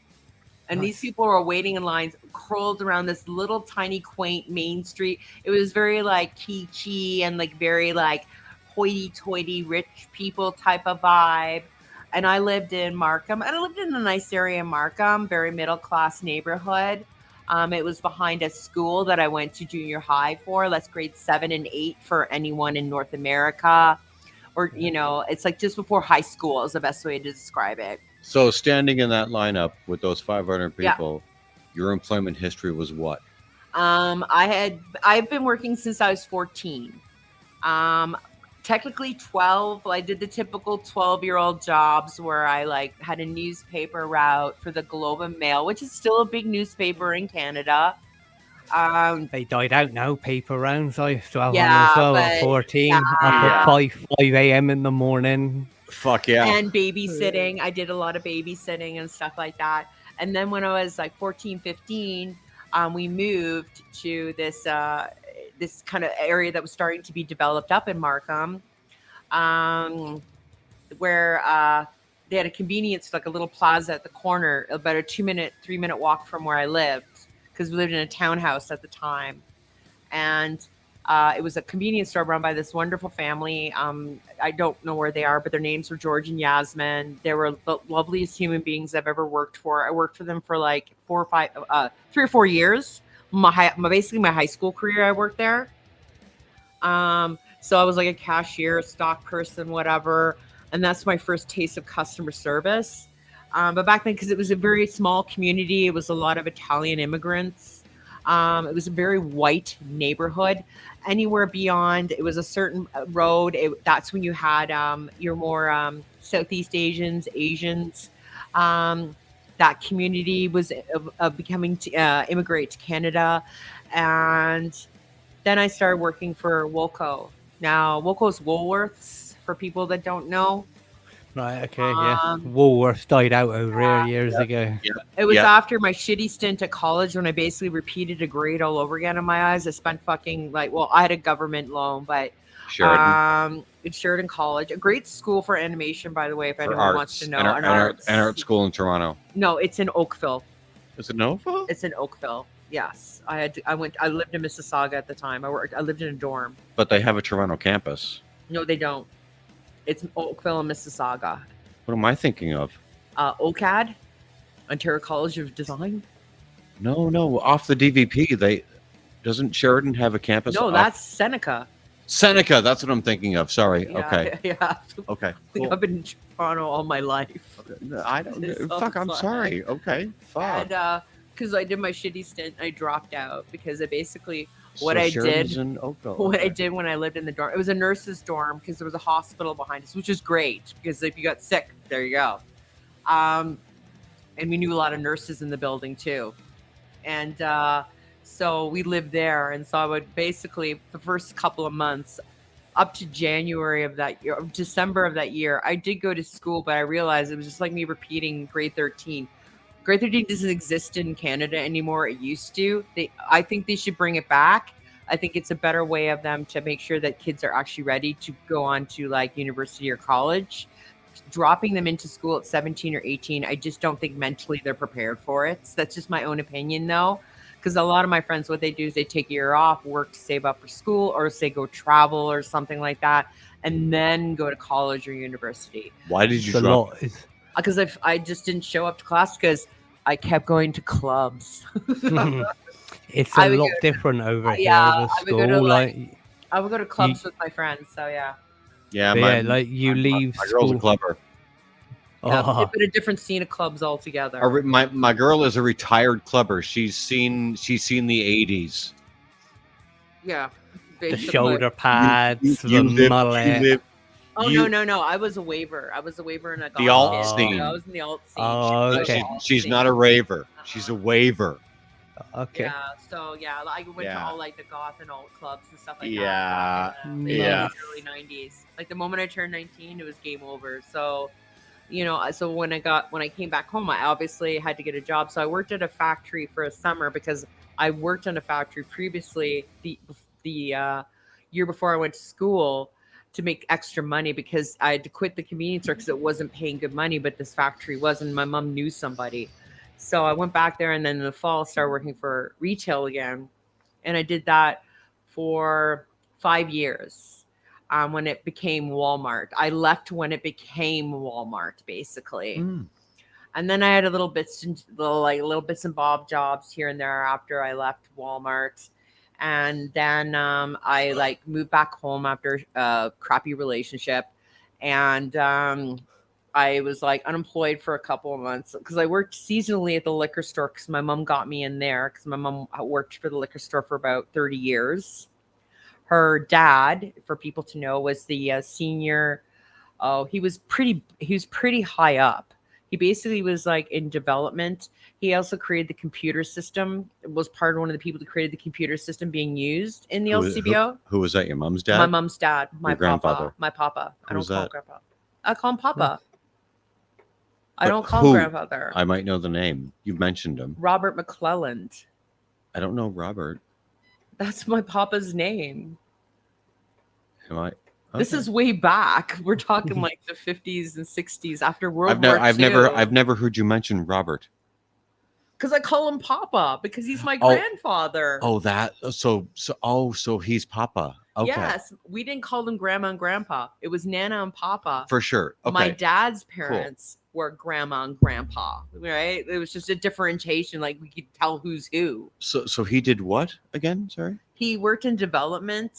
And these people were waiting in lines, curled around this little tiny quaint main street. It was very like kitschy and like very like hoity-toity rich people type of vibe. And I lived in Markham, and I lived in a nice area in Markham, very middle class neighborhood. It was behind a school that I went to junior high for. That's grades 7 and 8 for anyone in North America. Or, it's like just before high school is the best way to describe it. So standing in that lineup with those 500 people, your employment history was what? I've been working since I was 14. Technically 12. I did the typical 12-year-old jobs where I had a newspaper route for the Globe and Mail, which is still a big newspaper in Canada. They died out now, paper rounds. I used to have one as well at 14. Up at 5 a.m. in the morning. Fuck yeah. And babysitting. I did a lot of babysitting and stuff like that. And then when I was like 14, 15, we moved to this kind of area that was starting to be developed up in Markham, where they had a convenience, like a little plaza at the corner, about a 3-minute walk from where I lived, because we lived in a townhouse at the time. And it was a convenience store run by this wonderful family. I don't know where they are, but their names were George and Yasmin. They were the loveliest human beings I've ever worked for. I worked for them for like 3 or 4 years. Basically my high school career, I worked there. So I was like a cashier, a stock person, whatever. And that's my first taste of customer service. But back then, because it was a very small community, it was a lot of Italian immigrants. It was a very white neighborhood. Anywhere beyond, it was a certain road. That's when you had your more Southeast Asians. That community was becoming to immigrate to Canada. And then I started working for Woolco. Now, Woolco's Woolworths, for people that don't know. Right, okay, yeah. Woolworths died out over here years ago. It was after my shitty stint at college when I basically repeated a grade all over again in my eyes. I spent fucking I had a government loan, but Sheridan. It's Sheridan College, a great school for animation, by the way, if anyone wants to know. And art school in Toronto. No, it's in Oakville. Is it in Oakville? It's in Oakville. Yes, I lived in Mississauga at the time. I lived in a dorm. But they have a Toronto campus. No, they don't. It's Oakville and Mississauga. What am I thinking of? OCAD, Ontario College of Design. No. Off the DVP, doesn't Sheridan have a campus? No, that's Seneca. Seneca, that's what I'm thinking of. Sorry. Yeah, okay. Yeah. Okay. Cool. I've been in Toronto all my life. Okay. I don't. Fuck. I'm sorry. Okay. Fuck. And because I did my shitty stint, I dropped out because I basically. I did when I lived in the dorm, it was a nurse's dorm because there was a hospital behind us, which is great because if you got sick, there you go. And we knew a lot of nurses in the building too. And so we lived there. And so I would basically, the first couple of months, up to January of that year, December of that year, I did go to school, but I realized it was just like me repeating grade 13. Grade 13 doesn't exist in Canada anymore. It used to. I think they should bring it back. I think it's a better way of them to make sure that kids are actually ready to go on to like university or college. Dropping them into school at 17 or 18, I just don't think mentally they're prepared for it. So that's just my own opinion, though. Because a lot of my friends, what they do is they take a year off, work to save up for school, or say go travel or something like that, and then go to college or university. Why did you It's a drop? lot. Because I just didn't show up to class because I kept going to clubs. It's I a would lot go- different over here. yeah, The I would school, go to, like, I would go to clubs with my friends. So yeah, Yeah, but yeah, like you leave my girl's a school. clubber. yeah, Oh, but a different scene of clubs altogether. My girl is a retired clubber. She's seen the 80s. Yeah, the basically. shoulder pads, You the live- mullet. you live- Oh you- no! I was a waiver. I was a waiver in a The goth alt scene. scene. I was in the alt scene. Oh, She was okay. the alt She's scene. not a raver. She's a waver. Okay. Yeah, so yeah, I went to Yeah. all like the goth and alt clubs and stuff like Yeah, that. back in the yeah. 80s, early 90s. Like the moment I turned 19, it was game over. So, so when I came back home, I obviously had to get a job. So I worked at a factory for a summer because I worked on a factory previously the year before I went to school to make extra money because I had to quit the convenience store because it wasn't paying good money, but this factory was, and my mom knew somebody. So I went back there, and then in the fall started working for retail again. And I did that for 5 years when it became Walmart. I left when it became Walmart, basically. And then I had little bits and bob jobs here and there after I left Walmart. And then I moved back home after a crappy relationship. And I was unemployed for a couple of months because I worked seasonally at the liquor store because my mom got me in there because my mom worked for the liquor store for about 30 years. Her dad, for people to know, was the senior. Oh, he was pretty high up. He basically was in development. He also created the computer system. Was part of one of the people that created the computer system being used in the LCBO. Who was that? Your mom's dad? My mom's dad. My Your grandfather? My papa. I don't Who's call him that? grandpa. I call him papa. I But don't call who? him grandfather. I might know the name. You mentioned him. Robert McClelland. I don't know Robert. That's my papa's name. Am I? This Okay. is way back. We're talking like the 50s and 60s after World I've War II. I've never heard you mention Robert. Because I call him Papa because he's my Oh. grandfather. Oh, so he's Papa. Okay. Yes, we didn't call them Grandma and Grandpa. It was Nana and Papa. For sure. Okay. My dad's parents were Grandma and Grandpa. Right? It was just a differentiation. Like we could tell who's who. So he did what again? Sorry. He worked in development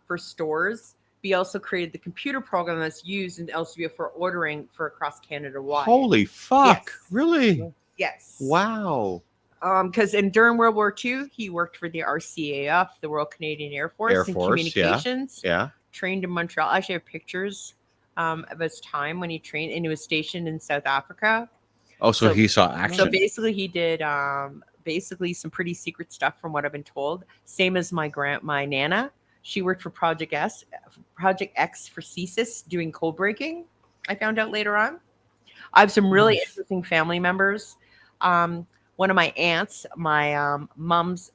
for stores. He also created the computer program that's used in LCBO for ordering for across Canada wide. Holy fuck! Yes. Really? Yes. Wow. Because during World War II, he worked for the RCAF, the Royal Canadian Air Force, Air in Force, communications. Yeah. Trained in Montreal. I actually have pictures of his time when he trained, and he was stationed in South Africa. Oh, so So- he saw action. So basically, he did some pretty secret stuff, from what I've been told. Same as my Nana. She worked for Project X for CSIS doing code breaking. I found out later on. I have some really interesting family members. One of my aunts, my mom's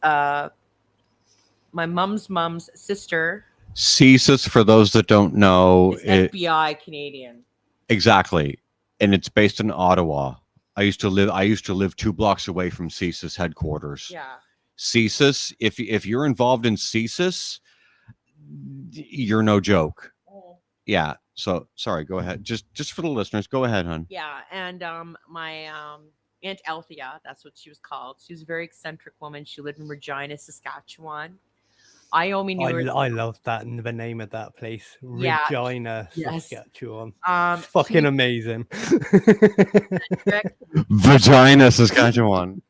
mom's sister, CSIS, for those that don't know, is FBI Canadian. exactly, and it's based in Ottawa. I used to live 2 blocks away from CSIS headquarters. Yeah. CSIS, if you're involved in CSIS, you're no joke. Yeah. So sorry, go ahead. Just for the listeners, go ahead, hon. Yeah, and my Aunt Althea, that's what she was called. She was a very eccentric woman. She lived in Regina, Saskatchewan. I only knew her. I love that, the name of that place, Yeah. Regina, Yes. Saskatchewan. Um, Fucking amazing. Vagina, Saskatchewan.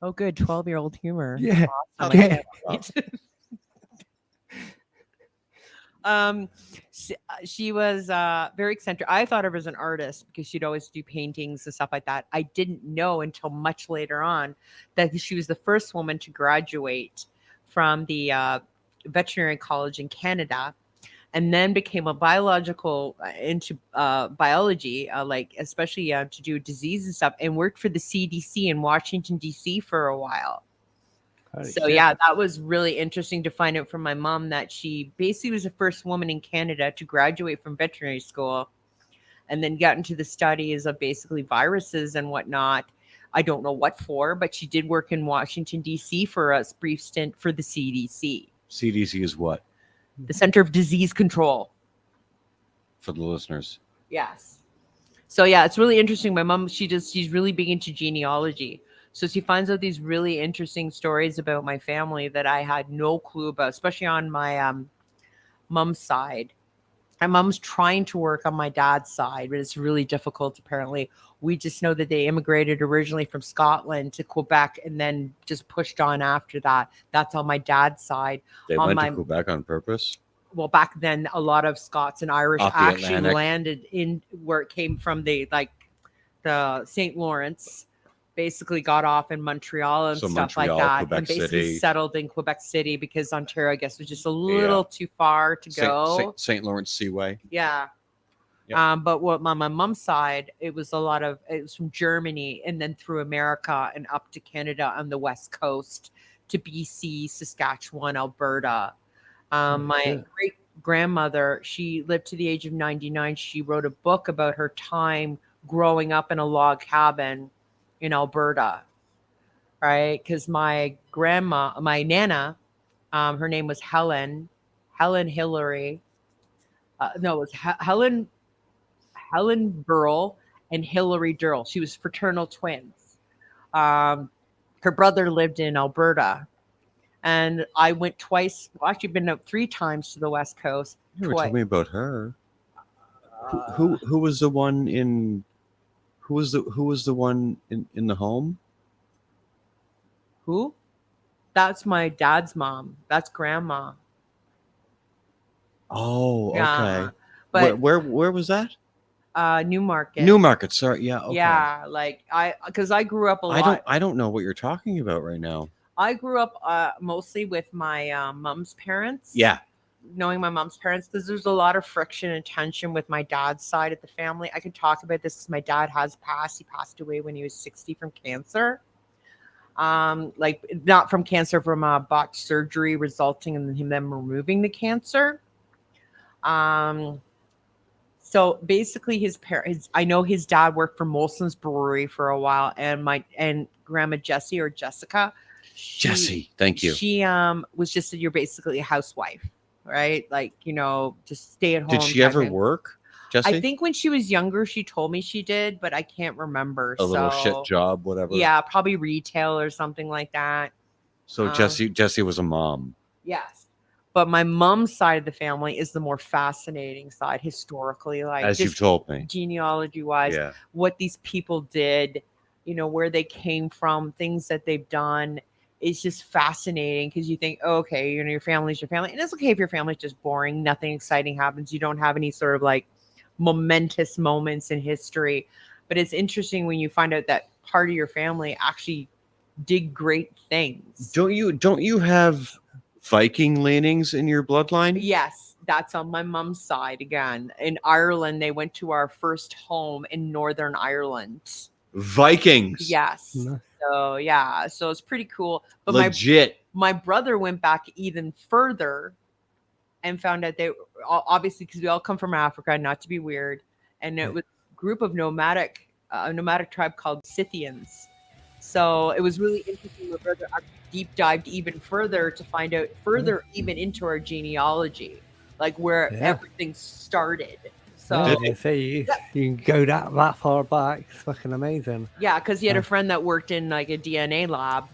Oh, good. 12-year-old humor. Yeah. Awesome. Yeah. I can't wait. She was very eccentric. I thought of her as an artist because she'd always do paintings and stuff like that. I didn't know until much later on that she was the first woman to graduate from the veterinary college in Canada, and then became a biological into biology, like especially to do disease and stuff, and worked for the CDC in Washington D.C. for a while. Holy So shit. yeah, that was really interesting to find out from my mom that she basically was the first woman in Canada to graduate from veterinary school and then got into the studies of basically viruses and whatnot. I don't know what for, but she did work in Washington, D.C. for a brief stint for the CDC. CDC is what, The Center of Disease Control. for the listeners? Yes. So yeah, it's really interesting. My mom, she's really big into genealogy. So she finds out these really interesting stories about my family that I had no clue about, especially on my mom's side. My mom's trying to work on my dad's side, but it's really difficult apparently. We just know that they immigrated originally from Scotland to Quebec and then just pushed on after that. That's on my dad's side. They On went my- to Quebec on purpose. Well, back then a lot of Scots and Irish Off the actually Atlantic. landed in where it came from, the St. Lawrence, basically got off in Montreal and So stuff Montreal, like that, Quebec and basically City. settled in Quebec City because Ontario, I guess, was just a little too far to go. St. Lawrence Seaway. Yeah. Yeah. But what my mom's side, it was from Germany and then through America and up to Canada on the West Coast to BC, Saskatchewan, Alberta. My great grandmother, she lived to the age of 99. She wrote a book about her time growing up in a log cabin in Alberta, right? Because my grandma, my nana, her name was Helen Hillary. No, it was Helen Burl and Hillary Durrell. She was fraternal twins. Her brother lived in Alberta. And I went twice. Well, actually, been out 3 times to the West Coast. You never told me about her. Who was the one in? Who was the one in the home? Who? That's my dad's mom. That's grandma. Oh, okay. Yeah. But where was that? Newmarket. Newmarket. Sorry. Yeah. Okay. Yeah, like because I grew up a lot. I don't know what you're talking about right now. I grew up mostly with my mom's parents. Yeah. Knowing my mom's parents, because there's a lot of friction and tension with my dad's side of the family. I could talk about this because my dad has passed. He passed away when he was 60 from cancer. Like not from cancer, from a botched surgery resulting in him them removing the cancer. So basically his parents, I know his dad worked for Molson's Brewery for a while, and grandma Jessie or Jessica. Jessie, thank you. She was just, you're basically a housewife, right? Like, just stay at home. Did she ever work, Jessie? I think when she was younger, she told me she did, but I can't remember. A little shit job, whatever. Yeah, probably retail or something like that. So Jessie was a mom. Yes. But my mom's side of the family is the more fascinating side historically, like as you've told me, genealogy wise, yeah. What these people did, where they came from, things that they've done. It's just fascinating because you think, oh, okay, your family's your family. And it's okay if your family's just boring, nothing exciting happens. You don't have any sort of like momentous moments in history. But it's interesting when you find out that part of your family actually did great things. Don't you have Viking leanings in your bloodline? Yes, that's on my mom's side again. In Ireland, they went to our first home in Northern Ireland. Vikings. Yes. So yeah, so it's pretty cool. But legit. My brother went back even further and found out they obviously, because we all come from Africa, not to be weird, and it was a group of nomadic tribe called Scythians. So it was really interesting. My brother deep dived even further to find out further even into our genealogy, like where everything started. So you can go that far back. It's fucking amazing. Yeah, because he had a friend that worked in like a DNA lab,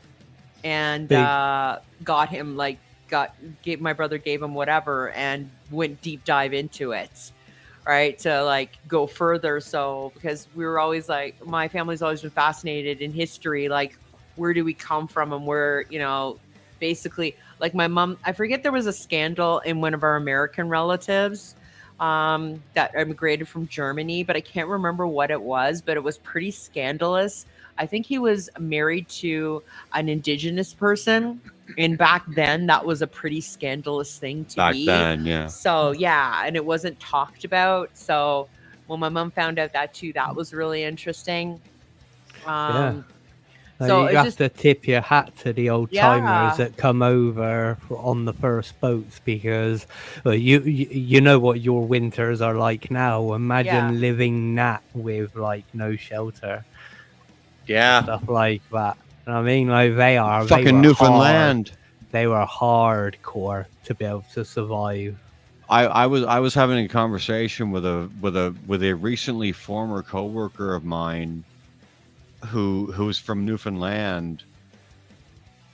and got him my brother gave him whatever and went deep dive into it, right, to like go further. So because we were always like, my family's always been fascinated in history, like where do we come from, and where, basically like my mom, I forget, there was a scandal in one of our American relatives that immigrated from Germany, but I can't remember what it was, but it was pretty scandalous. I think he was married to an indigenous person. And back then, that was a pretty scandalous thing to Back be. then, yeah. So, yeah, and it wasn't talked about. So, when my mom found out that too, that was really interesting. Yeah. So you it's have just, to tip your hat to the old timers Yeah. that come over on the first boats because you know what your winters are like now. Imagine Yeah. living that with like no shelter, Yeah. stuff like that. You know what I mean, like they Fucking were Newfoundland. They were hardcore to be able to survive. I was having a conversation with a recently former coworker of mine who's from Newfoundland,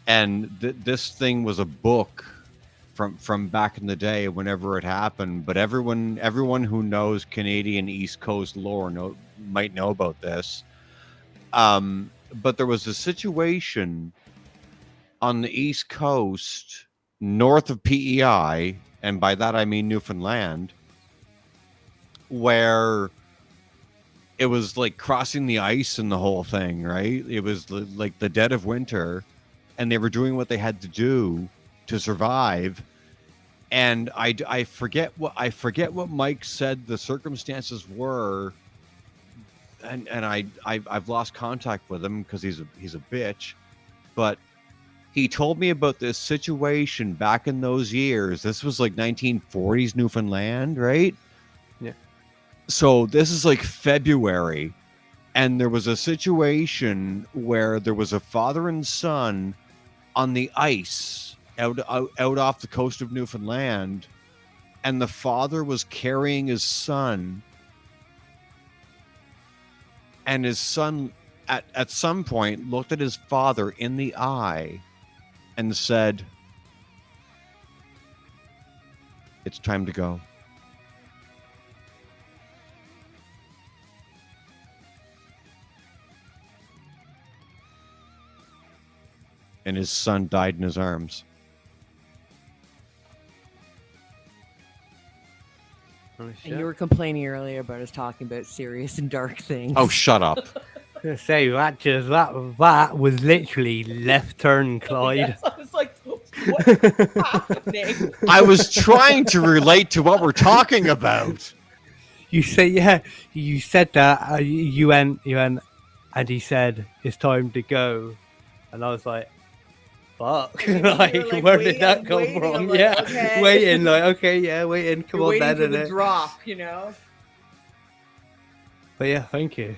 and this thing was a book from back in the day whenever it happened. But everyone who knows Canadian East Coast lore might know about this. But there was a situation on the East Coast north of PEI, and by that I mean Newfoundland, where it was like crossing the ice and the whole thing, right? It was like the dead of winter, and they were doing what they had to do to survive. And I forget what Mike said the circumstances were, and I've lost contact with him because he's a bitch, but he told me about this situation back in those years. This was like 1940s Newfoundland, right? Yeah. So this is like February, and there was a situation where there was a father and son on the ice out off the coast of Newfoundland, and the father was carrying his son, and his son at some point looked at his father in the eye and said, "It's time to go." And his son died in his arms. Oh, and you were complaining earlier about us talking about serious and dark things. Oh, shut up. I say that was literally left turn, Clyde. Yes, I was like, what's happening? I was trying to relate to what we're talking about. You say, yeah, you said that. You went, and he said, "It's time to go," and I was like, "Fuck!" like, where did that come from? Like, yeah, okay. waiting, like, okay, yeah, waiting. Come You're on, waiting then, for and the it. drop, you know. But yeah, thank you.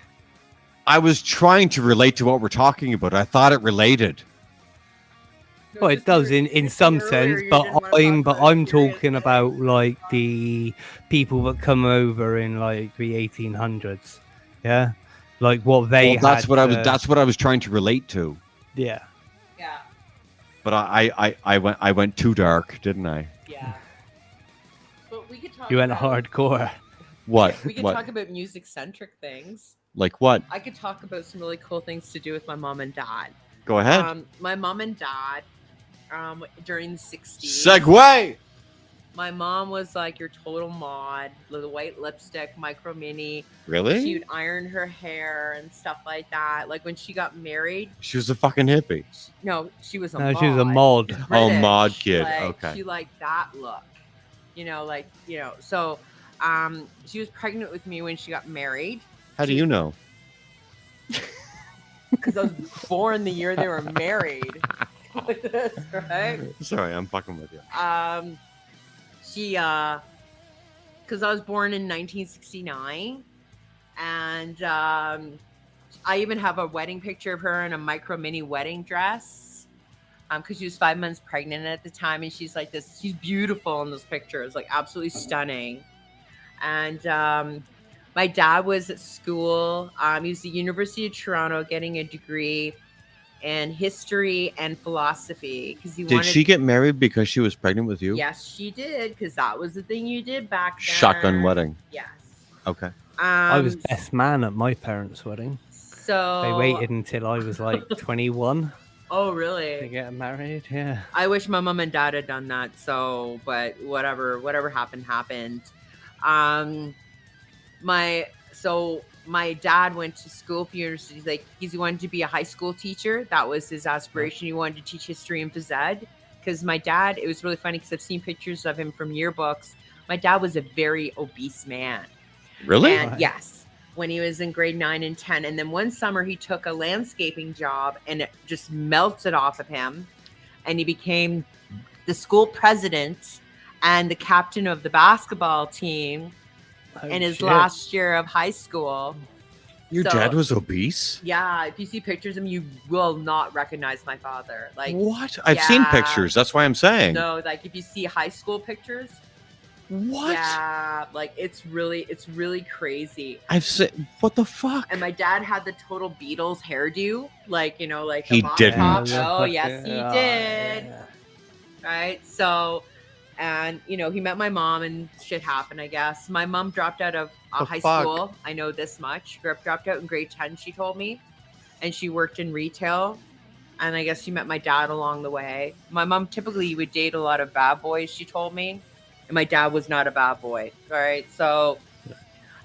I was trying to relate to what we're talking about. I thought it related. Well, it does in some sense, but I'm talking about like the people that come over in like the 1800s, yeah, like what they. Well, that's what I was trying to relate to. Yeah. Yeah. But I went too dark, didn't I? Yeah. But we could talk. You went about, hardcore. What? We could what? talk about music-centric things. Like what? I could talk about some really cool things to do with my mom and dad. Go ahead. My mom and dad, during the 60s. Segway! My mom was like your total mod, the white lipstick, micro mini. Really? She would iron her hair and stuff like that. Like when she got married. She was a fucking hippie. No, she was a No, mod. she was a mod. British, Oh, mod kid. like, Okay. She liked that look. So she was pregnant with me when she got married. How do you know? Because I was born the year they were married. Like this, right? Sorry, I'm fucking with you. She because I was born in 1969, and I even have a wedding picture of her in a micro mini wedding dress, because she was 5 months pregnant at the time, and she's like this. She's beautiful in those pictures, like absolutely stunning. And my dad was at school. He was at the University of Toronto getting a degree in history and philosophy because he Did she get married because she was pregnant with you? Yes, she did, because that was the thing you did back then. Shotgun wedding. Yes. Okay. I was best man at my parents' wedding. So They waited until I was like 21 Oh, to really? get married. Yeah. I wish my mom and dad had done that. So, but whatever happened. My dad went to school for university. Like he wanted to be a high school teacher. That was his aspiration. He wanted to teach history and phys ed. Because my dad, it was really funny because I've seen pictures of him from yearbooks. My dad was a very obese man. Really? And yes, when he was in grade 9 and 10. And then one summer he took a landscaping job and it just melted off of him. And he became the school president and the captain of the basketball team in his last year of high school. Your dad was obese? Yeah, if you see pictures of him, you will not recognize my father. Like what? I've seen pictures. That's why I'm saying. No, like if you see high school pictures. What? Yeah, like it's really crazy. I've said, what the fuck? And my dad had the total Beatles hairdo, like like he didn't. Oh yes, he did. Yeah. Right, so. And, he met my mom and shit happened, I guess. My mom dropped out of high school. I know this much. Dropped out in grade 10, she told me. And she worked in retail. And I guess she met my dad along the way. My mom typically would date a lot of bad boys, she told me. And my dad was not a bad boy. All right. So,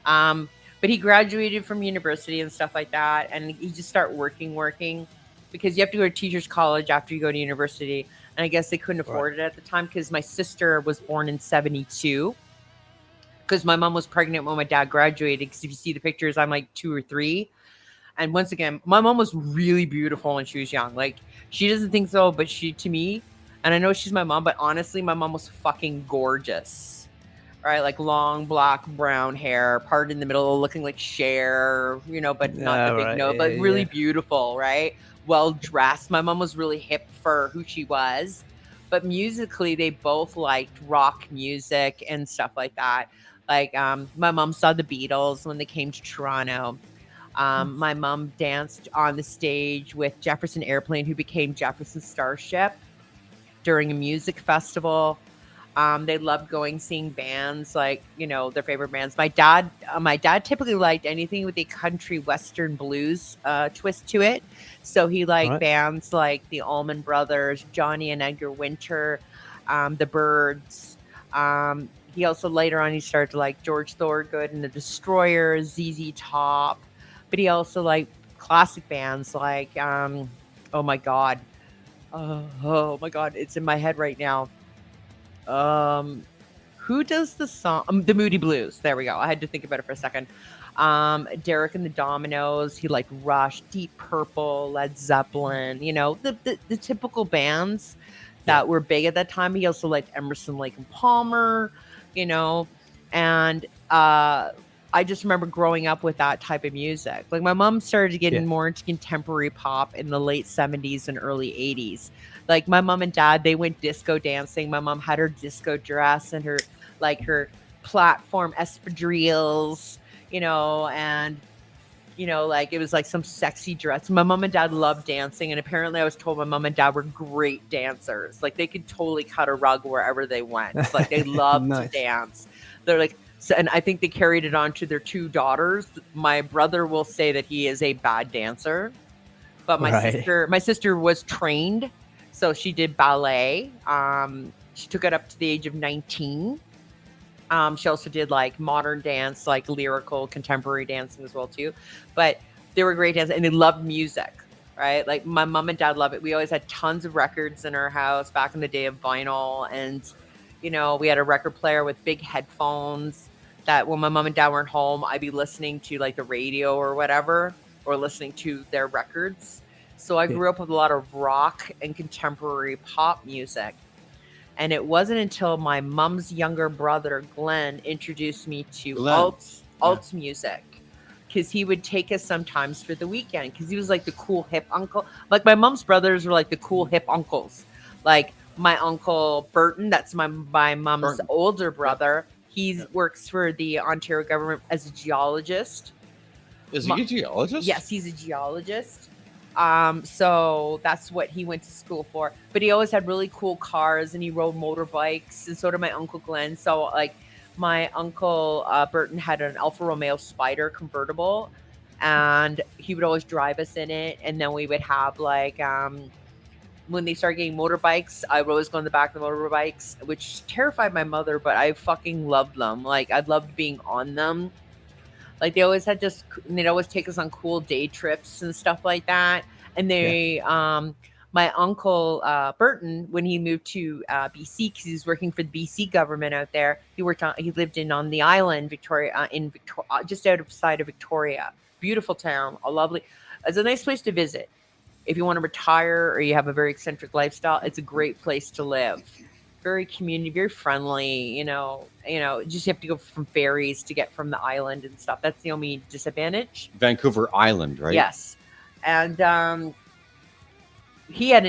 but he graduated from university and stuff like that. And he just started working. Because you have to go to teacher's college after you go to university. And I guess they couldn't afford it at the time because my sister was born in 72. Because my mom was pregnant when my dad graduated. Because if you see the pictures, I'm like 2 or 3. And once again, my mom was really beautiful when she was young. Like, she doesn't think so, but to me, and I know she's my mom, but honestly, my mom was fucking gorgeous. Right? Like long, black, brown hair, part in the middle, looking like Cher, but not the big nose, but really beautiful, right? Well dressed. My mom was really hip for who she was, but musically they both liked rock music and stuff like that. Like my mom saw the Beatles when they came to Toronto. My mom danced on the stage with Jefferson Airplane, who became Jefferson Starship during a music festival. They loved seeing bands, like, their favorite bands. My dad typically liked anything with a country western blues twist to it. So he liked bands like the Allman Brothers, Johnny and Edgar Winter, the Byrds. He also later on he started to like George Thorogood and the Destroyers, ZZ Top. But he also liked classic bands like oh my god, it's in my head right now. Who does the song? The Moody Blues. There we go. I had to think about it for a second. Derek and the Dominoes. He liked Rush, Deep Purple, Led Zeppelin. The typical bands that were big at that time. He also liked Emerson, Lake and Palmer. And I just remember growing up with that type of music. Like my mom started getting more into contemporary pop in the late 70s and early 80s. Like my mom and dad, they went disco dancing. My mom had her disco dress and her platform espadrilles, and like it was like some sexy dress. My mom and dad loved dancing, and apparently I was told my mom and dad were great dancers. Like they could totally cut a rug wherever they went. Like they loved to dance. They're like, so, and I think they carried it on to their 2 daughters. My brother will say that he is a bad dancer, but my sister was trained. So she did ballet. She took it up to the age of 19. She also did like modern dance, like lyrical, contemporary dancing as well too. But they were great dancers and they loved music, right? Like my mom and dad love it. We always had tons of records in our house back in the day of vinyl. And, we had a record player with big headphones that when my mom and dad weren't home, I'd be listening to like the radio or whatever, or listening to their records. So I grew up with a lot of rock and contemporary pop music. And it wasn't until my mom's younger brother, Glenn, introduced me to alt music. Because he would take us sometimes for the weekend. Because he was like the cool hip uncle. Like my mom's brothers were like the cool hip uncles. Like my uncle Burton, that's my mom's older brother. He works for the Ontario government as a geologist. Is he a geologist? Yes, he's a geologist. So that's what he went to school for. But he always had really cool cars and he rode motorbikes, and so did my uncle Glenn. So like my uncle Burton had an Alfa Romeo Spider convertible, and he would always drive us in it. And then we would have like when they started getting motorbikes, I would always go in the back of the motorbikes, which terrified my mother, but I fucking loved them. Like I loved being on them. Like they'd always take us on cool day trips and stuff like that. And my uncle Burton, when he moved to BC, because he was working for the BC government out there, he lived on the island, Victoria, just outside of Victoria. Beautiful town, a lovely. It's a nice place to visit. If you want to retire or you have a very eccentric lifestyle, it's a great place to live. Very community, very friendly. Just you have to go from ferries to get from the island and stuff. That's the only disadvantage. Vancouver Island, right? Yes, and he had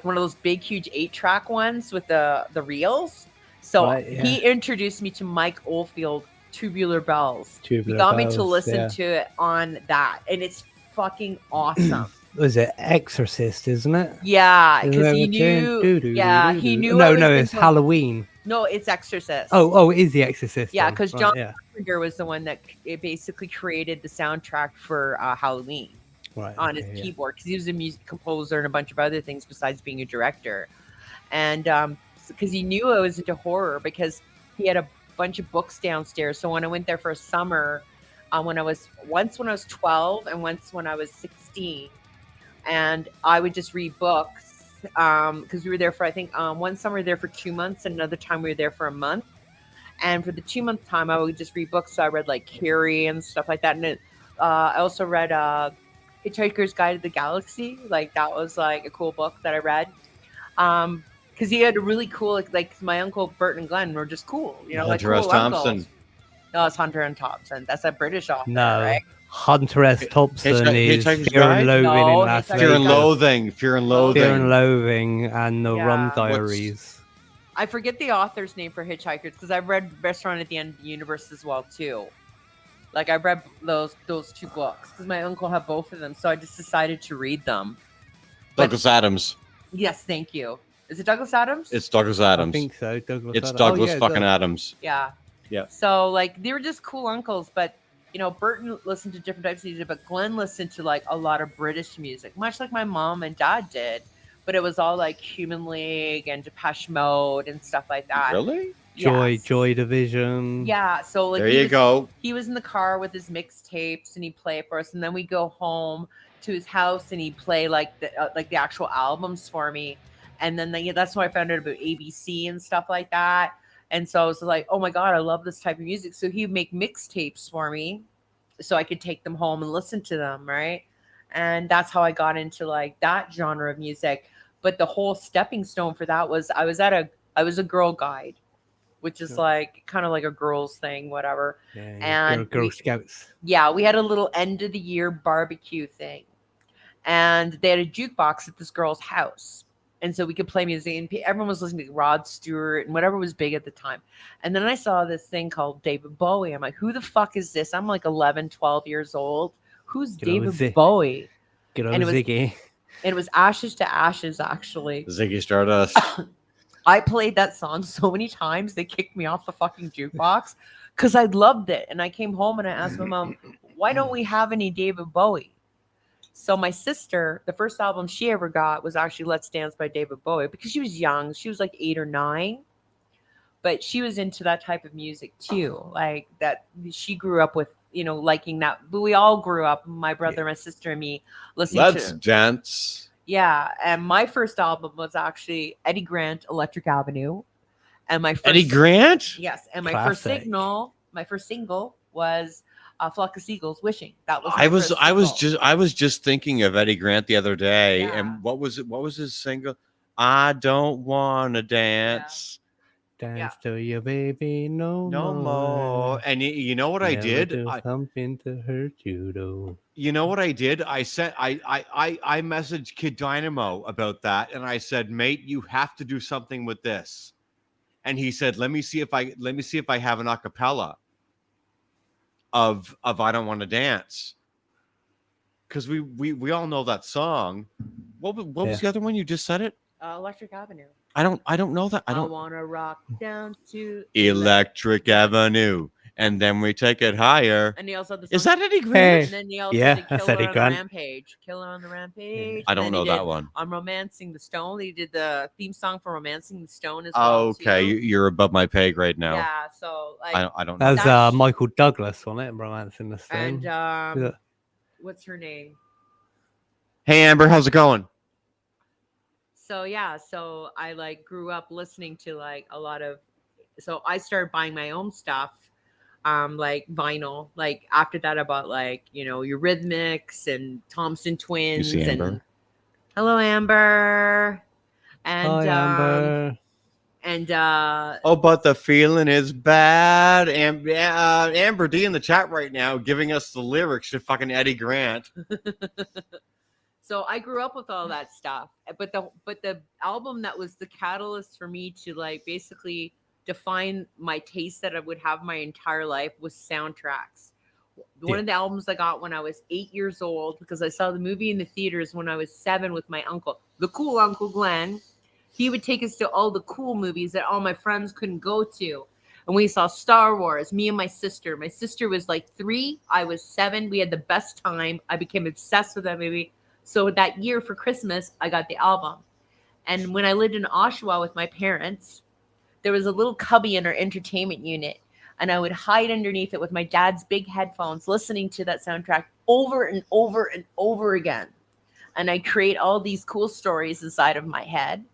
one of those big, huge 8-track ones with the reels. So he introduced me to Mike Oldfield, Tubular Bells. He got me to listen to it on that, and it's fucking awesome. Was it Exorcist, isn't it? Yeah, because he knew. Yeah, he knew. No, it's Halloween. No, it's Exorcist. Oh, it is the Exorcist. Yeah, because John Carpenter was the one that basically created the soundtrack for Halloween on his keyboard, because he was a music composer and a bunch of other things besides being a director. And because he knew I was into horror, because he had a bunch of books downstairs. So when I went there for a summer, once when I was 12 and once when I was 16. And I would just read books because we were there for, I think, one summer we were there for 2 months, and another time we were there for a month. And for the 2-month time, I would just read books. So I read like Carrie and stuff like that. And I also read Hitchhiker's Guide to the Galaxy. Like that was like a cool book that I read. Because he had a really cool, like my uncle Bert and Glenn were just cool. Hunter S. Thompson. No, it's Hunter and Thompson. That's a British author, right? Hunter S. Thompson is Fear and Loathing. Fear and Loathing. Fear and Loathing and the Rum Diaries. I forget the author's name for Hitchhikers, because I've read Restaurant at the End of the Universe as well too. Like I read those 2 books because my uncle had both of them, so I just decided to read them. Douglas Adams. Yes, thank you. Is it Douglas Adams? It's Douglas Adams. I think so. Douglas fucking Adams. Yeah. Yeah. So like they were just cool uncles, but Burton listened to different types of music, but Glenn listened to like a lot of British music, much like my mom and dad did. But it was all like Human League and Depeche Mode and stuff like that. Really? Yes. Joy Division. Yeah. So like there you go. He was in the car with his mixtapes and he'd play it for us, and then we'd go home to his house and he'd play like the actual albums for me. And then that's when I found out about ABC and stuff like that. And so I was like, oh my God, I love this type of music. So he would make mixtapes for me so I could take them home and listen to them, right? And that's how I got into like that genre of music. But the whole stepping stone for that was I was a Girl Guide, which is like kind of like a girls thing, whatever. Yeah, and Girl Scouts. Yeah, we had a little end of the year barbecue thing. And they had a jukebox at this girl's house. And so we could play music, and everyone was listening to Rod Stewart and whatever was big at the time. And then I saw this thing called David Bowie. I'm like, who the fuck is this? I'm like 11, 12 years old. Who's David Bowie? Good old Ziggy. And it was Ashes to Ashes, actually. Ziggy Stardust. I played that song so many times, they kicked me off the fucking jukebox because I loved it. And I came home and I asked my mom, why don't we have any David Bowie? So my sister, the first album she ever got was actually Let's Dance by David Bowie, because she was young. She was like 8 or 9, but she was into that type of music too. Like that, she grew up with, liking that. But we all grew up, my brother, my sister, and me, listening to Let's Dance. Yeah, and my first album was actually Eddie Grant, Electric Avenue, and my first, Eddie Grant. Yes, and my Classic. first single was Flock of Seagulls, Wishing. That was I was just thinking of Eddie Grant the other day, and what was his single? I don't want to dance. Dance to your baby no more. And you know what I did? Something to hurt you though. You know what I did? I messaged Kid Dynamo about that, and I said, mate, you have to do something with this. And he said, let me see if I have an acapella of I Don't Want to Dance, because we all know that song. What was the other one? You just said it. Electric Avenue. I don't know that. I don't want to rock down to Electric Avenue. and then we take it higher. And they also had the Is song, that Eddie Hey. Grant? and then they also Yeah, did that's Killer Eddie on Grant. the Rampage. Killer on the Rampage. I And don't then know he that did one. I'm Romancing the Stone. He did the theme song for Romancing the Stone as well. Okay, too. you're above my pay grade now. Yeah, so like I don't know. That's That's- Michael Douglas, wasn't it? Romance in the Stone. and Yeah. what's her name? Hey Amber, how's it going? So yeah, so I like grew up listening to like a lot of, so I started buying my own stuff, like vinyl. Like after that, I bought like Eurythmics and Thompson Twins see Amber? and Hello Amber, and Hi, Amber. and Oh, but the feeling is bad. Amber D in the chat right now giving us the lyrics to fucking Eddie Grant. so I grew up with all that stuff. But the album that was the catalyst for me to like basically define my taste that I would have my entire life was soundtracks. One of the albums I got when I was 8 years old, because I saw the movie in the theaters when I was 7 with my uncle, the cool Uncle Glenn. He would take us to all the cool movies that all my friends couldn't go to. And we saw Star Wars, me and my sister. My sister was like 3, I was 7. We had the best time. I became obsessed with that movie. So that year for Christmas, I got the album. And when I lived in Oshawa with my parents, there was a little cubby in our entertainment unit. And I would hide underneath it with my dad's big headphones, listening to that soundtrack over and over and over again. And I'd create all these cool stories inside of my head.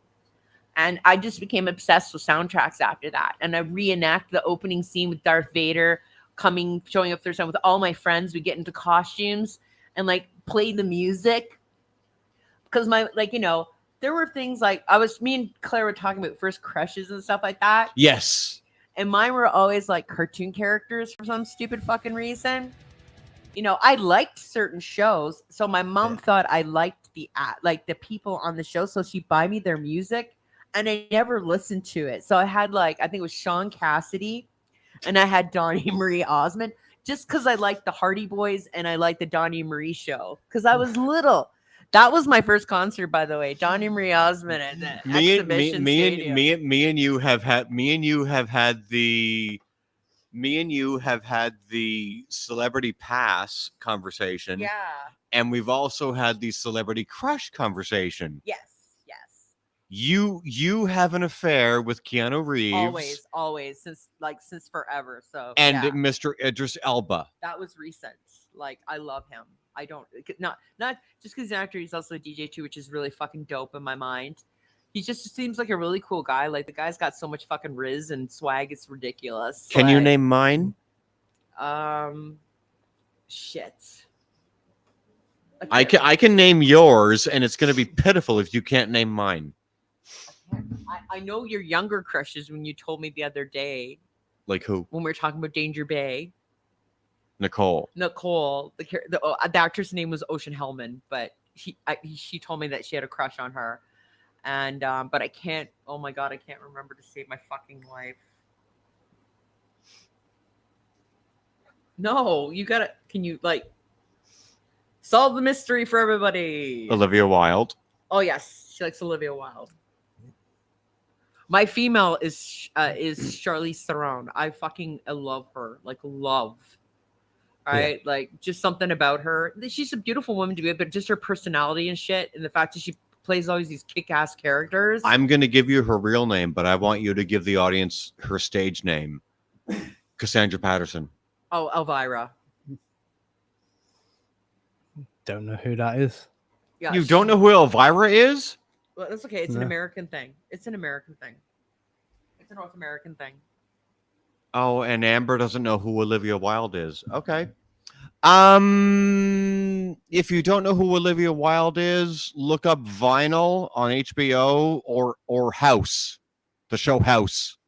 And I just became obsessed with soundtracks after that. And I reenact the opening scene with Darth Vader showing up Thursday with all my friends. We get into costumes and like play the music. Because there were things like me and Klayre were talking about first crushes and stuff like that. Yes. And mine were always like cartoon characters for some stupid fucking reason. I liked certain shows. So my mom thought I liked the people on the show. So she'd buy me their music. And I never listened to it. So I had I think it was Sean Cassidy, and I had Donnie Marie Osmond, just because I liked the Hardy Boys and I liked the Donnie Marie show because I was little. That was my first concert, by the way. Donnie Marie Osmond at the Exhibition Stadium. Me and you have had the celebrity pass conversation. Yeah. And we've also had the celebrity crush conversation. Yes. You have an affair with Keanu Reeves. Always since forever. So and Mr. Idris Elba. That was recent. Like I love him. I don't not just because he's an actor. He's also a DJ too, which is really fucking dope in my mind. He just seems like a really cool guy. Like the guy's got so much fucking riz and swag. It's ridiculous. Can you name mine? Shit. I can name yours, and it's going to be pitiful if you can't name mine. I know your younger crushes when you told me the other day. Like who? When we were talking about Danger Bay. Nicole. The actress name was Ocean Hellman, but she told me that she had a crush on her. And but I can't, oh my God, I can't remember to save my fucking life. No, can you solve the mystery for everybody? Olivia Wilde. Oh yes, she likes Olivia Wilde. My female is Charlize Theron. I love her, love. All right, just something about her. She's a beautiful woman to be, but just her personality and shit, and the fact that she plays always these kick-ass characters. I'm going to give you her real name, but I want you to give the audience her stage name. Cassandra Patterson. Oh, Elvira. Don't know who that is. Yeah, you don't know who Elvira is? Well, that's okay. It's an American thing. It's an American thing. It's a North American thing. Oh, and Amber doesn't know who Olivia Wilde is. Okay. If you don't know who Olivia Wilde is, look up Vinyl on HBO or House, the show House.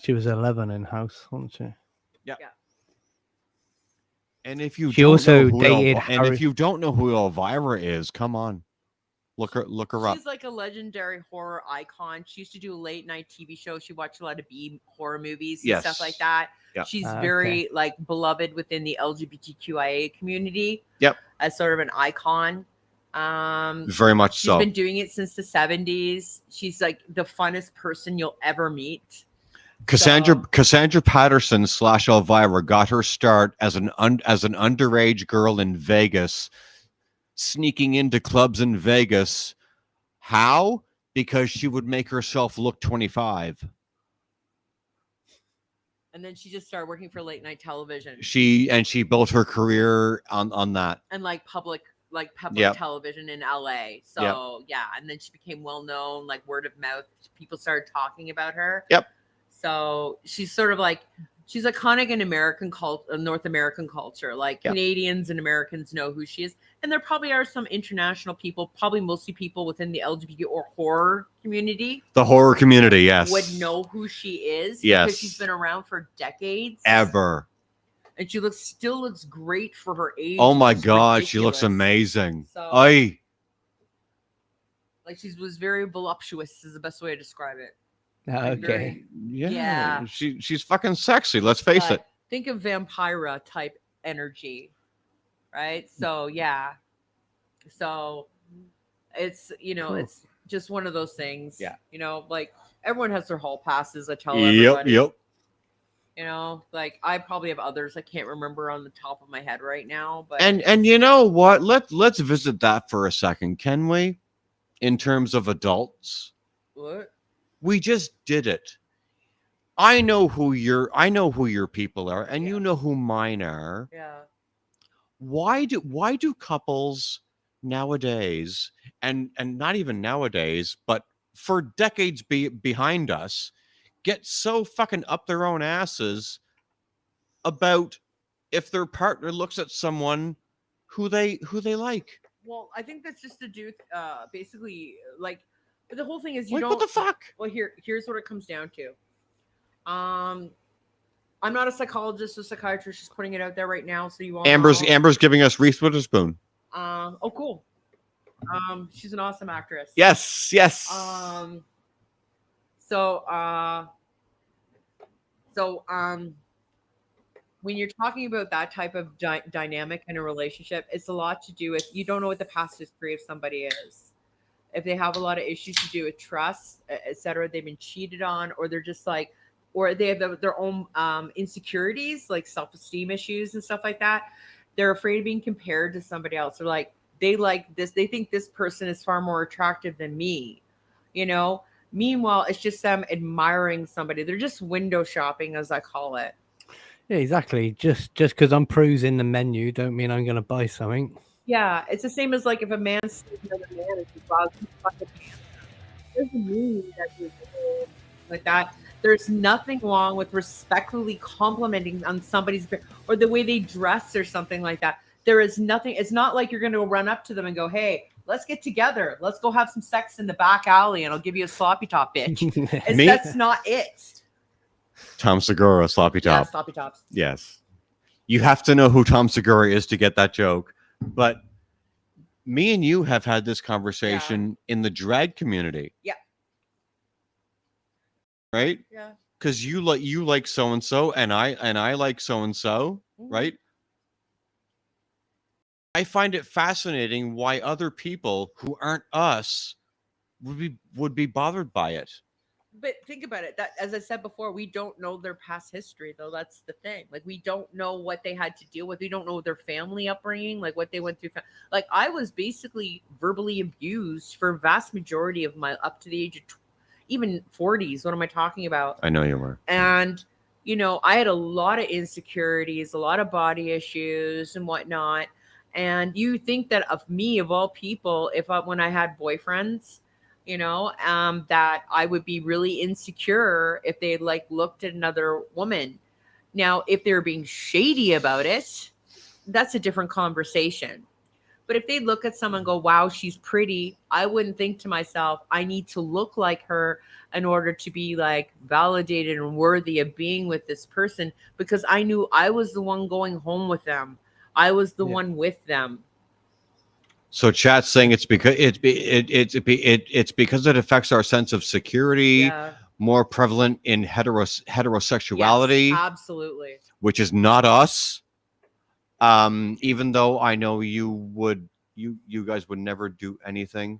She was 11 in House, wasn't she? Yeah. And if you she don't also know who dated if you don't know who Elvira is, come on, look her up. She's like a legendary horror icon. She used to do a late night TV show. She watched a lot of B horror movies and stuff like that. Yeah. She's very beloved within the LGBTQIA community. Yep. As sort of an icon. Very much so. She's been doing it since the 70s. She's like the funnest person you'll ever meet. Cassandra Patterson / Elvira got her start as an underage girl in Vegas, sneaking into clubs in Vegas. How? Because she would make herself look 25. And then she just started working for late night television. She built her career on that. And public Yep. television in LA. So yeah, and then she became well known, like word of mouth. People started talking about her. Yep. So she's sort of like, she's iconic in North American culture. Like Canadians and Americans know who she is. And there probably are some international people, probably mostly people within the LGBT or horror community. The horror community, yes. Would know who she is. Yes. Because she's been around for decades. Ever. And she still looks great for her age. Oh my God, she looks amazing. So, like she was very voluptuous is the best way to describe it. Okay. Yeah. She's fucking sexy. Let's face it. Think of Vampira type energy, right? So yeah. So it's it's just one of those things. Yeah. Like everyone has their hall passes. I tell everybody. Yep. Like I probably have others I can't remember on the top of my head right now. But and you know what? Let's visit that for a second, can we? In terms of adults. What? We just did it. I know who your people are, and you know who mine are. Yeah. Why do couples nowadays, and not even nowadays, but for decades behind us, get so fucking up their own asses about if their partner looks at someone who they like? Well, I think that's just to do basically like. But the whole thing is like, what the fuck? Well, here's what it comes down to. I'm not a psychologist or psychiatrist, just putting it out there right now, so you all Amber's know. giving us Reese Witherspoon. Oh, cool. She's an awesome actress. Yes. When you're talking about that type of dynamic in a relationship, it's a lot to do with you don't know what the past history of somebody is. If they have a lot of issues to do with trust, etc., they've been cheated on, or they're just like, or they have their own insecurities, like self-esteem issues and stuff like that. They're afraid of being compared to somebody else. They're like, they like this. They think this person is far more attractive than me. Meanwhile, it's just them admiring somebody. They're just window shopping, as I call it. Yeah, exactly. Just because I'm perusing the menu, don't mean I'm going to buy something. Yeah, it's the same as like if a man sees another man and says, "Wow, you fucking handsome." Doesn't mean that you're like that. There's nothing wrong with respectfully complimenting on somebody's or the way they dress or something like that. There is nothing. It's not like you're going to run up to them and go, "Hey, let's get together. Let's go have some sex in the back alley, and I'll give you a sloppy top, bitch." That's not it. Tom Segura, sloppy top. Yeah, sloppy tops. Yes. You have to know who Tom Segura is to get that joke. But me and you have had this conversation in the drag community. Yeah. Right? Yeah. Because you like so and so, and I like so and so, right? I find it fascinating why other people who aren't us would be bothered by it. But think about it. That, as I said before, we don't know their past history, though. That's the thing. Like, we don't know what they had to deal with. We don't know their family upbringing, like what they went through. Like, I was basically verbally abused for a vast majority of my up to the age of even 40s. What am I talking about? I know you were. And, I had a lot of insecurities, a lot of body issues and whatnot. And you think that of me, of all people, when I had boyfriends, that I would be really insecure if they looked at another woman. Now, if they're being shady about it, that's a different conversation. But if they look at someone and go, "Wow, she's pretty," I wouldn't think to myself, I need to look like her in order to be validated and worthy of being with this person, because I knew I was the one going home with them. I was the one with them. So chat's saying it's because it's because it affects our sense of security, more prevalent in heterosexuality. Yes, absolutely. Which is not us. Even though I know you guys would never do anything.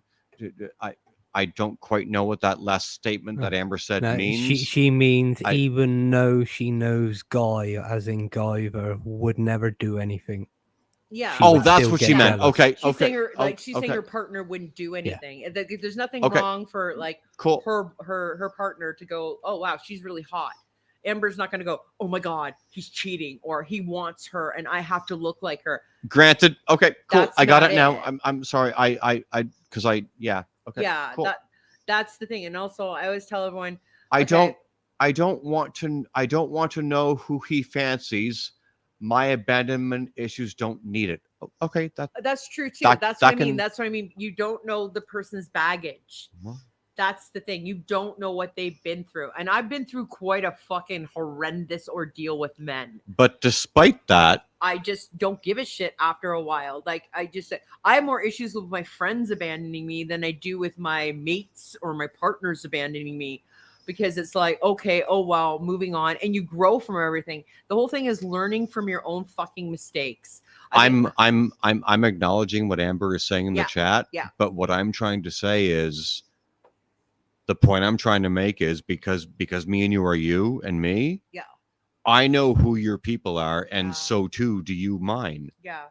I don't quite know what that last statement that Amber said No, means. she means I- even though she knows Guy, as in Guyver, would never do anything. Yeah. She Oh, would that's still what get she meant. jealous. Okay, She's okay. saying her she's saying okay. her partner wouldn't do anything. And there's nothing Okay. wrong for like Cool. her partner to go, oh wow, she's really hot. Amber's not going to go, oh my god, he's cheating or he wants her and I have to look like her. Granted. Okay, cool. That's I got not it now. it. I'm sorry. I because yeah. Okay. Yeah, Cool. that's the thing. And also I always tell everyone I okay, don't want to know who he fancies. My abandonment issues don't need it. Okay, that's true too. that- That's that what I mean. can- That's what I mean. You don't know the person's baggage. Well, That's the thing. You don't know what they've been through. And I've been through quite a fucking horrendous ordeal with men. but despite that, I just don't give a shit after a while. Like I have more issues with my friends abandoning me than I do with my mates or my partners abandoning me. Because it's like, okay, oh wow, moving on. And you grow from everything. The whole thing is learning from your own fucking mistakes. I'm acknowledging what Amber is saying in the chat. Yeah. But what I'm trying to say is the point I'm trying to make is because me and you are you and me. Yeah. I know who your people are, and Yeah. so too do you mine. Yeah.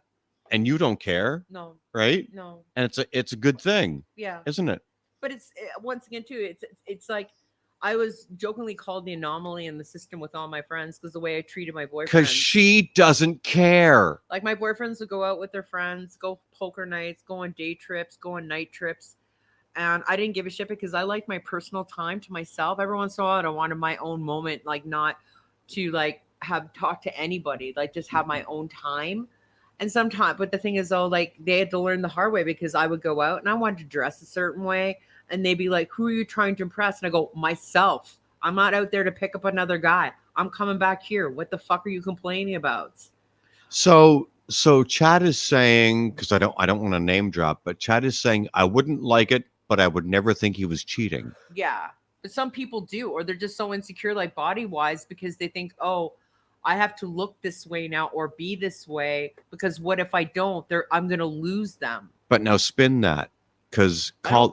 And you don't care, No. right? No. And it's a good thing, Yeah. isn't it? But it's once again too, it's like I was jokingly called the anomaly in the system with all my friends because the way I treated my boyfriend. Because she doesn't care. Like my boyfriends would go out with their friends, go poker nights, go on day trips, go on night trips. And I didn't give a shit because I like my personal time to myself. Every once in a while, I wanted my own moment, like not to like have talk to anybody, like just have my own time. And sometimes, but the thing is though, like they had to learn the hard way because I would go out and I wanted to dress a certain way. And they'd be like, who are you trying to impress? And I go, myself. I'm not out there to pick up another guy. I'm coming back here. What the fuck are you complaining about? So Chad is saying, because I don't want to name drop, but Chad is saying I wouldn't like it, but I would never think he was cheating. Yeah. But some people do, or they're just so insecure, like body wise, because they think, oh, I have to look this way now or be this way because what if I don't? I'm gonna lose them. But now spin that, because I call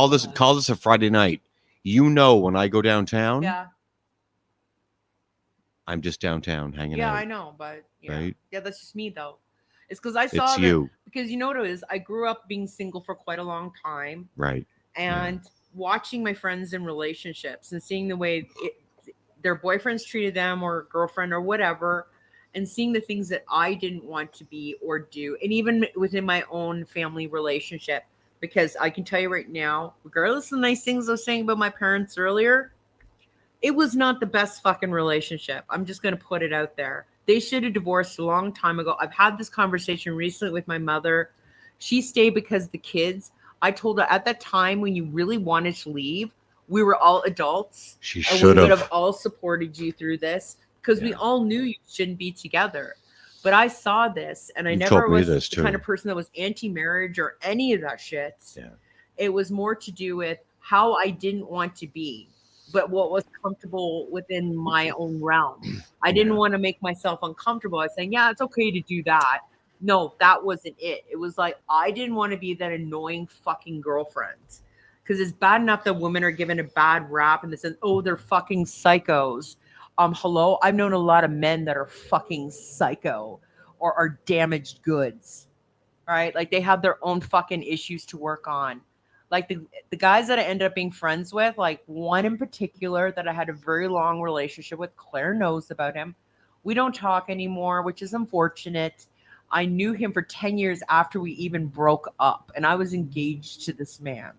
don't this a Friday night. You know, when I go downtown, Yeah. I'm just downtown hanging Yeah, out. I know, but yeah. Right? Yeah, that's just me though. It's because I saw It's that you, because you know what it is. I grew up being single for quite a long time. right? And watching my friends in relationships and seeing the way their boyfriends treated them or girlfriend or whatever, and seeing the things that I didn't want to be or do, and even within my own family relationship, because I can tell you right now, regardless of the nice things I was saying about my parents earlier, it was not the best fucking relationship. I'm just going to put it out there. They should have divorced a long time ago. I've had this conversation recently with my mother. She stayed because the kids, I told her at that time when you really wanted to leave, we were all adults. She And should we would have have. all supported you through this because we Yeah. all knew you shouldn't be together. But I saw this and I You never told me was this, the kind too. of person that was anti-marriage or any of that shit. Yeah. It was more to do with how I didn't want to be, but what was comfortable within my own realm. I didn't want to make myself uncomfortable. I was saying, yeah, it's okay to do that. No, that wasn't it. It was like, I didn't want to be that annoying fucking girlfriend. Because it's bad enough that women are given a bad rap in the sense, oh, they're fucking psychos. Hello? I've known a lot of men that are fucking psycho or are damaged goods. Right? Like they have their own fucking issues to work on. Like the guys that I ended up being friends with, like one in particular that I had a very long relationship with, Klayre knows about him. We don't talk anymore, which is unfortunate. I knew him for 10 years after we even broke up, and I was engaged to this man.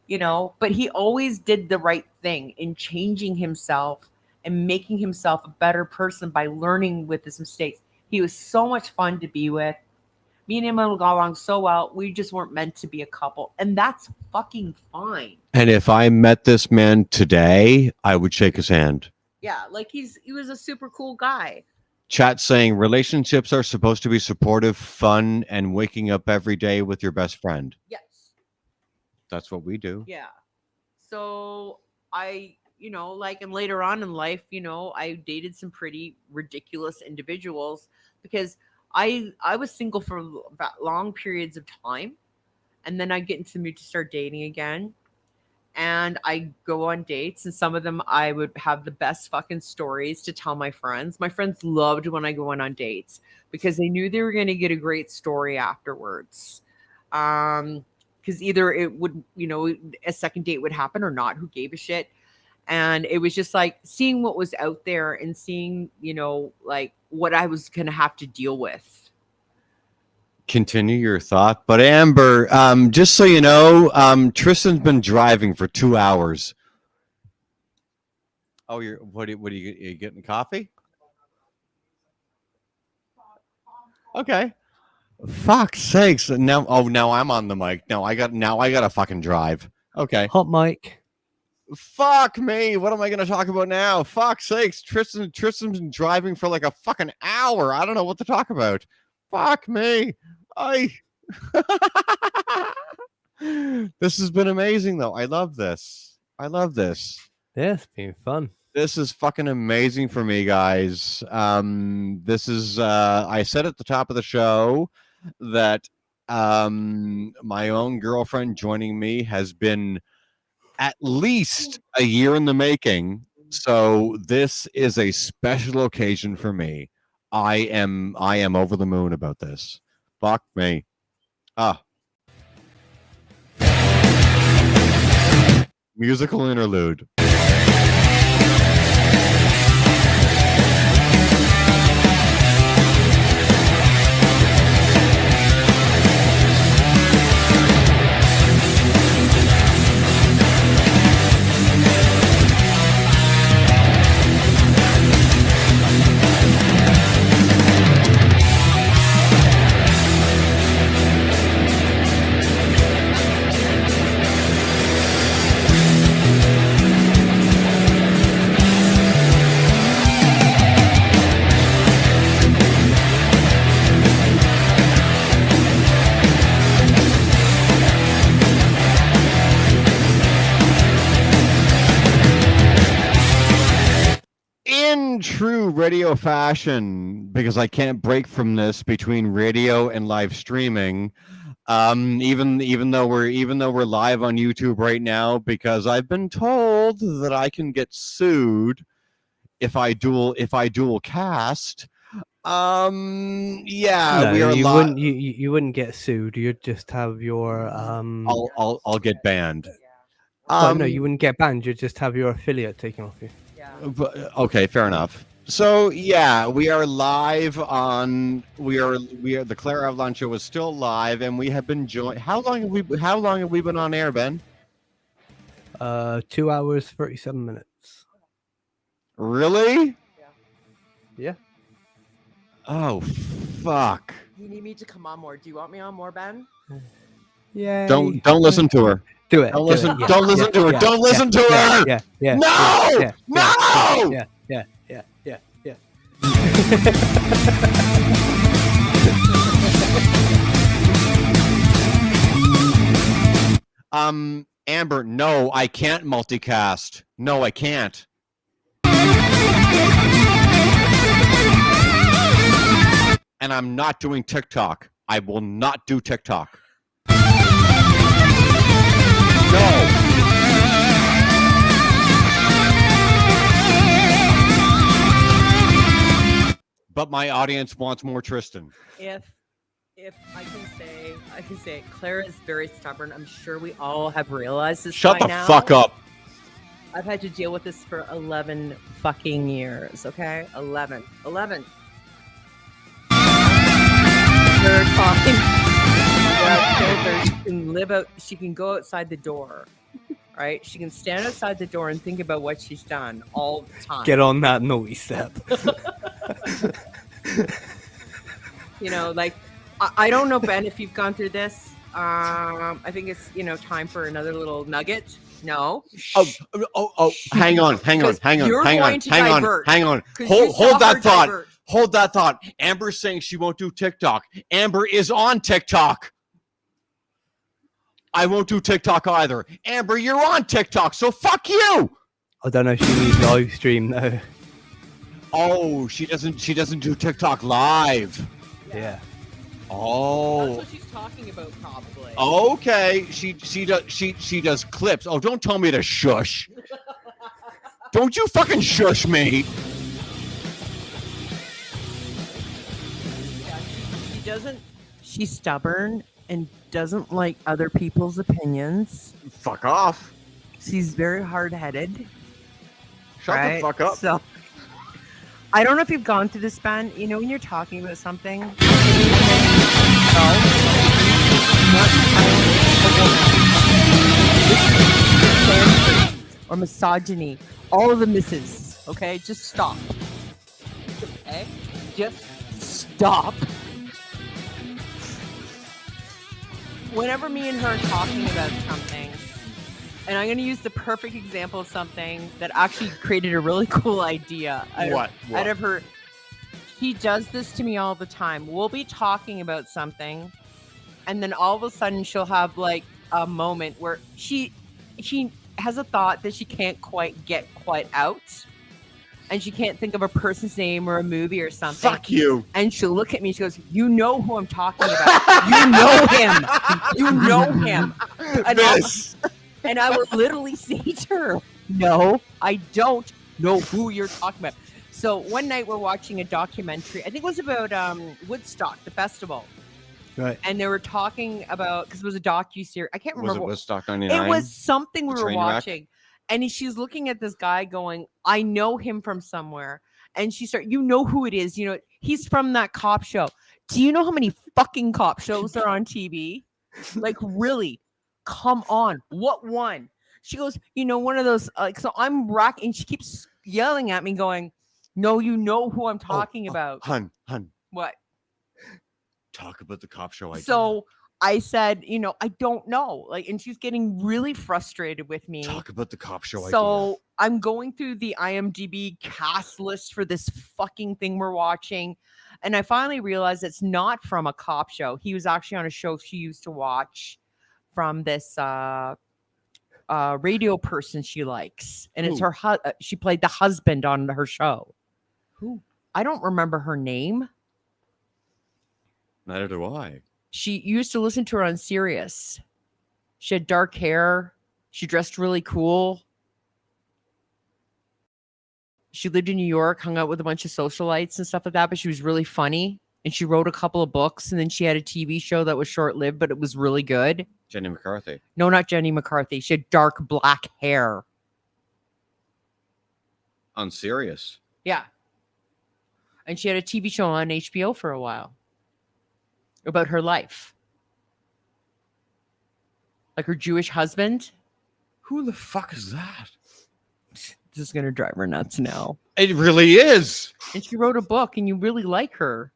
You know, but he always did the right thing in changing himself and making himself a better person by learning with his mistakes. He was so much fun to be with. Me and him got along so well. We just weren't meant to be a couple. And that's fucking fine. And if I met this man today, I would shake his hand. Yeah, like he was a super cool guy. Chat saying relationships are supposed to be supportive, fun, and waking up every day with your best friend. Yes. That's what we do. Yeah. So I, like, and later on in life, I dated some pretty ridiculous individuals because I was single for long periods of time. and then I get into the mood to start dating again. And I go on dates, and some of them I would have the best fucking stories to tell my friends. My friends loved when I go on dates because they knew they were going to get a great story afterwards. Because either it would, a second date would happen or not. Who gave a shit? And it was just like seeing what was out there and seeing, like what I was going to have to deal with. Continue your thought. But Amber, just so you know, Tristan's been driving for 2 hours. Oh, what are you getting coffee? Okay. Fuck's sakes. Now I'm on the mic. Now I got to fucking drive. Okay. Hot mic. Fuck me. What am I going to talk about now? Fuck's sakes. Tristan's been driving for like a fucking hour. I don't know what to talk about. Fuck me. This has been amazing though. I love this. Yeah, it's been fun. This is fucking amazing for me, guys. This is I said at the top of the show that my own girlfriend joining me has been at least a year in the making. So this is a special occasion for me. I am over the moon about this. Fuck me. Musical interlude. In true radio fashion, because I can't break from this between radio and live streaming, even though we're live on YouTube right now, because I've been told that I can get sued if I dual cast. Yeah, no, we are you live. wouldn't. You wouldn't get sued. You'd just have your I'll get banned. no, you wouldn't get banned. You'd just have your affiliate taken off you. Okay, fair enough. So yeah, we are live on. We are the Klayre Avalon show is still live, and we have been joined. How long have we been on air, Ben? 2 hours 37 minutes. Really? Yeah. Oh fuck! You need me to come on more. Do you want me on more, Ben? Yeah. Don't listen to her. Do it. Don't listen. Yeah, Don't listen to her. Don't listen to her. Yeah. No. No. Yeah. Amber, no, I can't multicast. No, I can't. And I'm not doing TikTok. I will not do TikTok. No. But my audience wants more Tristan. If I can say Klayre is very stubborn. I'm sure we all have realized this. Shut by the now. fuck up. I've had to deal with this for 11 fucking years. Okay, 11. There are times she can live out. She can go outside the door. Right? She can stand outside the door and think about what she's done all the time. Get on that naughty step. Like I don't know, Ben, if you've gone through this. I think it's time for another little nugget. No. Oh! Hang on. Hold that thought. Divert. Hold that thought. Amber's saying she won't do TikTok. Amber is on TikTok. I won't do TikTok either. Amber, you're on TikTok, so fuck you. I don't know if she needs live stream though. Oh, she doesn't do TikTok live. Yeah. Oh, what she's talking about, probably. okay. She does clips. Oh, don't tell me to shush. Don't you fucking shush me. Yeah, she doesn't. She's stubborn and doesn't like other people's opinions. Fuck off. She's very hard-headed. Shut the fuck up. So, I don't know if you've gone through this, Ben. You know when you're talking about something, or misogyny, all of the misses. Okay, just stop. Okay, just stop. Whenever me and her are talking about something, and I'm going to use the perfect example of something that actually created a really cool idea. Out of her, she does this to me all the time. We'll be talking about something, and then all of a sudden she'll have like a moment where she has a thought that she can't quite get out, and she can't think of a person's name or a movie or something. Fuck you. And she'll look at me. She goes, "You know who I'm talking about. You know him. You know him." And I would literally say to her, "No, I don't know who you're talking about." So one night we're watching a documentary. I think it was about Woodstock, the festival. Right. And they were talking about, because it was a docu-series. I can't remember. Was it Woodstock 99? It was something we were Train wreck? watching. And she's looking at this guy going, "I know him from somewhere." And she started, "You know who it is. You know, he's from that cop show. Do you know how many fucking cop shows are on TV? Like, really? Come on. What one?" She goes, "You know, one of those." So I'm racking. She keeps yelling at me going, "No, you know who I'm talking about." Hun. What? Talk about the cop show. So I said, "I don't know." Like, and she's getting really frustrated with me. Talk about the cop show. So I'm going through the IMDb cast list for this fucking thing we're watching. And I finally realized it's not from a cop show. He was actually on a show she used to watch from this radio person she likes. And it's her she played the husband on her show. Who? I don't remember her name. Neither do I. She used to listen to her on Sirius. She had dark hair. She dressed really cool. She lived in New York, hung out with a bunch of socialites and stuff like that, but she was really funny. And she wrote a couple of books, and then she had a TV show that was short-lived, but it was really good. Jenny McCarthy. No, not Jenny McCarthy. She had dark black hair. On Sirius. Yeah. And she had a TV show on HBO for a while about her life. Like her Jewish husband. Who the fuck is that? This is going to drive her nuts now. It really is. And she wrote a book, and you really like her.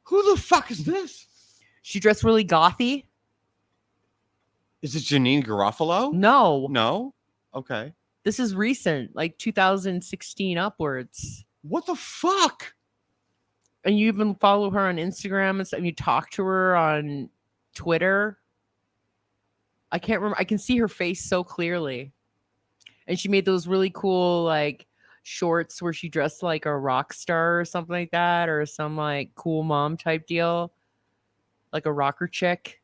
Who the fuck is this? She dressed really gothy. Is it Janine Garofalo? No. Okay. This is recent, like 2016 upwards. What the fuck? And you even follow her on Instagram and stuff. And you talk to her on Twitter. I can't remember. I can see her face so clearly. And she made those really cool, like, shorts where she dressed like a rock star or something like that, or some like cool mom type deal, like a rocker chick.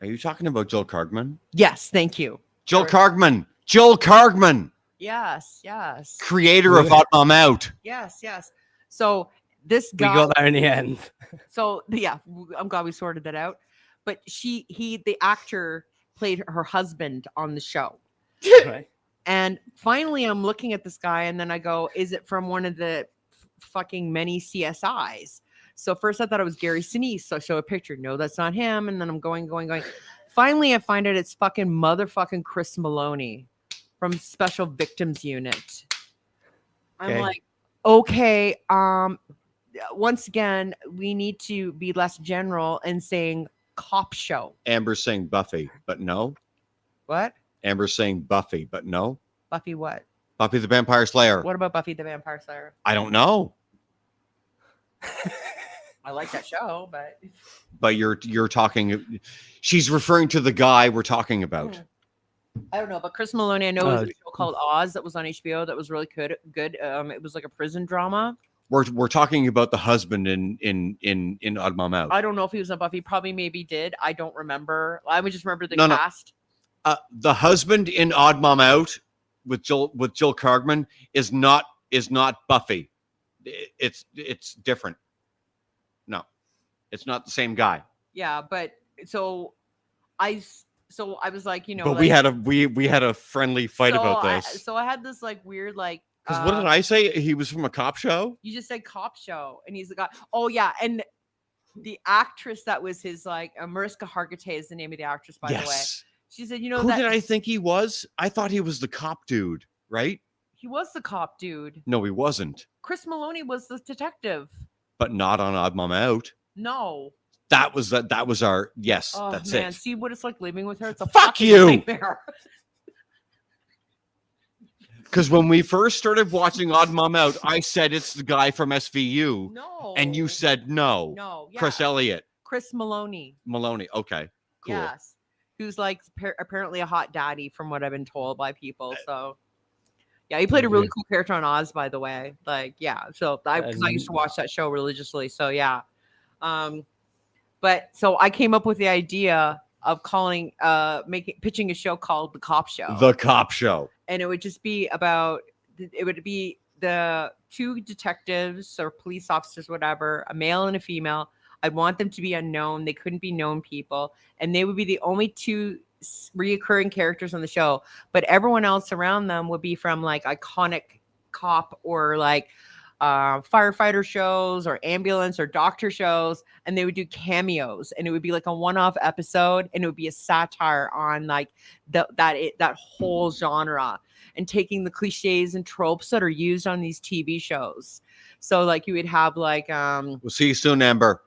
Are you talking about Jill Kargman? Yes, thank you. Jill Kargman. Yes. Creator of Hot Mom Out. Yes. So this guy, we got there in the end. So yeah, I'm glad we sorted that out. But the actor played her husband on the show. Right. And finally I'm looking at this guy, and then I go, is it from one of the fucking many CSIs? So first I thought it was Gary Sinise. So I show a picture. No, that's not him. And then I'm going. Finally I find out it's fucking motherfucking Chris Maloney from Special Victims Unit. I'm like, okay, once again, we need to be less general and saying cop show. Amber's saying Buffy, but no. What? Amber's saying Buffy, but no. Buffy what? Buffy the Vampire Slayer. What about Buffy the Vampire Slayer? I don't know. I like that show, but you're talking. She's referring to the guy we're talking about. I don't know, but Chris Maloney, I know it was a show called Oz that was on HBO that was really good. It was like a prison drama. We're talking about the husband in Odd Mom Out. I don't know if he was on Buffy. Probably maybe did. I don't remember. I would just remember the No. cast. The husband in Odd Mom Out with Jill Kargman is not Buffy. It's different. No, it's not the same guy. Yeah, but so I was like, But like, we had a friendly fight about this. So I had this like weird like. Because what did I say? He was from a cop show. You just said cop show, and he's the guy. Oh yeah, and the actress that was his like Mariska Hargitay is the name of the actress, by the way. She said, who did I think he was? I thought he was the cop dude, right? He was the cop dude. No, he wasn't. Chris Maloney was the detective. But not on Odd Mom Out. No. That was our yes. Oh, that's man. it. See what it's like living with her? It's a fuck you. Nightmare. Because when we first started watching Odd Mom Out, I said it's the guy from SVU. No. And you said no. No. Yeah. Chris Elliott. Chris Maloney. Okay. Cool. Yes. Who's like apparently a hot daddy from what I've been told by people. So yeah, he played a really cool character on Oz, by the way. Like, yeah. So I used to watch that show religiously. So yeah. But so I came up with the idea of pitching a show called The Cop Show. The Cop Show. And it would just be about, it would be the two detectives or police officers, whatever, a male and a female. I'd want them to be unknown. They couldn't be known people. And they would be the only two reoccurring characters on the show. But everyone else around them would be from like iconic cop or like firefighter shows or ambulance or doctor shows, and they would do cameos, and it would be like a one-off episode, and it would be a satire on like that whole genre and taking the cliches and tropes that are used on these TV shows. So like you would have like we'll see you soon, Amber.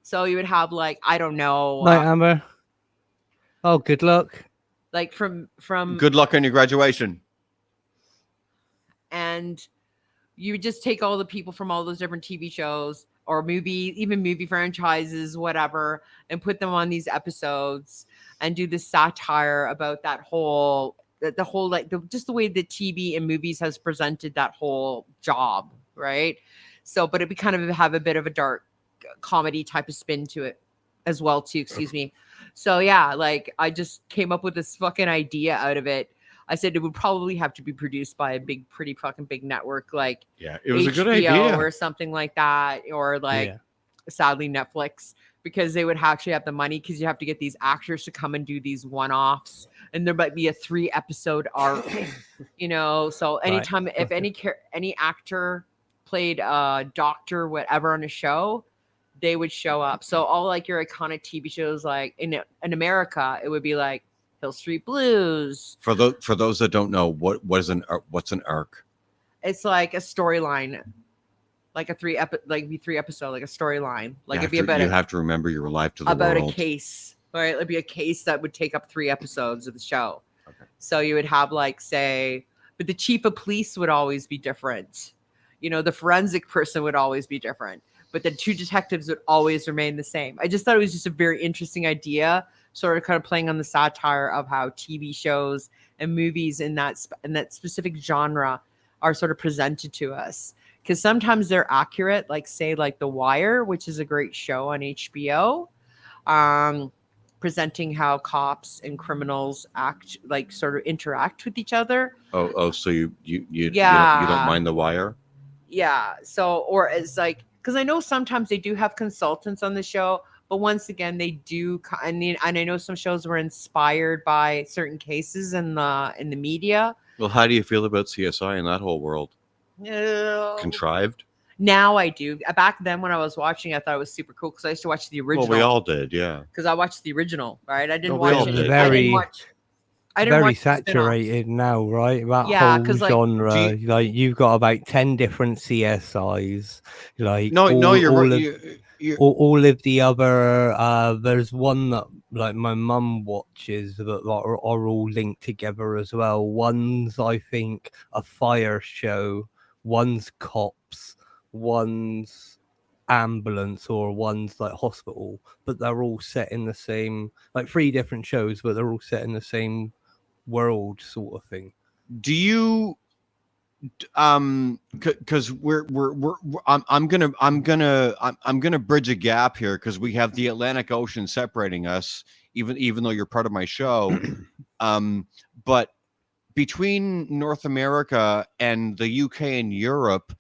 So you would have like, I don't know, Night, Amber. Oh, good luck. Like from good luck on your graduation. And you would just take all the people from all those different TV shows or movie franchises, whatever, and put them on these episodes and do this satire about that whole, just the way that TV and movies has presented that whole job, right? So, but it would kind of have a bit of a dark comedy type of spin to it as well, too. Excuse me. So yeah, like I just came up with this fucking idea out of it. I said it would probably have to be produced by a pretty fucking big network, like it was HBO a good idea or something like that, or like sadly Netflix, because they would actually have the money, because you have to get these actors to come and do these one-offs, and there might be a 3-episode arc, So anytime if any actor played doctor whatever on a show, they would show up. So all like your iconic TV shows, like in America, it would be like Hill Street Blues. For those that don't know, what's an arc? It's like a storyline, like a 3 episode, like a storyline. Like you have to remember you're alive to the about world. A case, right? It'd be a case that would take up 3 episodes of the show. Okay. So you would have like but the chief of police would always be different. The forensic person would always be different, but the 2 detectives would always remain the same. I just thought it was just a very interesting idea, sort of kind of playing on the satire of how TV shows and movies in that specific genre are sort of presented to us. Because sometimes they're accurate, like say like The Wire, which is a great show on HBO, presenting how cops and criminals sort of interact with each other. Oh, so you don't mind The Wire? Yeah. So, or it's like, because I know sometimes they do have consultants on the show, but once again, they do. And I know some shows were inspired by certain cases in the media. Well, how do you feel about CSI and that whole world? Contrived? Now I do. Back then when I was watching, I thought it was super cool because I used to watch the original. Well, we all did, yeah. Because I watched the original, right? I didn't we all watch did. it. I didn't very watch saturated now, right? That whole 'cause, like, genre. Like you've got about 10 different CSIs. Like no, you're right. All of the other there's one that like my mum watches that are all linked together as well. One's I think a fire show, one's cops, one's ambulance, or one's like hospital, but they're all set in the same, like 3 different shows, but they're all set in the same world sort of thing. Do you Because I'm gonna bridge a gap here because we have the Atlantic Ocean separating us, even though you're part of my show. But between North America and the UK and Europe,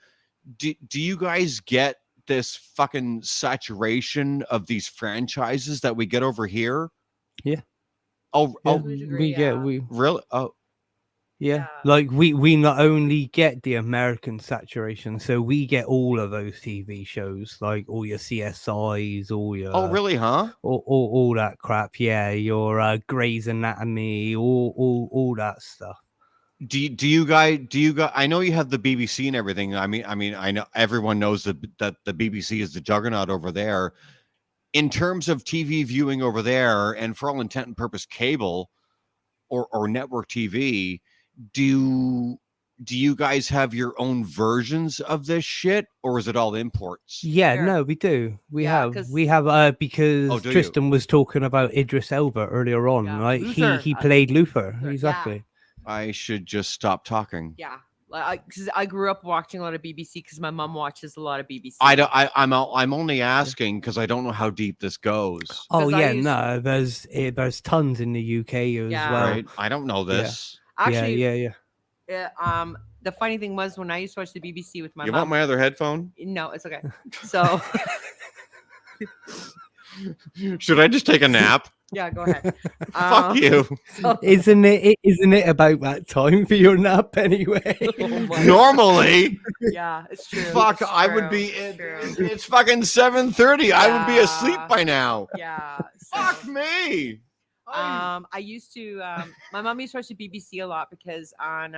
do you guys get this fucking saturation of these franchises that we get over here? Yeah. Oh, Yeah, oh, we get we really? Oh, yeah. Like we not only get the American saturation, so we get all of those TV shows, like all your CSIs, all your oh, really? Huh? all that crap. Yeah, your Grey's Anatomy, all that stuff. Do you guys I know you have the BBC and everything. I mean I know everyone knows that the BBC is the juggernaut over there. In terms of TV viewing over there, and for all intent and purpose cable or network TV, do you guys have your own versions of this shit, or is it all imports? Yeah, Sure. no, we do. We Yeah, have because Oh, do you? Tristan was talking about Idris Elba earlier on, Yeah, right? Luther. He played Luther, Yeah. exactly. I should just stop talking. Yeah, because I grew up watching a lot of BBC because my mom watches a lot of BBC. I'm only asking because I don't know how deep this goes. Oh 'Cause I yeah, used- no, there's tons in the UK as Yeah. well. Right? I don't know this. Actually, yeah. The funny thing was when I used to watch the BBC with my You mom. want my other headphone? No, it's okay. So Should I just take a nap? yeah, go ahead. Fuck you. So, Isn't it about that time for your nap anyway? Oh my- Normally, yeah, it's true. fuck, it's I would true, be. it's true. It's fucking 7:30. I would be asleep Yeah. by now. Yeah. Fuck so- me. I used to my mom used to watch the BBC a lot because on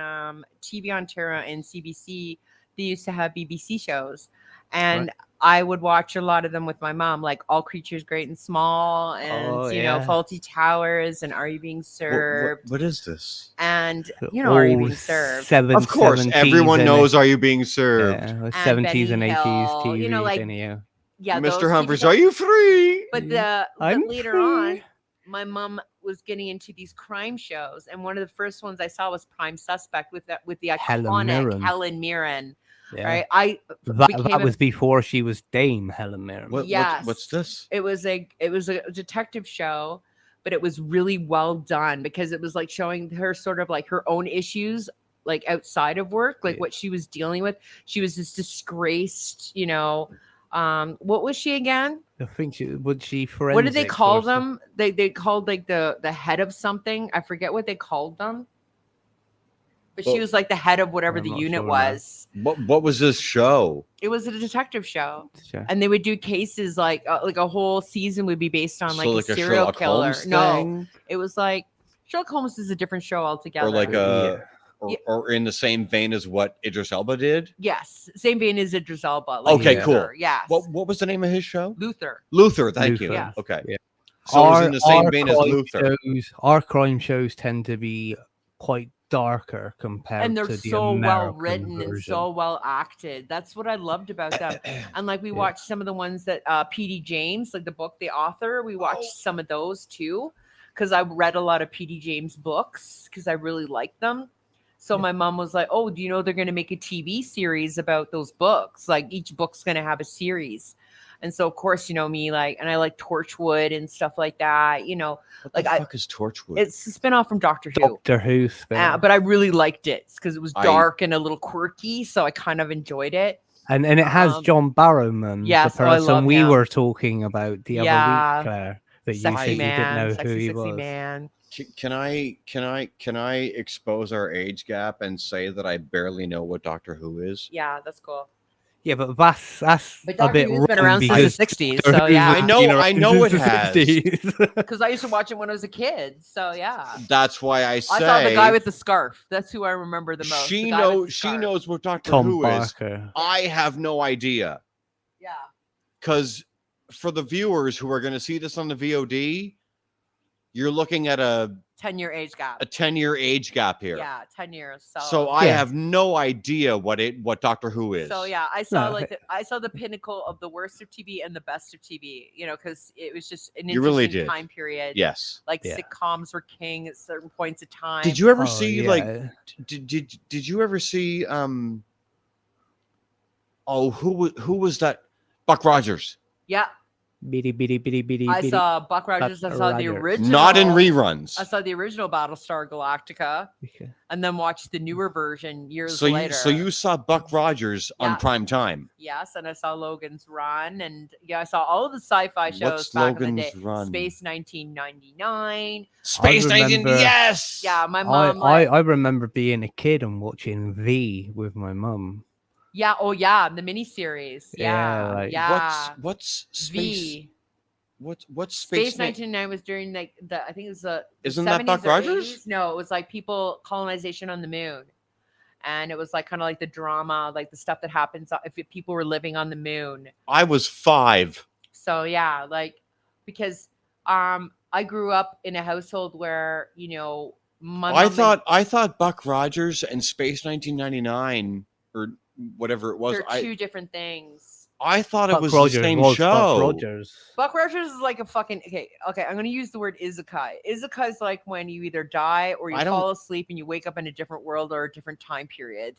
TV Ontario and CBC they used to have BBC shows, and Right. I would watch a lot of them with my mom, like All Creatures Great and Small, and Oh, you know yeah. Faulty Towers, and Are You Being Served, what is this? and you know Are You Being Served, Of course, everyone knows. Are you being served? Yeah, And 70s and Benny 80s Hill, TV. you know, like, anyhow. yeah, those Mr. TV Humphries, shows. are you free? But I'm later free. on, my mom was getting into these crime shows, and one of the first ones I saw was Prime Suspect with the Helen iconic Mirren. Helen Mirren. Yeah. Right, I That became was before she was Dame Helen Mirren. Yes. What's this? it was a detective show, but it was really well done because it was like showing her sort of like her own issues, like outside of work, like Yeah. what she was dealing with. She was this disgraced, you know. What was she again? I think she forensics. What did they call or something? them? They called like the head of something. I forget what they called them. But she Well, was like the head of whatever I'm the not unit sure now. was. What was this show? It was a detective show, Sure. and they would do cases like a whole season would be based on like So a a serial Sherlock killer. Holmes No, thing? it was like Sherlock Holmes is a different show altogether. Or like a Yeah. or in the same vein as what Idris Elba did? yes, same vein as Idris Elba. Like Okay, Yeah. cool. Luther, yes, What was the name of his show? Luther. Luther, thank you. Luther. Yeah. Okay. Yeah. So it was in the same vein as crime Luther. Our crime shows tend to be quite darker compared And they're to the so well American written and version. so well acted. That's what I loved about them. And like we Yeah. watched some of the ones that PD James, like the book, the author, we watched some of those too. Because I read a lot of PD James books because I really liked them. So Yeah. my mom was like, "Oh, do you know they're going to make a TV series about those books? Like each book's going to have a series." And so of course, you know me, like, and I like Torchwood and stuff like that. You know, What like, the I- fuck is Torchwood? it's a spinoff from Doctor Who. Doctor Who spin. But I really liked it because it was I- dark and a little quirky, so I kind of enjoyed it. and it has um, John Barrowman, yes, the oh, I person love we him. were talking about the Yeah. other week, Claire. That you said Sexy you didn't man, know sexy, who he sexy was. man. Can I expose our age gap and say that I barely know what Doctor Who is? Yeah, that's cool. Yeah, but that's But a Doctor bit Who's been wrong around since because the '60s, Doctor so Who's yeah. I know- been around I know since it the has. 60s. Because I used to watch it when I was a kid. So yeah, That's why I say I saw the guy with the scarf. That's who I remember the most. she the guy with knows the she scarf. knows what Doctor Tom Who is. Barker. I have no idea. Yeah, Because for the viewers who are going to see this on the VOD, you're looking at a 10-year age gap. A 10-year age gap here. Yeah, 10 years. So I have no idea what Doctor Who is. So yeah, I saw I saw the pinnacle of the worst of TV and the best of TV. You know, because it was just an interesting time period. Yes. Like sitcoms were king at certain points of time. Did you ever see like? Did you ever see? Oh, who was that? Buck Rogers. Yeah. I saw Buck Rogers. I saw the original. Not in reruns. I saw the original Battlestar Galactica, and then watched the newer version years later. So you saw Buck Rogers on prime time. Yes, and I saw Logan's Run, and I saw all of the sci-fi shows. What's back Logan's in the day. Run? Space 1999. Space 19. Yes. Yeah, my mom. I remember being a kid and watching V with my mum. Yeah. Oh, yeah. The miniseries. Yeah. What's Space? V. What's Space? 1999 was during like I think it was the. Isn't 70s that Buck Rogers? 80s? No, it was like people colonization on the moon, and it was like kind of like the drama, like the stuff that happens if people were living on the moon. I was 5. So yeah, like because I grew up in a household where I thought Buck Rogers and Space 1999 or whatever it was. They're two different things. I thought it was the same show. Buck Rogers is like a fucking okay. I'm gonna use the word isekai. Isekai is like when you either die or you fall asleep and you wake up in a different world or a different time period.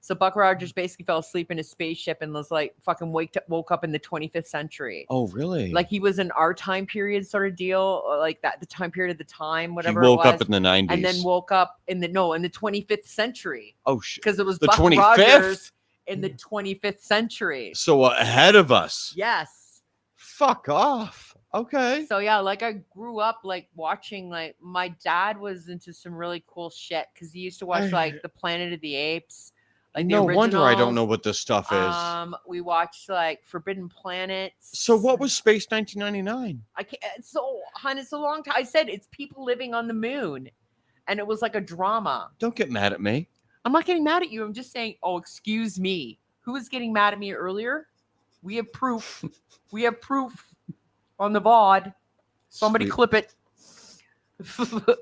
So Buck Rogers basically fell asleep in a spaceship and was like fucking woke up in the 25th century. Oh, really? Like he was in our time period sort of deal, or like that the time period of the time, whatever. He woke up in the 90s and then woke up in the 25th century. Oh shit! Because it was the Buck 25th? Rogers in the 25th century. So ahead of us. Yes. Fuck off. Okay. So yeah, like I grew up like watching, like my dad was into some really cool shit because he used to watch like the Planet of the Apes. Like no wonder I don't know what this stuff is. We watched like Forbidden Planets. So what was Space 1999? I can't. Hon, it's a long time. I said it's people living on the moon, and it was like a drama. Don't get mad at me. I'm not getting mad at you. I'm just saying. Oh, excuse me. Who was getting mad at me earlier? We have proof. We have proof on the VOD. Somebody clip it. But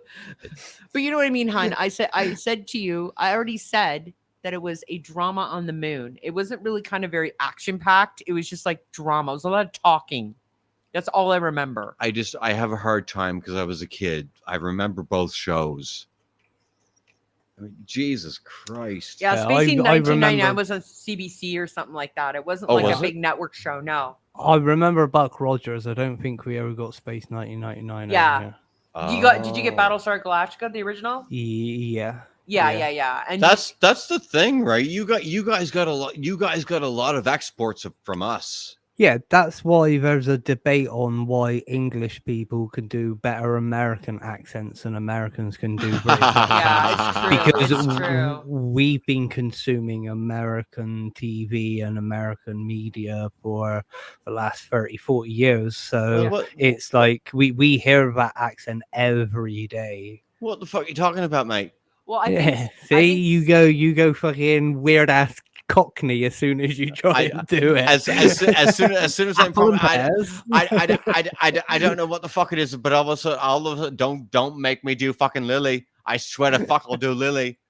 you know what I mean, hon. I said to you. I already said that it was a drama on the moon. It wasn't really kind of very action-packed. It was just like drama. It was a lot of talking. That's all I remember. I have a hard time because I was a kid. I remember both shows. I mean, Jesus Christ. Yeah, Space 1999 was on CBC or something like that. It wasn't like a big network show, no. I remember Buck Rogers. I don't think we ever got Space 1999. Yeah. Did you get Battlestar Galactica, the original? Yeah. Yeah. And that's the thing, right? You guys got a lot of exports from us. Yeah, that's why there's a debate on why English people can do better American accents than Americans can do British. Yeah, it's true. Because we've been consuming American TV and American media for the last 30, 40 years. So it's like we hear that accent every day. What the fuck are you talking about, mate? Well, you go fucking weird ass Cockney as soon as you try and do it. As soon as I'm from, I don't know what the fuck it is, but all of a sudden, don't make me do fucking Lily. I swear to fuck, I'll do Lily.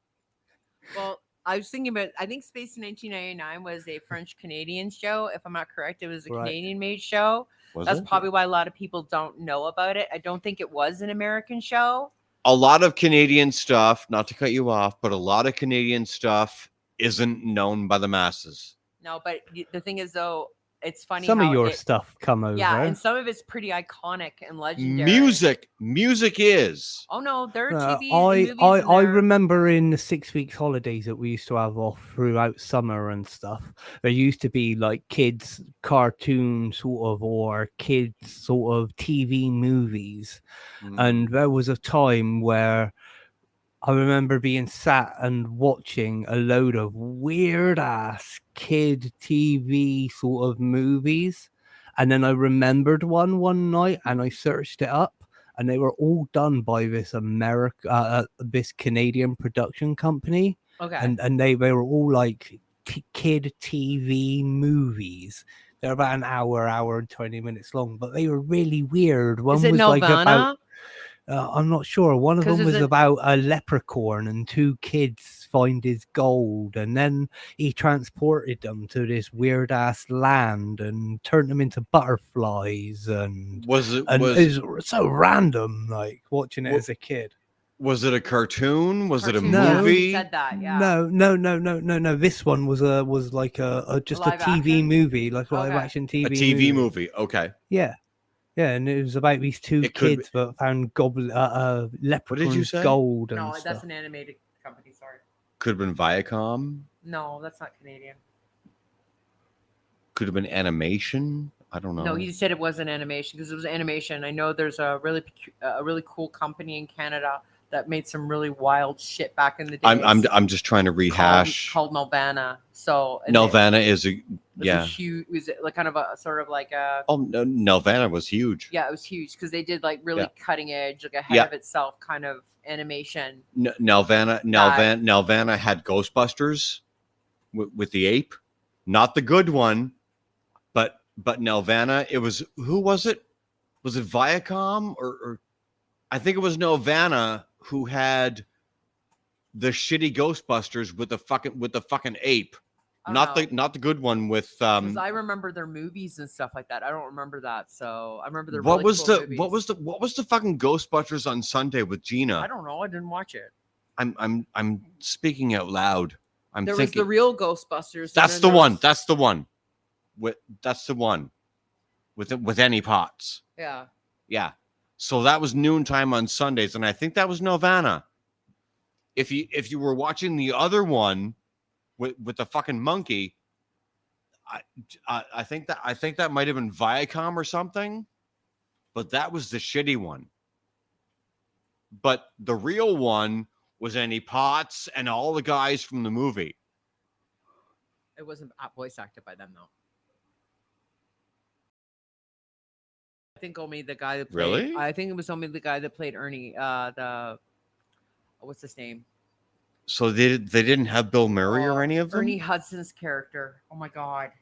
Well, I was thinking about. I think Space 1999 was a French Canadian show. If I'm not correct, it was a Canadian made show. That's probably why a lot of people don't know about it. I don't think it was an American show. A lot of Canadian stuff, not to cut you off, but a lot of Canadian stuff isn't known by the masses. No, but the thing is, though, it's funny. Some of your stuff come over. Yeah, and some of it's pretty iconic and legendary. Music is. Oh no, there are TV. I remember in the 6 weeks holidays that we used to have off throughout summer and stuff. There used to be like kids cartoons sort of, or kids sort of TV movies, and there was a time where I remember being sat and watching a load of weird ass kid TV sort of movies. And then I remembered one night and I searched it up, and they were all done by this this Canadian production company. Okay. And they were all like kid TV movies. They're about an hour and 20 minutes long, but they were really weird. One Is it was Nelvana? like about I'm not sure. One of 'Cause them there's was a- about a leprechaun and two kids find his gold, and then he transported them to this weird ass land and turned them into butterflies, and Was it and was it's so random, like watching it Wha- as a kid. was it a cartoon? Was it a Cartoon, yeah, movie? he said that, yeah. No. This one was like just a live TV action? movie, like live Okay. action A TV TV movie. Okay. Yeah, yeah, and it was about these two It could be- kids that found leprechaun's say? gold and No, stuff. that's an animated company, sorry. Could have been Viacom. No, that's not Canadian. Could have been animation. I don't know. No, he said it wasn't animation because it was animation. I know there's a really cool company in Canada that made some really wild shit back in the day. I'm just trying to rehash. called Nelvana. So and Nelvana is a it was yeah. a huge. Was it like kind of a sort of like a Oh, no, Nelvana was huge. yeah, it was huge because they did like really Yeah. cutting edge, like ahead Yeah. of itself kind of animation. Nelvana had Ghostbusters with the ape, not the good one, but Nelvana. It was, who was it? Was it Viacom or I think it was Nelvana who had the shitty Ghostbusters with the fucking ape, I don't not the good one with 'Cause I remember their movies and stuff like that. I don't remember that, so I remember their. what really was cool the movies. what was the fucking Ghostbusters on Sunday with Gina? I don't know. I didn't watch it. I'm speaking out loud. I'm There was thinking the real Ghostbusters. and that's then the there one. was- That's the one. That's the one with any pots. yeah. Yeah. So that was noontime on Sundays, and I think that was Nelvana. If you were watching the other one with the fucking monkey, I think that might have been Viacom or something, but that was the shitty one. But the real one was Annie Potts and all the guys from the movie. It wasn't voice acted by them though. I think only the guy that played. Really? I think it was only the guy that played Ernie. What's his name? So they didn't have Bill Murray or any of them. Ernie Hudson's character. Oh my god.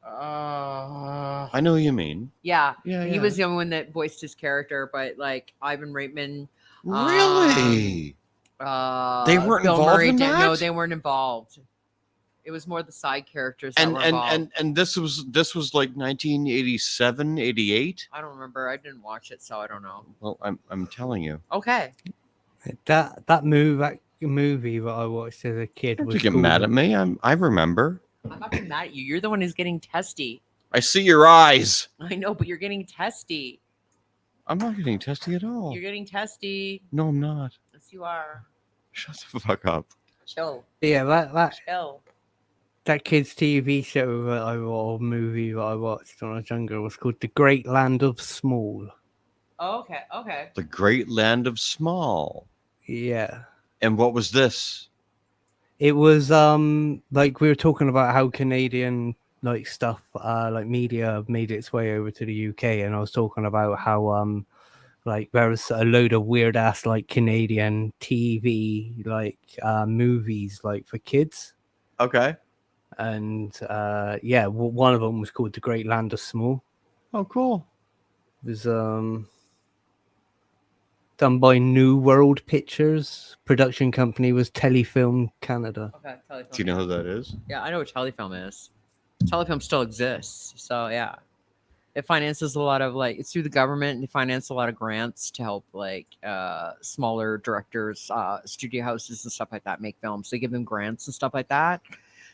I know who you mean. Yeah. Yeah, He was the only one that voiced his character, but like Ivan Reitman. Really. They weren't Bill involved Murray in did- No, that? they weren't involved. It was more the side characters that were involved. And this was like 1987, 88. I don't remember. I didn't watch it, so I don't know. Well, I'm telling you. Okay. That movie that I watched as a kid Don't was you get called- mad at me? I remember. I'm not getting mad at you. You're the one who's getting testy. I see your eyes. I know, but you're getting testy. I'm not getting testy at all. You're getting testy. No, I'm not. Yes, you are. Shut the fuck up. Chill. Yeah, Chill. that kids' TV show or movie that I watched when I was younger was called The Great Land of Small. Oh, okay. Okay. The Great Land of Small. Yeah. And what was this? It was like we were talking about how Canadian like stuff like media made its way over to the UK, and I was talking about how like there was a load of weird ass like Canadian TV like movies like for kids, Okay. and yeah, one of them was called The Great Land of Small. Oh, cool. It was done by New World Pictures. Production company was Telefilm Canada. Okay. Telefilm. Do you know who that is? Yeah, I know what Telefilm is. Telefilm still exists, so yeah, it finances a lot of like it's through the government. And they finance a lot of grants to help like smaller directors, studio houses and stuff like that make films. They give them grants and stuff like that.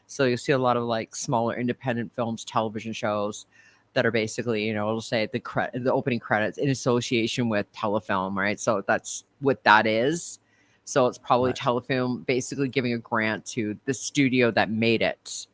So you see a lot of like smaller independent films, television shows that are basically, you know, it'll say the opening credits in association with Telefilm, right? So that's what that is. So it's probably Right. Telefilm basically giving a grant to the studio that made it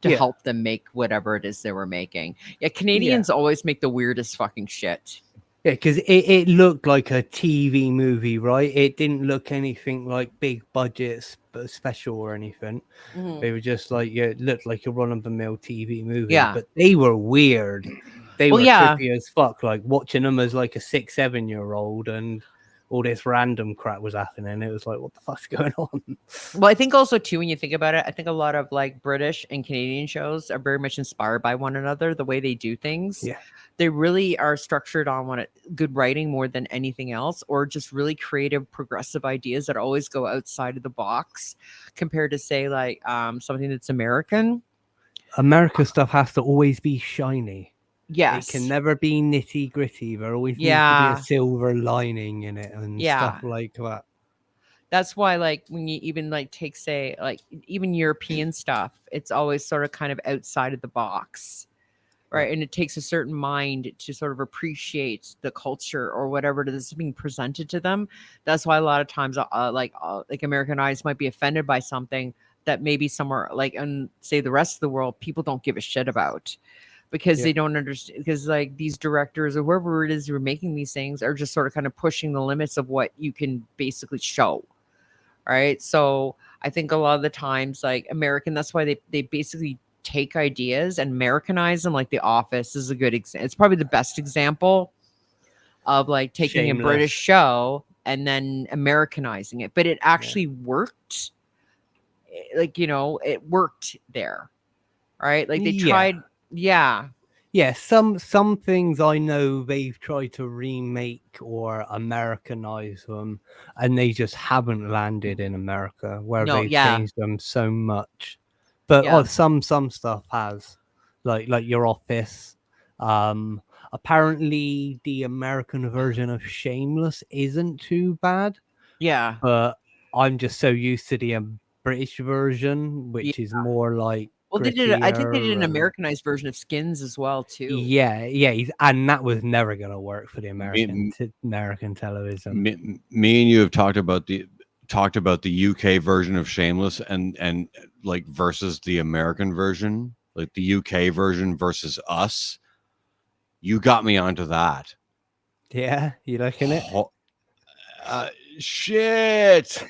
to Yeah. help them make whatever it is they were making. Yeah, Canadians always make the weirdest fucking shit. Yeah, because it looked like a TV movie, right? It didn't look anything like big budget special or anything. Mhm. They were just like, yeah, it looked like a run-of-the-mill TV movie. Yeah. But they were weird. They Well, were yeah. trippy as fuck. Like watching them as like a 6-7-year-old and all this random crap was happening. It was like, what the fuck's going on? Well, I think also too, when you think about it, I think a lot of like British and Canadian shows are very much inspired by one another. The way they do things, Yeah. they really are structured on good writing more than anything else, or just really creative, progressive ideas that always go outside of the box, compared to say like something that's American. America stuff has to always be shiny. Yes, It can never be nitty gritty. There always needs to be Yeah. a silver lining in it and Yeah. stuff like that. That's why, like, when you even like take, say, like even European stuff, it's always sort of kind of outside of the box, right? And it takes a certain mind to sort of appreciate the culture or whatever that is being presented to them. That's why a lot of times, like American eyes might be offended by something that maybe somewhere, like, in say the rest of the world, people don't give a shit about. Because they don't understand, because like these directors or whoever it is who are making these things are just sort of kind of pushing the limits of what you can basically show. Right. So I think a lot of the times, like American, that's why they basically take ideas and Americanize them. Like The Office is a good example. It's probably the best example of like taking a British show and then Americanizing it. But it actually worked. Like, it worked there. Right. Like they tried. Yeah. Yeah, some things I know they've tried to remake or Americanize them, and they just haven't landed in America, where they've changed them so much. But some stuff has, like Your Office. Apparently, the American version of Shameless isn't too bad. Yeah, but I'm just so used to the British version, which is more like. Well, they did. I think they did an Americanized version of Skins as well, too. Yeah, and that was never going to work for the American television. Me and you have talked about the UK version of Shameless and like versus the American version, like the UK version versus us. You got me onto that. Yeah, you liking it? Shit.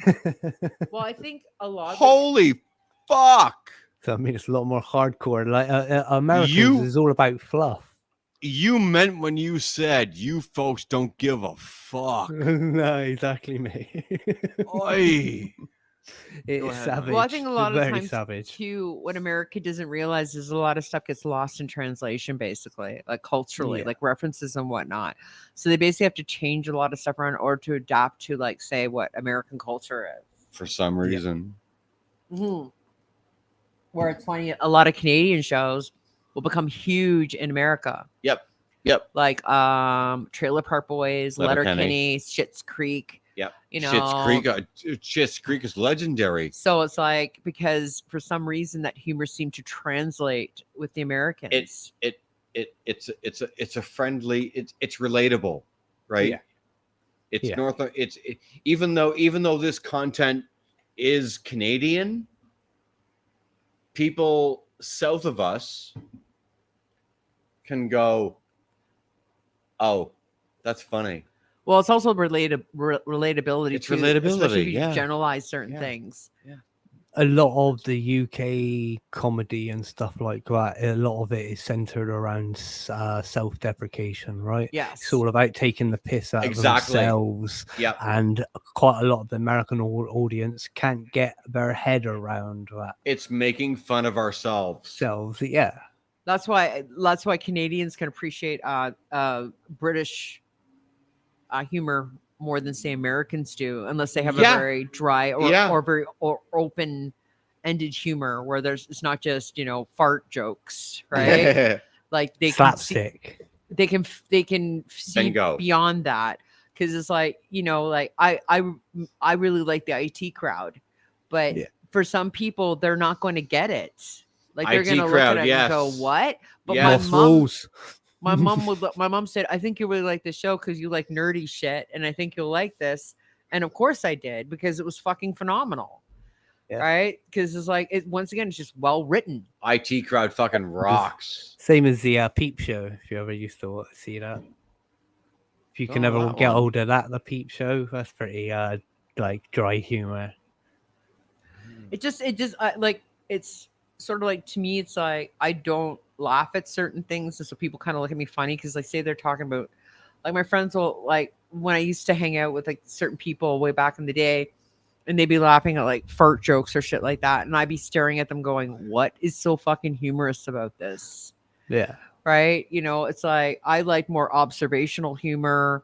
Well, I think a lot. Holy fuck. So I mean, it's a lot more hardcore. Like Americans is all about fluff. You meant when you said you folks don't give a fuck. No, exactly, mate. Oi. It's savage. Well, I think a lot of times savage. too, what America doesn't realize is a lot of stuff gets lost in translation, basically, like culturally, like references and whatnot. So they basically have to change a lot of stuff around in order to adapt to, like, say, what American culture is. For some reason. Mm-hmm. Where it's funny, a lot of Canadian shows will become huge in America. Yep. Like Trailer Park Boys, Letterkenny, Schitt's Creek. Yep. You know, Schitt's Creek is legendary. So it's like, because for some reason that humor seemed to translate with the Americans. It's a friendly. It's relatable, right? Yeah. It's even though this content is Canadian, people south of us can go, oh, that's funny. Well, it's also relatability. It's relatability, especially if you generalize certain things. Yeah. A lot of the UK comedy and stuff like that, a lot of it is centered around self-deprecation, right? Yes. It's all about taking the piss out of themselves. Yeah. And quite a lot of the American audience can't get their head around that. It's making fun of ourselves. Yeah. That's why Canadians can appreciate British humor more than, say, Americans do, unless they have a very dry or very open-ended humor where it's not just, fart jokes, right? Like they slapstick. They can see beyond that, because it's like, like I really like the IT crowd, but for some people they're not going to get it. Like they're going to look at it and go, "What?" But my mom said, "I think you really like the show because you like nerdy shit, and I think you'll like this." And of course I did, because it was fucking phenomenal. Right? Because it's like, once again, it's just well written. IT crowd fucking rocks. Same as the Peep Show, if you ever used to see that. If you can ever get hold of that, the Peep Show, that's pretty like dry humor. It just like, it's sort of like, to me, it's like I don't laugh at certain things, and so people kind of look at me funny because, like, say they're talking about Like my friends will like when I used to hang out with like certain people way back in the day, and they'd be laughing at like fart jokes or shit like that, and I'd be staring at them going, "What is so fucking humorous about this?" Yeah. Right? You know, it's like I like more observational humor.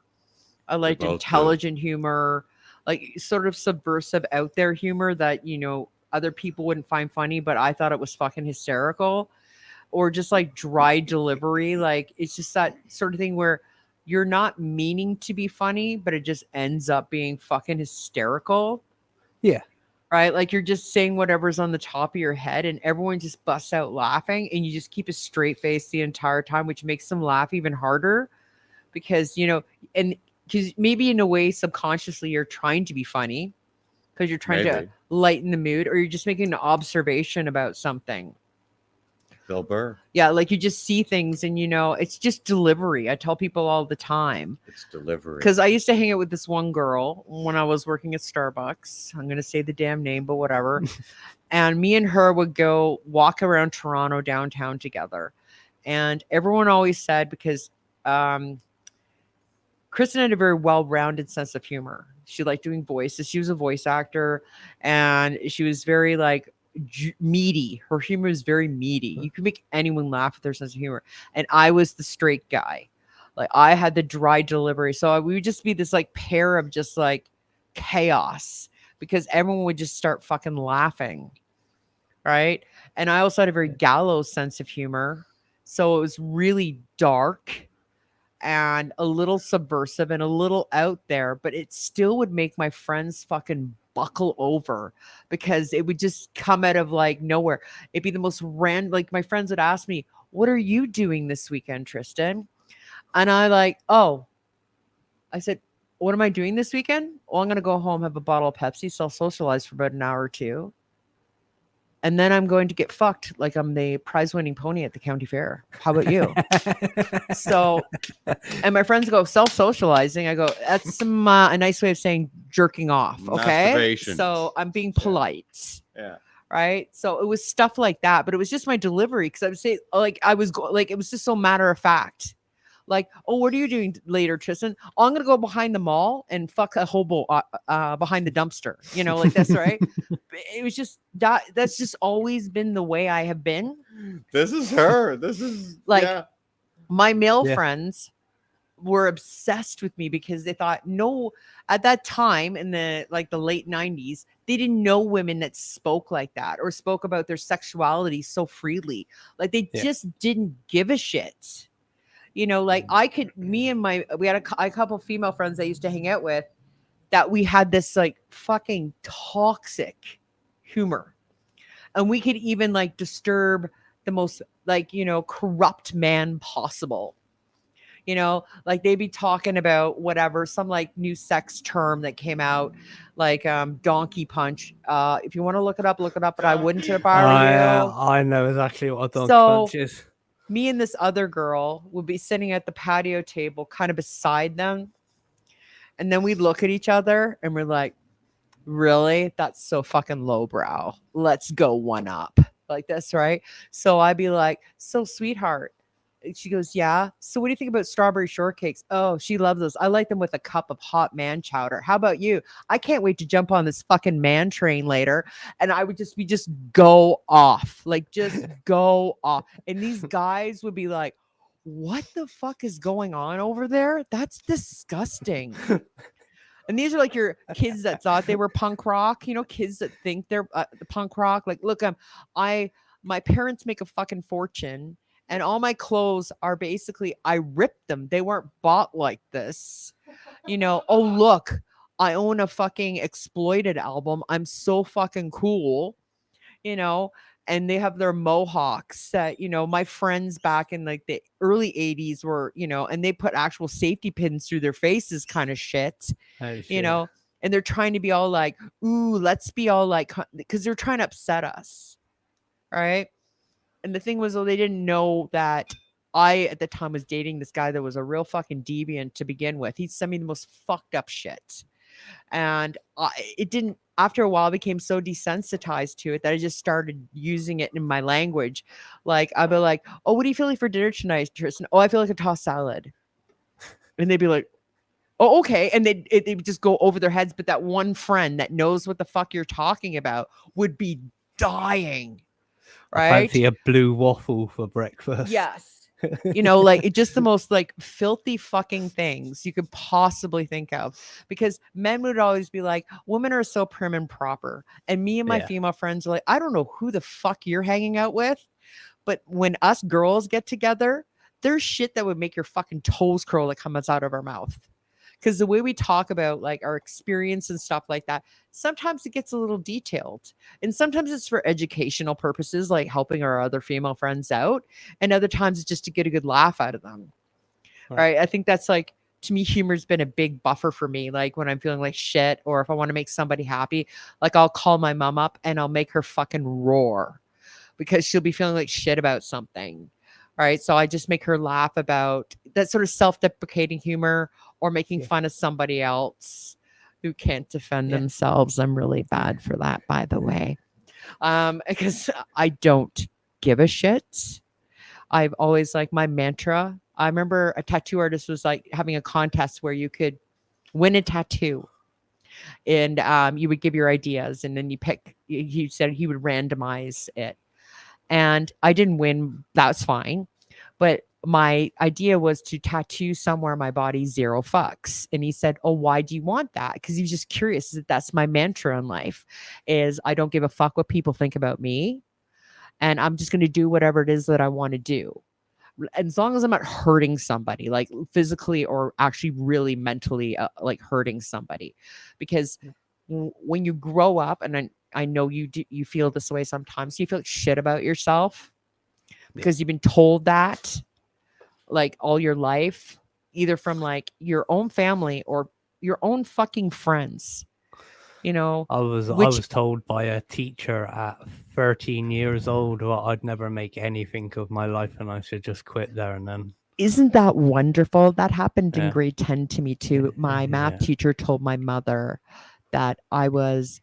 I liked both do. intelligent humor, like sort of subversive out there humor that, you know, other people wouldn't find funny, but I thought it was fucking hysterical. Or just like dry delivery. Like it's just that sort of thing where you're not meaning to be funny, but it just ends up being fucking hysterical. Yeah. Right? Like you're just saying whatever's on the top of your head and everyone just busts out laughing and you just keep a straight face the entire time, which makes them laugh even harder because, you know, and because maybe in a way subconsciously you're trying to be funny because you're trying to Maybe. lighten the mood or you're just making an observation about something. Bill Burr. Yeah, like you just see things and you know, it's just delivery. I tell people all the time. It's delivery. Because I used to hang out with this one girl when I was working at Starbucks. I'm going to say the damn name, but whatever. And me and her would go walk around Toronto downtown together. And everyone always said, because Kristen had a very well-rounded sense of humor. She liked doing voices. She was a voice actor and she was very like meaty. Her humor is very meaty. You can make anyone laugh with their sense of humor. And I was the straight guy. Like I had the dry delivery. So we would just be this like pair of just like chaos because everyone would just start fucking laughing. Right. And I also had a very gallows sense of humor. So it was really dark and a little subversive and a little out there, but it still would make my friends fucking buckle over because it would just come out of like nowhere. It'd be the most random. Like my friends would ask me, "What are you doing this weekend, Tristan?" And I said, "What am I doing this weekend? Well, I'm going to go home, have a bottle of Pepsi, socialize for about an hour or two. And then I'm going to get fucked like I'm the prize winning pony at the county fair. How about you?" So, and my friends go, self-socializing. I go, that's a nice way of saying jerking off. Okay. Masturbation. So I'm being polite. Yeah. Right. So it was stuff like that, but it was just my delivery. Cause I would say like, like, it was just so matter of fact. Like, "Oh, what are you doing later, Tristan?" "Oh, I'm going to go behind the mall and fuck a hobo behind the dumpster." You know, like that's right. It was just that's just always been the way I have been. This is her. This is like yeah. My male Yeah. friends were obsessed with me because they thought at that time in the late 90s, they didn't know women that spoke like that or spoke about their sexuality so freely. Like they just didn't give a shit. You know, like we had a couple female friends I used to hang out with that we had this like fucking toxic humor. And we could even like disturb the most like, you know, corrupt man possible. You know, like they'd be talking about whatever, some like new sex term that came out, like donkey punch. If you want to look it up, but I wouldn't if I were you. I know exactly what a donkey So- punch is. Me and this other girl would be sitting at the patio table kind of beside them. And then we'd look at each other and we're like, "Really? That's so fucking lowbrow. Let's go one up." Like this, right? So I'd be like, "So, sweetheart." She goes, "Yeah. So what do you think about strawberry shortcakes?" "Oh, she loves those. I like them with a cup of hot man chowder. How about you?" "I can't wait to jump on this fucking man train later." And I would just go off, like just go off. And these guys would be like, "What the fuck is going on over there? That's disgusting." And these are like your kids that thought they were punk rock, you know, kids that think they're the punk rock. Like, look, my parents make a fucking fortune and all my clothes are basically, I ripped them. They weren't bought like this. You know, "Oh, look, I own a fucking Exploited album. I'm so fucking cool." You know, and they have their mohawks that, you know, my friends back in like the early 80s were, you know, and they put actual safety pins through their faces kind of shit. You know, and they're trying to be all like, "Ooh, let's be all like," because they're trying to upset us. Right. And the thing was, though, they didn't know that I, at the time, was dating this guy that was a real fucking deviant to begin with. He'd send me the most fucked up shit. And it didn't, after a while, I became so desensitized to it that I just started using it in my language. Like, I'd be like, "Oh, what are you feeling for dinner tonight, Tristan?" "Oh, I feel like a tossed salad." And they'd be like, oh, okay. And they would just go over their heads. But that one friend that knows what the fuck you're talking about would be dying. I Right? fancy a blue waffle for breakfast. Yes. You know, like it just the most like filthy fucking things you could possibly think of, because men would always be like, women are so prim and proper. And me and my female friends are like, I don't know who the fuck you're hanging out with, but when us girls get together, there's shit that would make your fucking toes curl that comes out of our mouth. Because the way we talk about like our experience and stuff like that, sometimes it gets a little detailed, and sometimes it's for educational purposes, like helping our other female friends out, and other times it's just to get a good laugh out of them. Right? I think that's like, to me, humor's been a big buffer for me. Like when I'm feeling like shit, or if I want to make somebody happy, like I'll call my mom up and I'll make her fucking roar because she'll be feeling like shit about something. Right. So I just make her laugh about that sort of self-deprecating humor, or making fun of somebody else who can't defend themselves. I'm really bad for that, by the way. Because I don't give a shit. I've always like my mantra. I remember a tattoo artist was like having a contest where you could win a tattoo, and you would give your ideas, and then you pick. He said he would randomize it. And I didn't win. That's fine. But my idea was to tattoo somewhere on my body 0 fucks. And he said, oh, why do you want that? Because he was just curious. That's my mantra in life, is I don't give a fuck what people think about me. And I'm just going to do whatever it is that I want to do. And as long as I'm not hurting somebody, like physically or actually really mentally, like hurting somebody. Because when you grow up, and I know you feel this way sometimes, you feel like shit about yourself because you've been told that like all your life, either from like your own family or your own fucking friends. You know, I was told by a teacher at 13 years old that I'd never make anything of my life and I should just quit there and then. Isn't that wonderful? That happened in grade 10 to me too. My math teacher told my mother that I was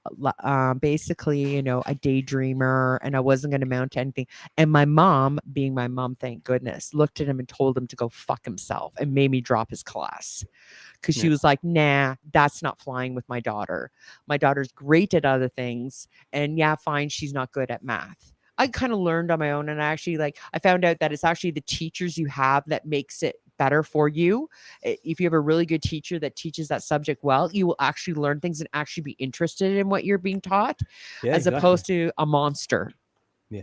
basically, you know, a daydreamer and I wasn't going to amount to anything. And my mom, being my mom, thank goodness, looked at him and told him to go fuck himself and made me drop his class. Because she was like, nah, that's not flying with my daughter. My daughter's great at other things. And yeah, fine, she's not good at math. I kind of learned on my own. And I actually I found out that it's actually the teachers you have that makes it better for you. If you have a really good teacher that teaches that subject well, you will actually learn things and actually be interested in what you're being taught, as opposed to a monster. Yeah.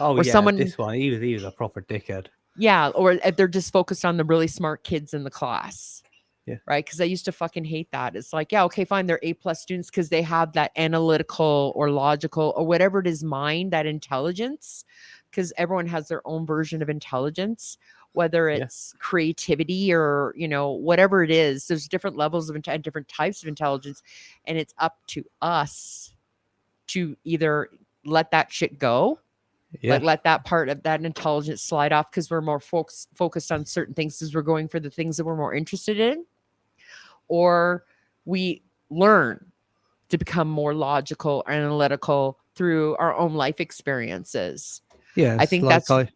Oh, or someone, this one, he was a proper dickhead. Yeah. Or if they're just focused on the really smart kids in the class. Yeah. Right. Because I used to fucking hate that. It's like, yeah, okay, fine. They're A+ students because they have that analytical or logical or whatever it is mind, that intelligence, because everyone has their own version of intelligence, whether it's creativity or, you know, whatever it is. There's different levels of different types of intelligence. And it's up to us to either let that shit go. Like let that part of that intelligence slide off because we're more focused on certain things because we're going for the things that we're more interested in. Or we learn to become more logical or analytical through our own life experiences. Yeah, I think like that's. Sorry,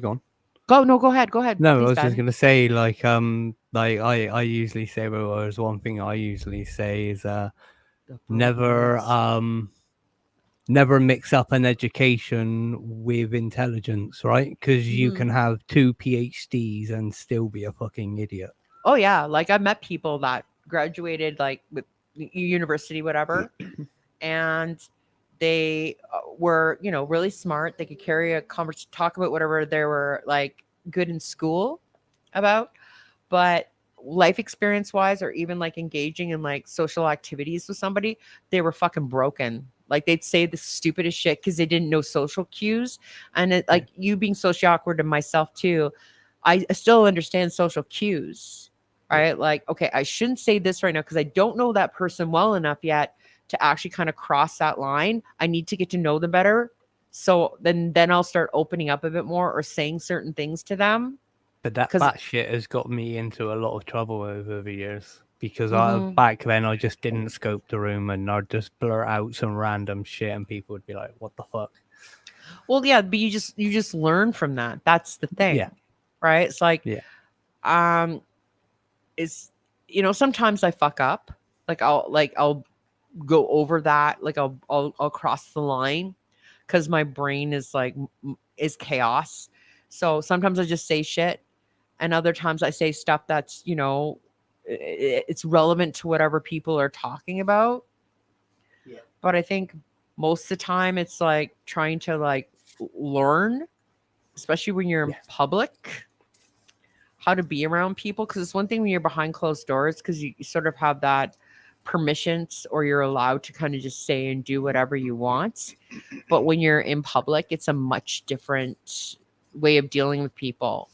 go on. Go ahead. No, Please, I was Ben. just gonna say, like I usually say, well, there's one thing I usually say is never mix up an education with intelligence, right? Because you can have 2 PhDs and still be a fucking idiot. Oh yeah, like I've met people that graduated like with university, whatever, and they were, you know, really smart. They could carry a conversation, talk about whatever they were like good in school about, but life experience wise, or even like engaging in like social activities with somebody, they were fucking broken. Like they'd say the stupidest shit because they didn't know social cues. And like you being socially awkward and myself too, I still understand social cues, right? Like, okay, I shouldn't say this right now because I don't know that person well enough yet to actually kind of cross that line. I need to get to know them better. So then I'll start opening up a bit more or saying certain things to them. But that shit has got me into a lot of trouble over the years because back then I just didn't scope the room and I'd just blurt out some random shit and people would be like, what the fuck? Well, yeah, but you just learn from that. That's the thing. Yeah. Right? It's like is, you know, sometimes I fuck up. I'll go over that. Like I'll cross the line because my brain is like is chaos. So sometimes I just say shit, and other times I say stuff that's, you know, it's relevant to whatever people are talking about. Yeah. But I think most of the time it's like trying to like learn, especially when you're in public, how to be around people. Because it's one thing when you're behind closed doors, because you sort of have that permissions, or you're allowed to kind of just say and do whatever you want. But when you're in public, it's a much different way of dealing with people.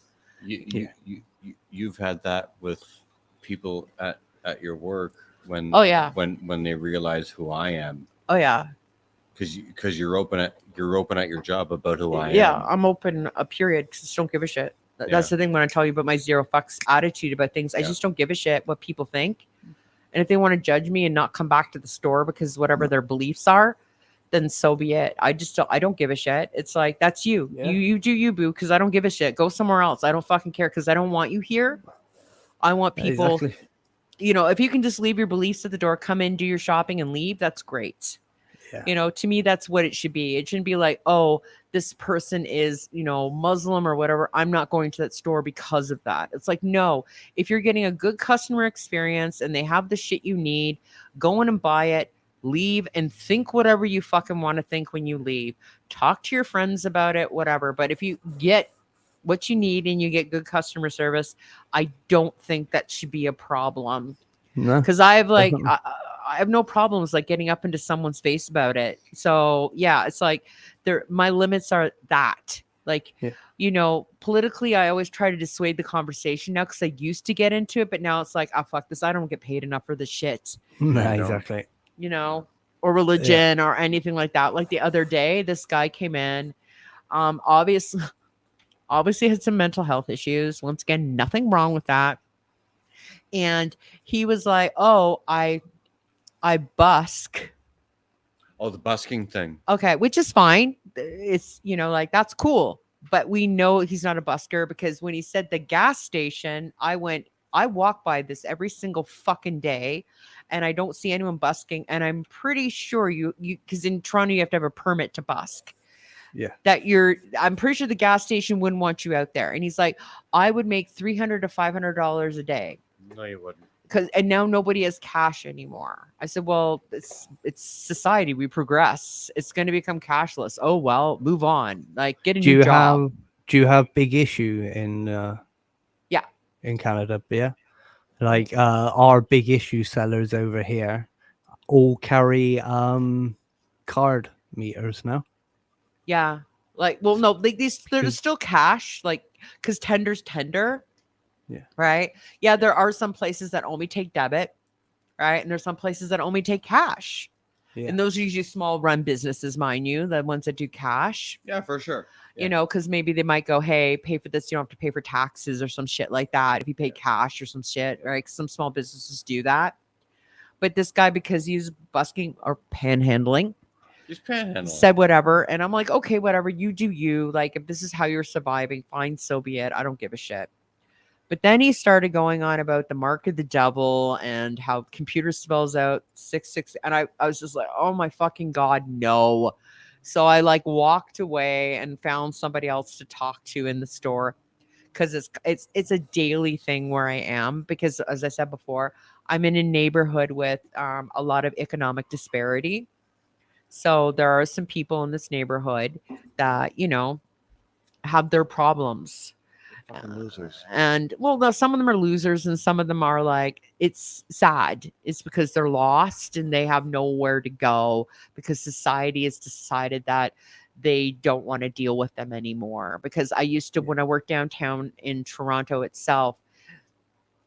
You've had that with people at your work when Oh yeah. when they realize who I am, Oh yeah. because you're open at your job about who I Yeah, am. I'm open a period because I just don't give a shit. That's Yeah. the thing when I tell you about my zero fucks attitude about things. I Yeah. just don't give a shit what people think. And if they want to judge me and not come back to the store because whatever their beliefs are, then so be it. I don't give a shit. It's like, that's you. Yeah. You do you, boo, because I don't give a shit. Go somewhere else. I don't fucking care because I don't want you here. I want people, Exactly. you know, if you can just leave your beliefs at the door, come in, do your shopping and leave, that's great. Yeah. You know, to me, that's what it should be. It shouldn't be like, oh, this person is, you know, Muslim or whatever. I'm not going to that store because of that. It's like, no, if you're getting a good customer experience and they have the shit you need, go in and buy it, leave, and think whatever you fucking want to think when you leave. Talk to your friends about it, whatever. But if you get what you need and you get good customer service, I don't think that should be a problem. No. Because I have like, Definitely. I have no problems like getting up into someone's face about it. So yeah, it's like my limits are that. Like, Yeah. you know, politically, I always try to dissuade the conversation now because I used to get into it, but now it's like, oh fuck this, I don't get paid enough for this shit. No, you don't. exactly. You know, or religion or anything like that. Like the other day, this guy came in, obviously had some mental health issues. Once again, nothing wrong with that. And he was like, oh, I busk. Oh, the busking thing. Okay, which is fine. It's, you know, like that's cool. But we know he's not a busker because when he said the gas station, I walk by this every single fucking day and I don't see anyone busking. And I'm pretty sure you because in Toronto you have to have a permit to busk. Yeah. I'm pretty sure the gas station wouldn't want you out there. And he's like, I would make $300 to $500 a day. No, you wouldn't. And now nobody has cash anymore. I said, well, it's society. We progress. It's going to become cashless. Oh, well, move on. Like, get a new job. Do you have big issue in Yeah. in Canada? Yeah. Like our big issue sellers over here all carry card meters now. Yeah. Like, well, no, like there's still cash, like, because tender's tender. Yeah. Right. Yeah. There are some places that only take debit. Right. And there's some places that only take cash. Yeah. And those are usually small run businesses, mind you, the ones that do cash. Yeah, for sure. Yeah. You know, because maybe they might go, hey, pay for this. You don't have to pay for taxes or some shit like that. If you pay cash or some shit, right? Some small businesses do that. But this guy, because he's busking or panhandling, Just panhandling. said whatever. And I'm like, okay, whatever. You do you. Like, if this is how you're surviving, fine, so be it. I don't give a shit. But then he started going on about the mark of the devil and how computer spells out 66. And I was just like, oh my fucking God, no. So I like walked away and found somebody else to talk to in the store because it's a daily thing where I am. Because as I said before, I'm in a neighborhood with a lot of economic disparity. So there are some people in this neighborhood that, you know, have their problems. Fucking losers. And well, some of them are losers and some of them are like, it's sad. It's because they're lost and they have nowhere to go because society has decided that they don't want to deal with them anymore. Because I used to, when I worked downtown in Toronto itself,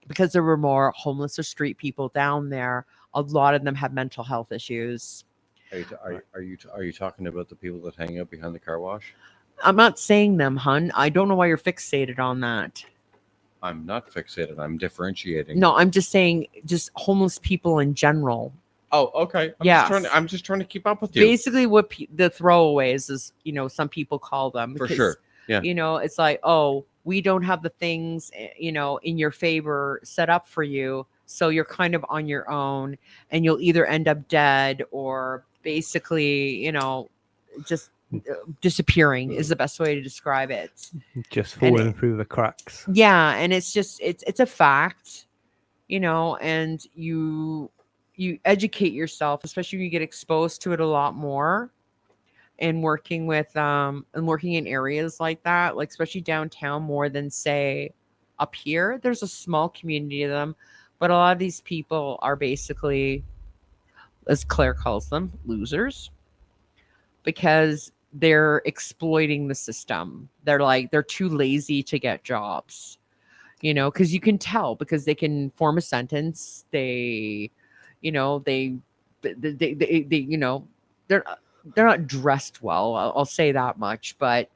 because there were more homeless or street people down there, a lot of them have mental health issues. Are you talking about the people that hang out behind the car wash? I'm not saying them, hun. I don't know why you're fixated on that. I'm not fixated. I'm differentiating. No, I'm just saying just homeless people in general. Oh, okay. I'm just trying to keep up with you. Basically, what the throwaways is, you know, some people call them. For sure. Yeah. You know, it's like, oh, we don't have the things, in your favor set up for you. So you're kind of on your own, and you'll either end up dead or basically, just disappearing is the best way to describe it. Just And falling through the cracks. yeah, and it's just it's a fact, and you educate yourself, especially when you get exposed to it a lot more, and working in areas like that, like especially downtown, more than say up here. There's a small community of them, but a lot of these people are basically, as Klayre calls them, losers, because they're exploiting the system. They're too lazy to get jobs, because you can tell, because they can form a sentence. They, they're not dressed well. I'll say that much, but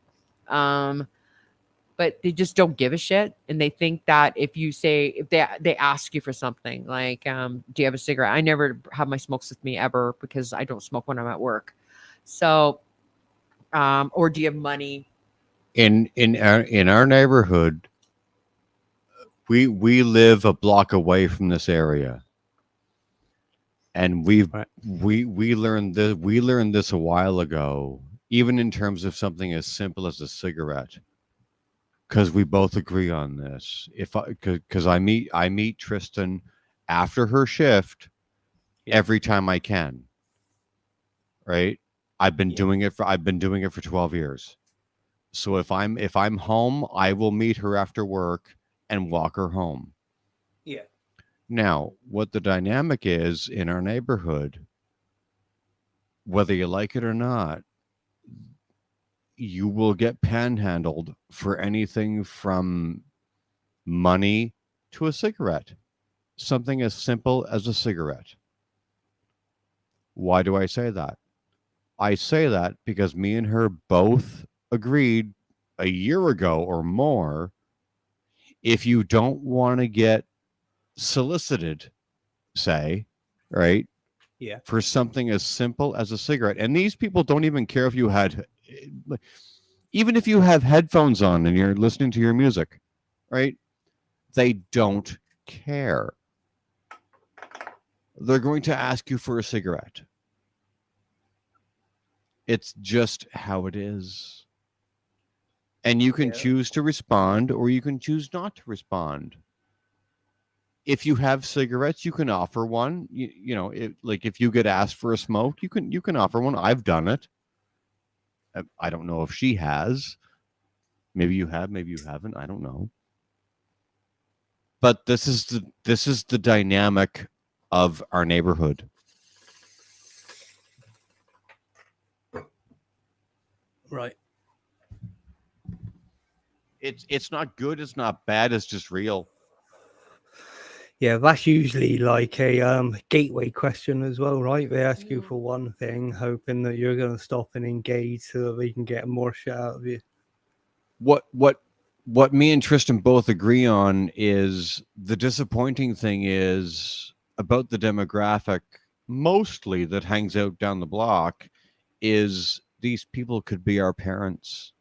they just don't give a shit, and they think that if they ask you for something like, do you have a cigarette? I never have my smokes with me ever, because I don't smoke when I'm at work. So, or do you have money? In our neighborhood, we live a block away from this area, and we learned this a while ago, even in terms of something as simple as a cigarette, because we both agree on this. Because I meet Tristan after her shift every time I can. Right? I've been doing it for 12 years. So if I'm home, I will meet her after work and walk her home. Yeah. Now, what the dynamic is in our neighborhood, whether you like it or not, you will get panhandled for anything from money to a cigarette. Something as simple as a cigarette. Why do I say that? I say that because me and her both agreed a year ago or more, if you don't want to get solicited, say, right? Yeah. For something as simple as a cigarette. And these people don't even care if you had, even if you have headphones on and you're listening to your music, right? They don't care. They're going to ask you for a cigarette. It's just how it is. And you can choose to respond, or you can choose not to respond. If you have cigarettes, you can offer one. If you get asked for a smoke, you can offer one. I've done it. I don't know if she has. Maybe you have, maybe you haven't. I don't know. But this is the dynamic of our neighborhood. Right. It's not good, it's not bad, it's just real. Yeah, that's usually like a gateway question as well, right? They ask you for one thing, hoping that you're going to stop and engage so that they can get more shit out of you. What me and Tristan both agree on is the disappointing thing is about the demographic, mostly that hangs out down the block, is these people could be our parents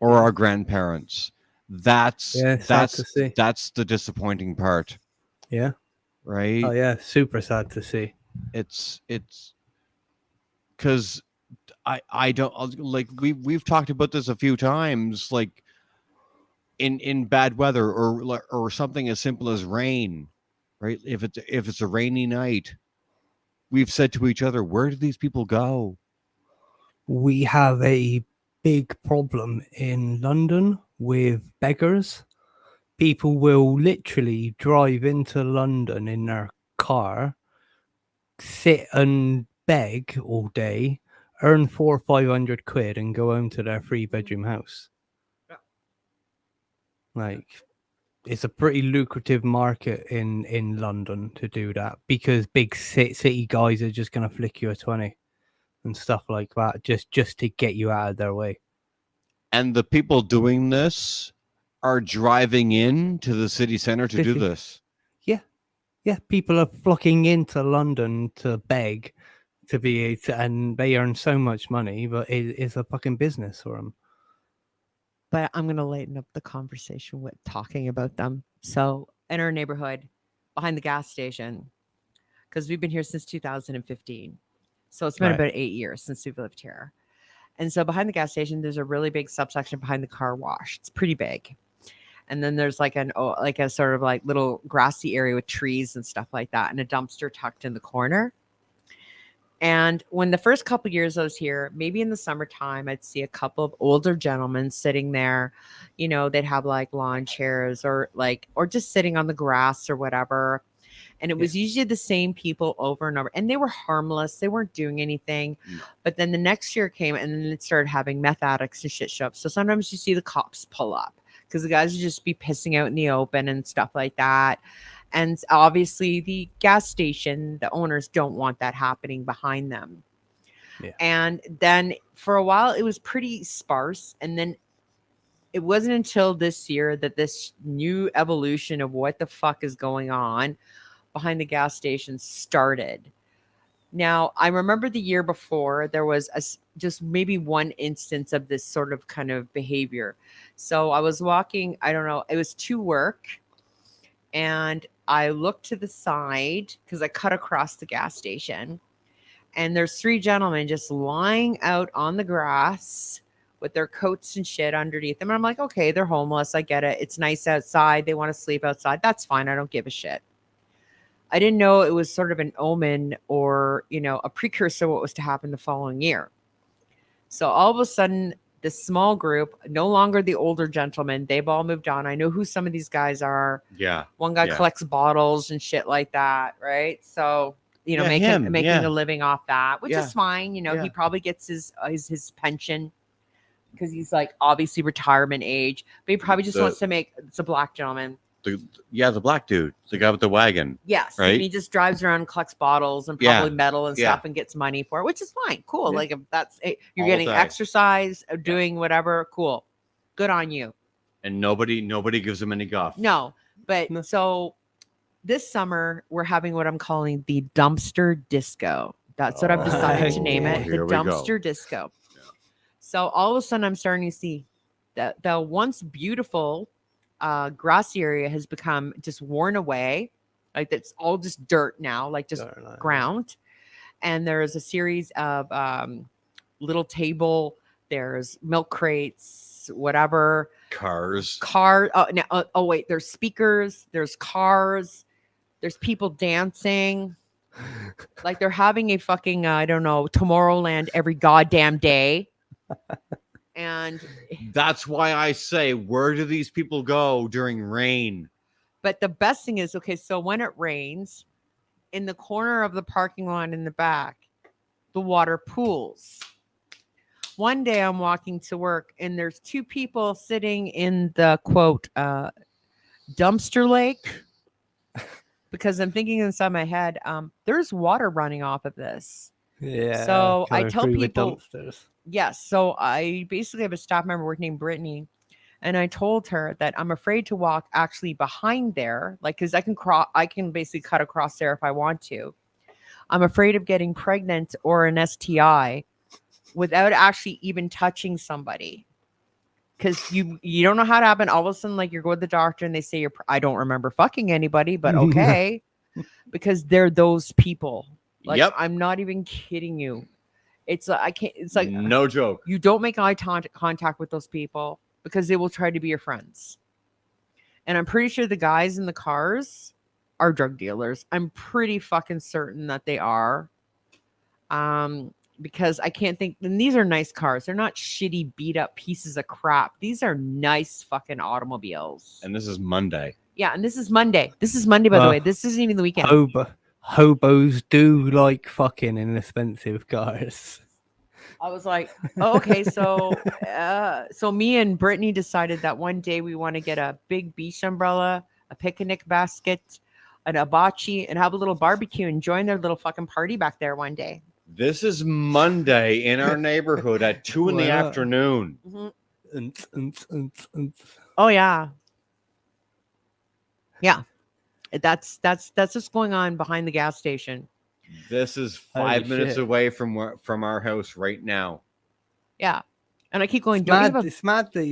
or our grandparents. That's the disappointing part. Yeah. Right. Oh yeah, super sad to see. It's because I don't like we've talked about this a few times, like in bad weather or something as simple as rain, right? If it's a rainy night, we've said to each other, where do these people go? We have a big problem in London with beggars. People will literally drive into London in their car, sit and beg all day, earn 400 or 500 quid, and go home to their 3-bedroom house. Yeah. Like, it's a pretty lucrative market in London to do that, because big city guys are just going to flick you a 20 and stuff like that, just to get you out of their way. And the people doing this are driving in to the city center to do this. Yeah, people are flocking into London to beg and they earn so much money, but it's a fucking business for them. but I'm going to lighten up the conversation with talking about them. So in our neighborhood, behind the gas station, because we've been here since 2015. So it's been Right. about 8 years since we've lived here. And so behind the gas station, there's a really big subsection behind the car wash. It's pretty big. And then there's like a sort of like little grassy area with trees and stuff like that, and a dumpster tucked in the corner. And when the first couple years I was here, maybe in the summertime, I'd see a couple of older gentlemen sitting there. You know, they'd have like lawn chairs or just sitting on the grass or whatever. And it was usually the same people over and over. And they were harmless. They weren't doing anything. But then the next year came and then it started having meth addicts and shit show up. So sometimes you see the cops pull up because the guys would just be pissing out in the open and stuff like that. And obviously the gas station, the owners don't want that happening behind them. Yeah. And then for a while it was pretty sparse. And then it wasn't until this year that this new evolution of what the fuck is going on behind the gas station started. Now, I remember the year before there was just maybe one instance of this sort of kind of behavior. So I was walking, I don't know, it was to work, and I looked to the side because I cut across the gas station, and there's 3 gentlemen just lying out on the grass with their coats and shit underneath them. And I'm like, okay, they're homeless. I get it. It's nice outside. They want to sleep outside. That's fine. I don't give a shit. I didn't know it was sort of an omen or, you know, a precursor of what was to happen the following year. So all of a sudden, this small group, no longer the older gentlemen, they've all moved on. I know who some of these guys are. Yeah. One guy collects bottles and shit like that, right? So, you know, making a living off that, which is fine. You know, he probably gets his pension because he's like obviously retirement age, but he probably just wants to make. It's a black gentleman. The black dude, the guy with the wagon. Yes, right. And he just drives around and collects bottles and probably metal and stuff and gets money for it, which is fine, cool. Yeah. Like if that's it, you're getting exercise, doing whatever, cool, good on you. And nobody gives him any guff. No, but so this summer we're having what I'm calling the dumpster disco. That's what I've decided to name it, the dumpster disco. Yeah. So all of a sudden I'm starting to see that the once beautiful grassy area has become just worn away. Like it's all just dirt now, like just ground. And there's a series of little table. There's milk crates, whatever. Cars. Oh wait, there's speakers. There's cars. There's people dancing. Like they're having a fucking I don't know, Tomorrowland every goddamn day. And that's why I say, where do these people go during rain? But the best thing is, okay, so when it rains, in the corner of the parking lot in the back, the water pools. One day I'm walking to work and there's 2 people sitting in the quote dumpster lake because I'm thinking inside my head, there's water running off of this. Yeah. So I tell people, dumpsters. Yes. So I basically have a staff member working named Brittany, and I told her that I'm afraid to walk actually behind there, like because I can basically cut across there if I want to. I'm afraid of getting pregnant or an STI without actually even touching somebody, because you don't know how to happen. All of a sudden, like you're going to the doctor and they say I don't remember fucking anybody, but okay, because they're those people. Like I'm not even kidding you. It's I can't. It's like no joke. You don't make eye contact with those people because they will try to be your friends. And I'm pretty sure the guys in the cars are drug dealers. I'm pretty fucking certain that they are. Because I can't think. And these are nice cars. They're not shitty beat up pieces of crap. These are nice fucking automobiles. And this is Monday. Yeah, and this is Monday. This is Monday, by the way. This isn't even the weekend. Hobos do like fucking inexpensive cars. I was like, oh, okay, so me and Brittany decided that one day we want to get a big beach umbrella, a picnic basket, an hibachi, and have a little barbecue and join their little fucking party back there one day. This is Monday in our neighborhood at 2 in the afternoon. Mm-hmm. Oh yeah. Yeah. That's what's going on behind the gas station. This is 5 minutes away from our house right now. Yeah. And I keep going, It's don't we mad, have a... it's mad that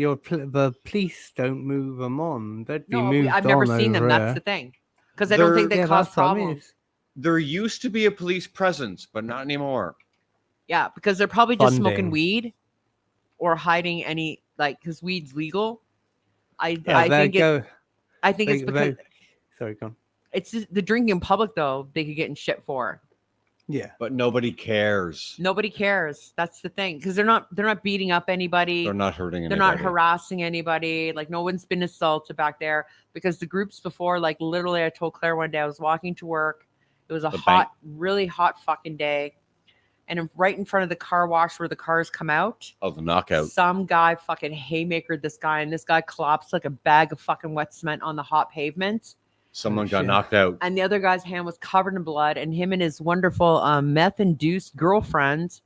the police don't move them on. They'd be No, moved I've never on seen them. over That's here. the thing. Because I don't think they Yeah, cause that's what I mean. problems. There used to be a police presence, but not anymore. Yeah, because they're probably just smoking Funding. weed or hiding any, like, because weed's legal. I they think go. I think it's because Sorry, go on. it's just the drinking in public, though, they could get in shit for. Yeah, But nobody cares. Nobody cares. That's the thing, because they're not beating up anybody. They're not hurting They're anybody. not harassing anybody. Like, no one's been assaulted back there, because the groups before, like, literally, I told Klayre one day I was walking to work. It was a really hot fucking day, and right in front of the car wash where the cars come out of the knockout, some guy fucking haymakered this guy, and this guy collapsed like a bag of fucking wet cement on the hot pavement. Someone got knocked out, and the other guy's hand was covered in blood, and him and his wonderful meth-induced girlfriend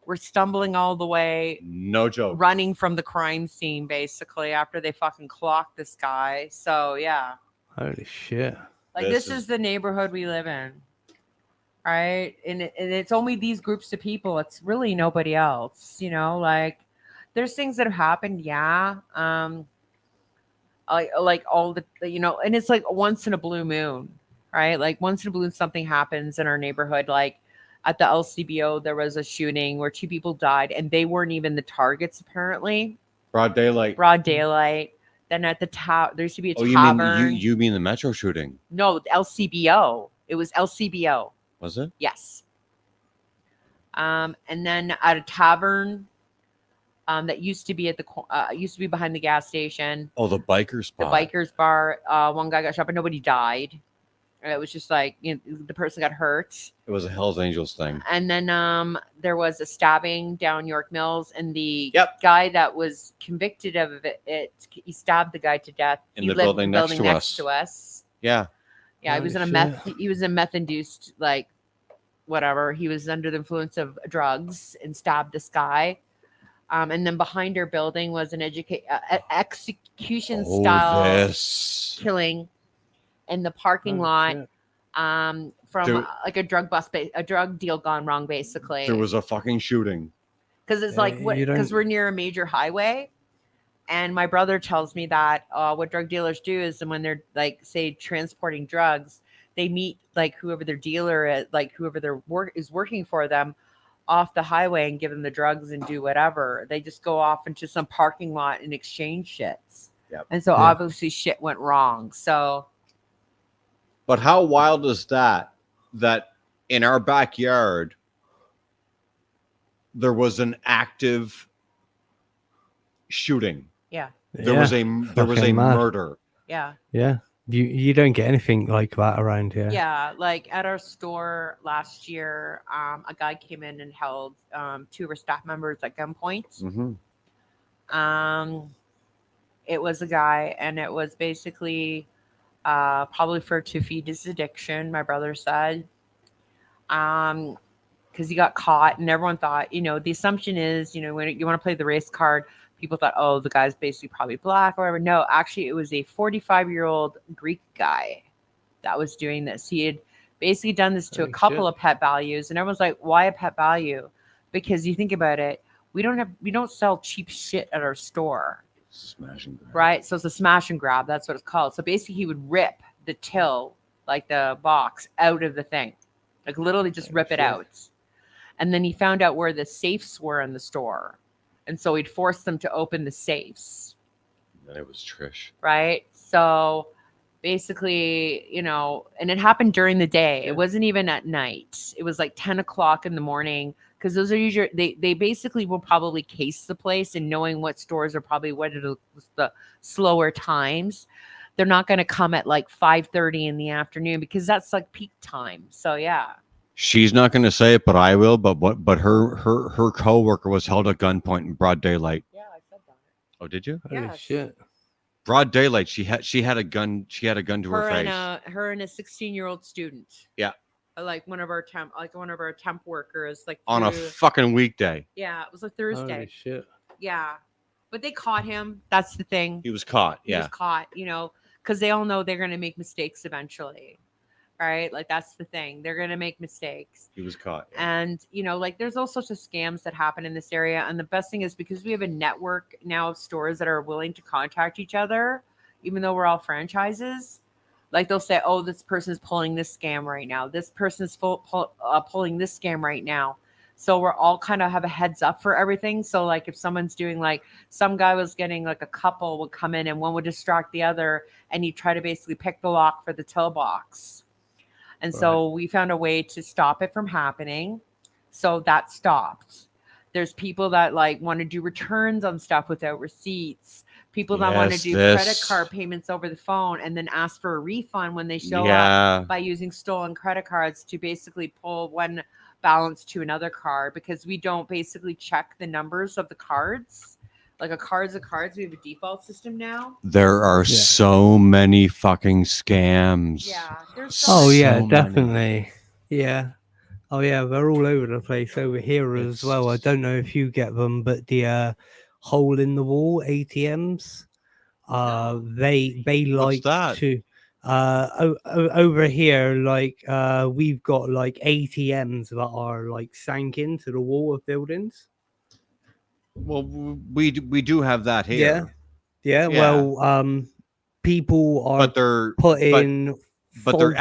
were stumbling all the way, no joke, running from the crime scene basically after they fucking clocked this guy. So yeah, holy shit. Like this is the neighborhood we live in, right? And it's only these groups of people. It's really nobody else, you know. Like there's things that have happened, yeah. Like all the, you know, and it's like once in a blue moon, right? Like once in a blue moon something happens in our neighborhood. Like at the LCBO there was a shooting where 2 people died, and they weren't even the targets apparently. Broad daylight. Then at the there used to be a tavern. You mean the Metro shooting? No, the LCBO. It was LCBO. Was it? Yes. And then at a tavern that used to be at the used to be behind the gas station. Oh, the bikers bar. The bikers bar. One guy got shot, but nobody died. It was just like, you know, the person got hurt. It was a Hells Angels thing. And then there was a stabbing down York Mills, and the guy that was convicted of it, he stabbed the guy to death in the building next to us. Yeah. Yeah, he was in a meth. He was a meth-induced, like, whatever. He was under the influence of drugs and stabbed this guy. And then behind our building was an execution style killing in the parking lot. From like a drug deal gone wrong, basically. There was a fucking shooting. Because it's like because we're near a major highway. And my brother tells me that what drug dealers do is, when they're like, say, transporting drugs, they meet like whoever their dealer is, like whoever their is working for them, off the highway and give them the drugs and do whatever. They just go off into some parking lot and exchange shits. Yep. And so obviously shit went wrong. So. But how wild is that in our backyard there was an active shooting? Yeah. There was a murder. Yeah. Yeah. You don't get anything like that around here. Yeah, like at our store last year, a guy came in and held 2 of our staff members at gunpoint. Mm-hmm. It was a guy, and it was basically probably to feed his addiction, my brother said. Because he got caught, and everyone thought, you know, the assumption is, you know, when you want to play the race card, people thought, oh, the guy's basically probably black or whatever. No, actually, it was a 45-year-old Greek guy that was doing this. He had basically done this to a couple of pet values, and everyone's like, why a pet value? Because you think about it, we don't sell cheap shit at our store. Smash and grab. Right? So it's a smash and grab. That's what it's called. So basically, he would rip the till, like the box, out of the thing. Like literally just rip it out. And then he found out where the safes were in the store. And so he'd force them to open the safes. And it was Trish. Right? So basically, you know, and it happened during the day. Yeah. It wasn't even at night. It was like 10 o'clock in the morning. Because those are usually, they basically will probably case the place, and knowing what stores are probably the slower times. They're not going to come at like 5:30 in the afternoon, because that's like peak time. So yeah. She's not going to say it, but I will. But her coworker was held at gunpoint in broad daylight. Yeah, I said that. Oh, did you? Holy shit! Broad daylight. She had a gun. She had a gun to her face. Her and a 16-year-old student. Yeah. Like one of our temp workers. Like on a fucking weekday. Yeah, it was a Thursday. Holy shit! Yeah, but they caught him. That's the thing. He was caught. He was caught. You know, because they all know they're going to make mistakes eventually. right? Like that's the thing. They're gonna make mistakes. He was caught. And like there's all sorts of scams that happen in this area. And the best thing is because we have a network now of stores that are willing to contact each other, even though we're all franchises. Like they'll say, "Oh, this person's pulling this scam right now. This person's pulling this scam right now." So we're all kind of have a heads up for everything. So like if someone's doing like some guy was getting like a couple would come in and one would distract the other, and you try to basically pick the lock for the till box. And so we found a way to stop it from happening. So that stopped. There's people that like want to do returns on stuff without receipts. People that want to do credit card payments over the phone and then ask for a refund when they show up by using stolen credit cards to basically pull one balance to another card, because we don't basically check the numbers of the cards. Like a card's a cards. We have a default system now. There are so many fucking scams. Yeah. There's so many. definitely. Yeah. Oh yeah, they're all over the place over here as well. I don't know if you get them, but the hole in the wall ATMs, they like to over here, like we've got like ATMs that are like sank into the wall of buildings. Well, we do have that here. Yeah. Well, people are putting but they're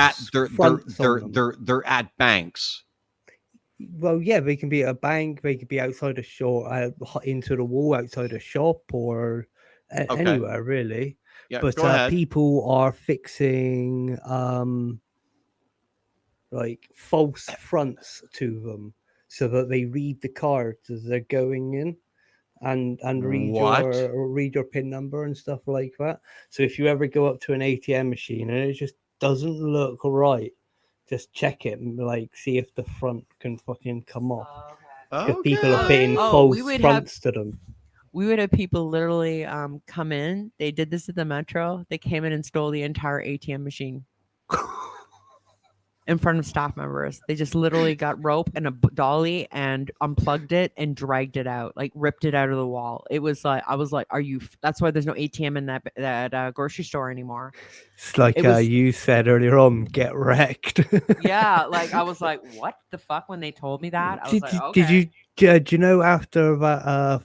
at banks. Well, yeah, they can be at a bank, they could be outside a shop, into the wall outside a shop, or anywhere really. Yeah, but people are fixing like false fronts to them so that they read the cards as they're going in and read your PIN number and stuff like that. So if you ever go up to an ATM machine and it just doesn't look right, just check it and like see if the front can fucking come off. Because people are fitting false fronts to them. We would have people literally come in. They did this at the Metro. They came in and stole the entire ATM machine in front of staff members. They just literally got rope and a dolly and unplugged it and dragged it out, like ripped it out of the wall. It was like, I was like, "Are you?" That's why there's no ATM in that grocery store anymore. It's like you said earlier on, get wrecked. Yeah, like I was like, "What the fuck?" When they told me that, I was like, "Okay." Do you know after that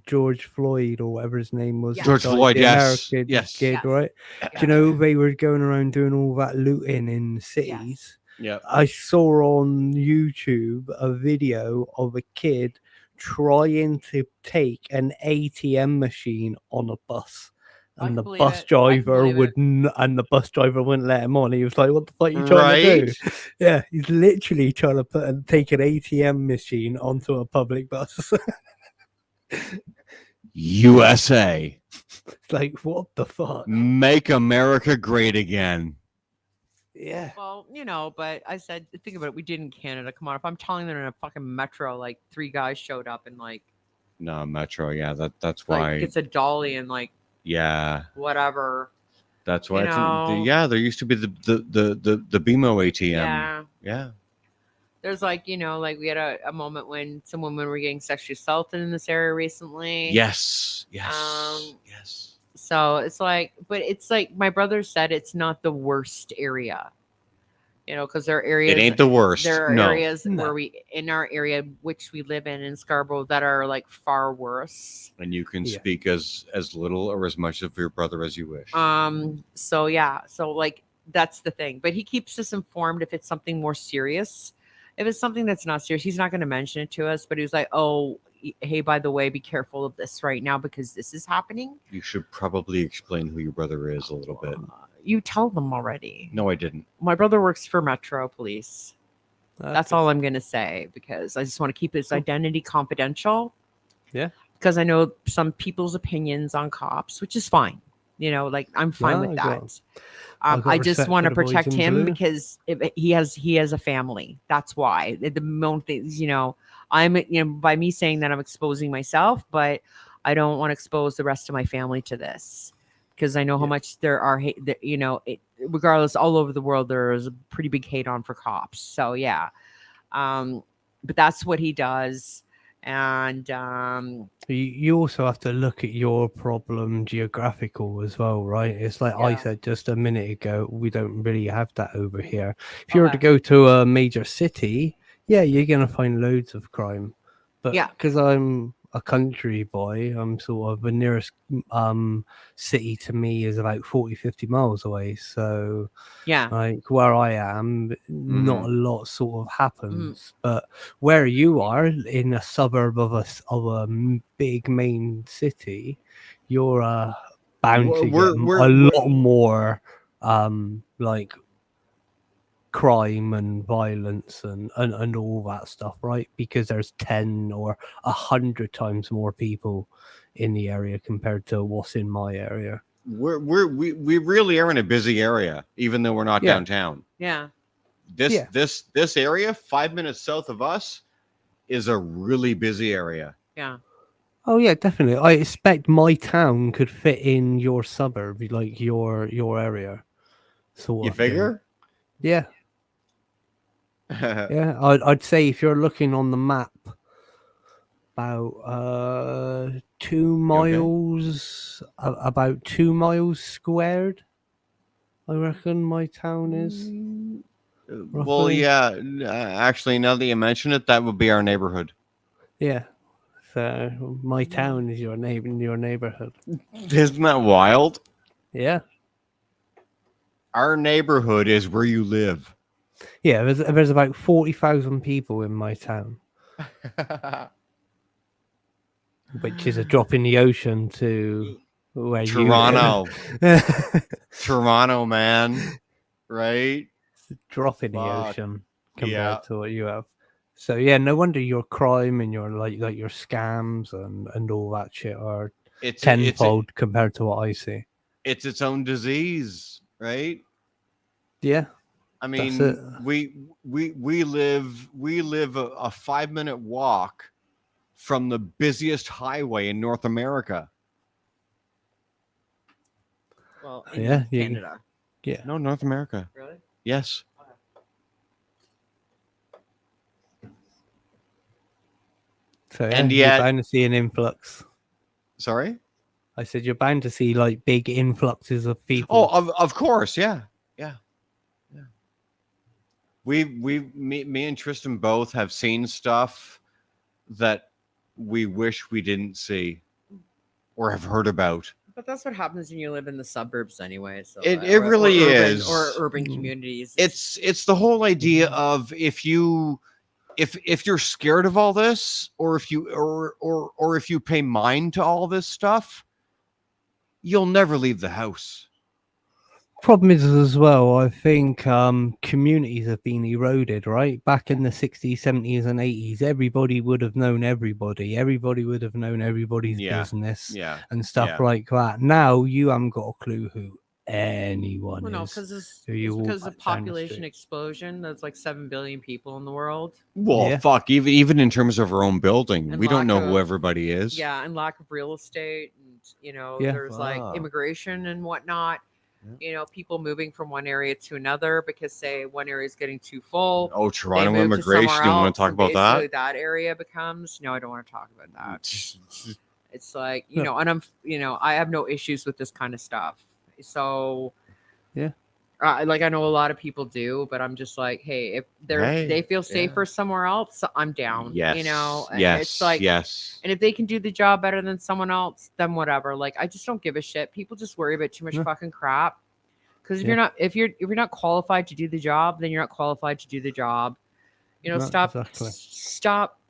George Floyd or whatever his name was? George Floyd, yes. Kid, right? Do you know they were going around doing all that looting in cities? Yeah. I saw on YouTube a video of a kid trying to take an ATM machine on a bus. And the bus driver wouldn't let him on. He was like, "What the fuck are you trying to do?" Yeah, he's literally trying to take an ATM machine onto a public bus. USA. It's like, what the fuck? Make America great again. Yeah. Well, but I said, think about it. We did in Canada. Come on, if I'm telling them in a fucking Metro, like 3 guys showed up and like. No, Metro. Yeah, that's why. Like, it's a dolly and like. Yeah. Whatever. That's why. There used to be the BMO ATM. Yeah. There's like, like we had a moment when some women were getting sexually assaulted in this area recently. Yes. So it's like, but it's like my brother said, it's not the worst area. Because there are areas. It ain't the worst. There are areas where in our area, which we live in Scarborough, that are like far worse. And you can speak as little or as much of your brother as you wish. So like that's the thing. But he keeps us informed if it's something more serious. If it's something that's not serious, he's not going to mention it to us. But he was like, "Oh, hey, by the way, be careful of this right now because this is happening." You should probably explain who your brother is a little bit. You told them already. No, I didn't. My brother works for Metro Police. That's all I'm going to say because I just want to keep his identity confidential. Yeah. Because I know some people's opinions on cops, which is fine. Like I'm fine with that. I just want to protect him because he has a family. That's why. The moment things, I'm by me saying that I'm exposing myself, but I don't want to expose the rest of my family to this. Because I know how much there are, regardless, all over the world, there is a pretty big hate on for cops. So, yeah. But that's what he does. And You also have to look at your problem geographical as well, right? It's like I Yeah. said just a minute ago, we don't really have that over here. If you were to Okay. go to a major city, yeah, you're gonna find loads of crime. But Yeah. because I'm a country boy, I'm sort of the nearest city to me is about 40, 50 miles away. So Yeah. like where I am, not a lot sort of happens. But where you are in a suburb of a big main city, you're bound to get a lot more like crime and violence and all that stuff, right? Because there's 10 or 100 times more people in the area compared to what's in my area. We really are in a busy area, even though we're not Yeah. downtown. Yeah. This area 5 minutes south of us is a really busy area. Yeah. Oh yeah, definitely. I expect my town could fit in your suburb, like your area. Sort You of thing. figure? Yeah. Yeah. I'd say if you're looking on the map, about 2 miles, about 2 miles squared, I reckon my town is. Well, Roughly. yeah. Actually, now that you mention it, that would be our neighborhood. Yeah. So my town is your neighborhood. Isn't that wild? Yeah. Our neighborhood is where you live. Yeah, there's about 40,000 people in my town, which is a drop in the ocean to where Toronto. you live. Toronto, man. Right? Drop in the Fuck. ocean compared Yeah. to what you have. So yeah, no wonder your crime and your like your scams and all that shit are tenfold compared to what I see. It's its own disease, right? Yeah. I mean, we live a 5-minute walk from the busiest highway in North America. Well, Yeah, Canada. Yeah. No, North America. Really? Yes. So yeah, And you're yet- bound to see an influx. Sorry? I said you're bound to see like big influxes of people. Oh, of course, yeah. Me and Tristan both have seen stuff that we wish we didn't see or have heard about. But that's what happens when you live in the suburbs anyway. So It really is. Or urban communities. It's the whole idea of if you're scared of all this, or if you pay mind to all this stuff, you'll never leave the house. Problem is as well, I think communities have been eroded, right? Back in the 60s, 70s and 80s, everybody would have known everybody. Everybody would have known everybody's business and stuff like that. Now you haven't got a clue who anyone well, no, is. because it's you because walk of down the population street. explosion. There's like 7 billion people in the world. Well, Yeah. fuck, even in terms of our own building, And we don't know lack who of- everybody is. Yeah, and lack of real estate, and Yeah. there's like Wow. immigration and whatnot. Yeah. People moving from one area to another because say one area is getting too full. Oh, they Toronto move to immigration. somewhere You want else, to talk and about that? basically that area becomes. No, I don't want to talk about that. It's like Yeah. and I'm I have no issues with this kind of stuff. So Yeah. like I know a lot of people do, but I'm just like, hey, if they feel safer somewhere else, I'm down. Yes. And Yes. it's like, yes. and if they can do the job better than someone else, then whatever. Like I just don't give a shit. People just worry about too much Yeah. fucking crap. Because Yeah. if you're not qualified to do the job, then you're not qualified to do the job. No, Stop exactly. stop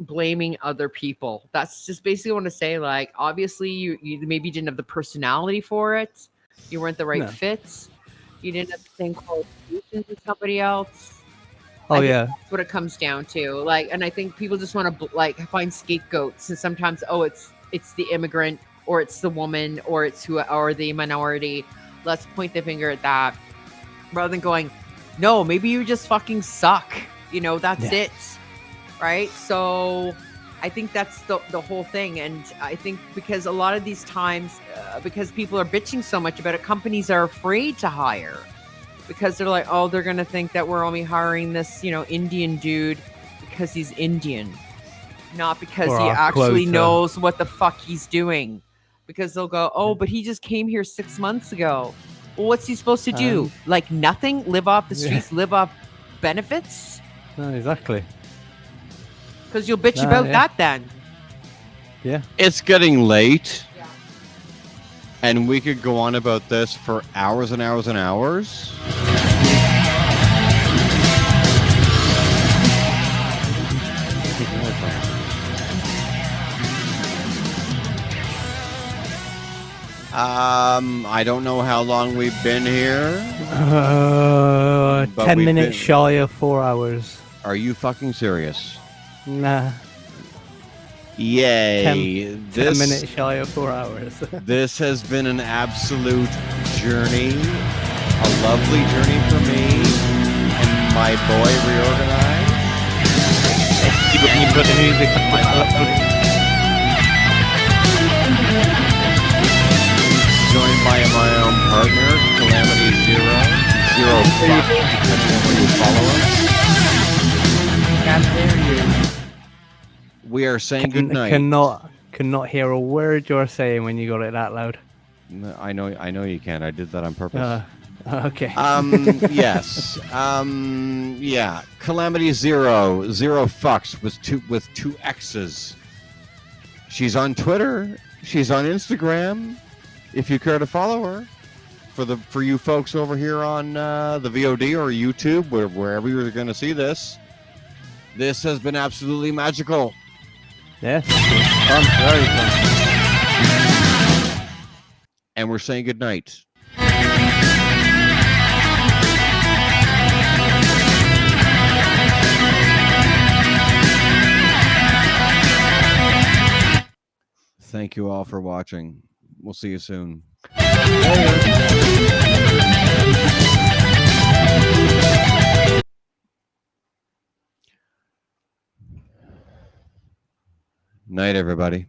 blaming other people. That's just basically what I want to say. Like obviously you maybe didn't have the personality for it. You weren't the right No. fits. You didn't have the same qualifications as somebody else. Oh I think yeah. That's what it comes down to. Like, and I think people just want to find scapegoats, and sometimes it's the immigrant, or it's the woman, or it's or the minority. Let's point the finger at that, rather than going, no, maybe you just fucking suck. That's Yeah. it, right? So I think that's the whole thing. And I think because a lot of these times, because people are bitching so much about it, companies are afraid to hire because they're like, oh, they're going to think that we're only hiring this, Indian dude because he's Indian. not because For he our actually quota. knows what the fuck he's doing. Because they'll go, oh, but he just came here 6 months ago. Well, what's he supposed to do? Like nothing? Live off the streets? Live off benefits? No, exactly. Because you'll bitch about that then. Yeah. It's getting late. And we could go on about this for hours and hours and hours. I don't know how long we've been here. But 10 we've minutes been- shy of 4 hours. Are you fucking serious? Nah. Yay. 10 minutes shy of 4 hours. This has been an absolute journey. A lovely journey for me and my boy Reorganized. When you put the music on. Joined by my own partner, Calamity Zero. Zero fuck, depending on where you follow us. We are saying goodnight. Cannot hear a word you're saying when you got it that loud. No, I know you can't. I did that on purpose. Okay. Yes. Yeah. Calamity Zero fucks with two X's. She's on Twitter. She's on Instagram. If you care to follow her, for you folks over here on the VOD or YouTube, wherever you're going to see this, this has been absolutely magical. Yeah. Fun. Very fun. And we're saying goodnight. Thank you all for watching. We'll see you soon. Night, everybody.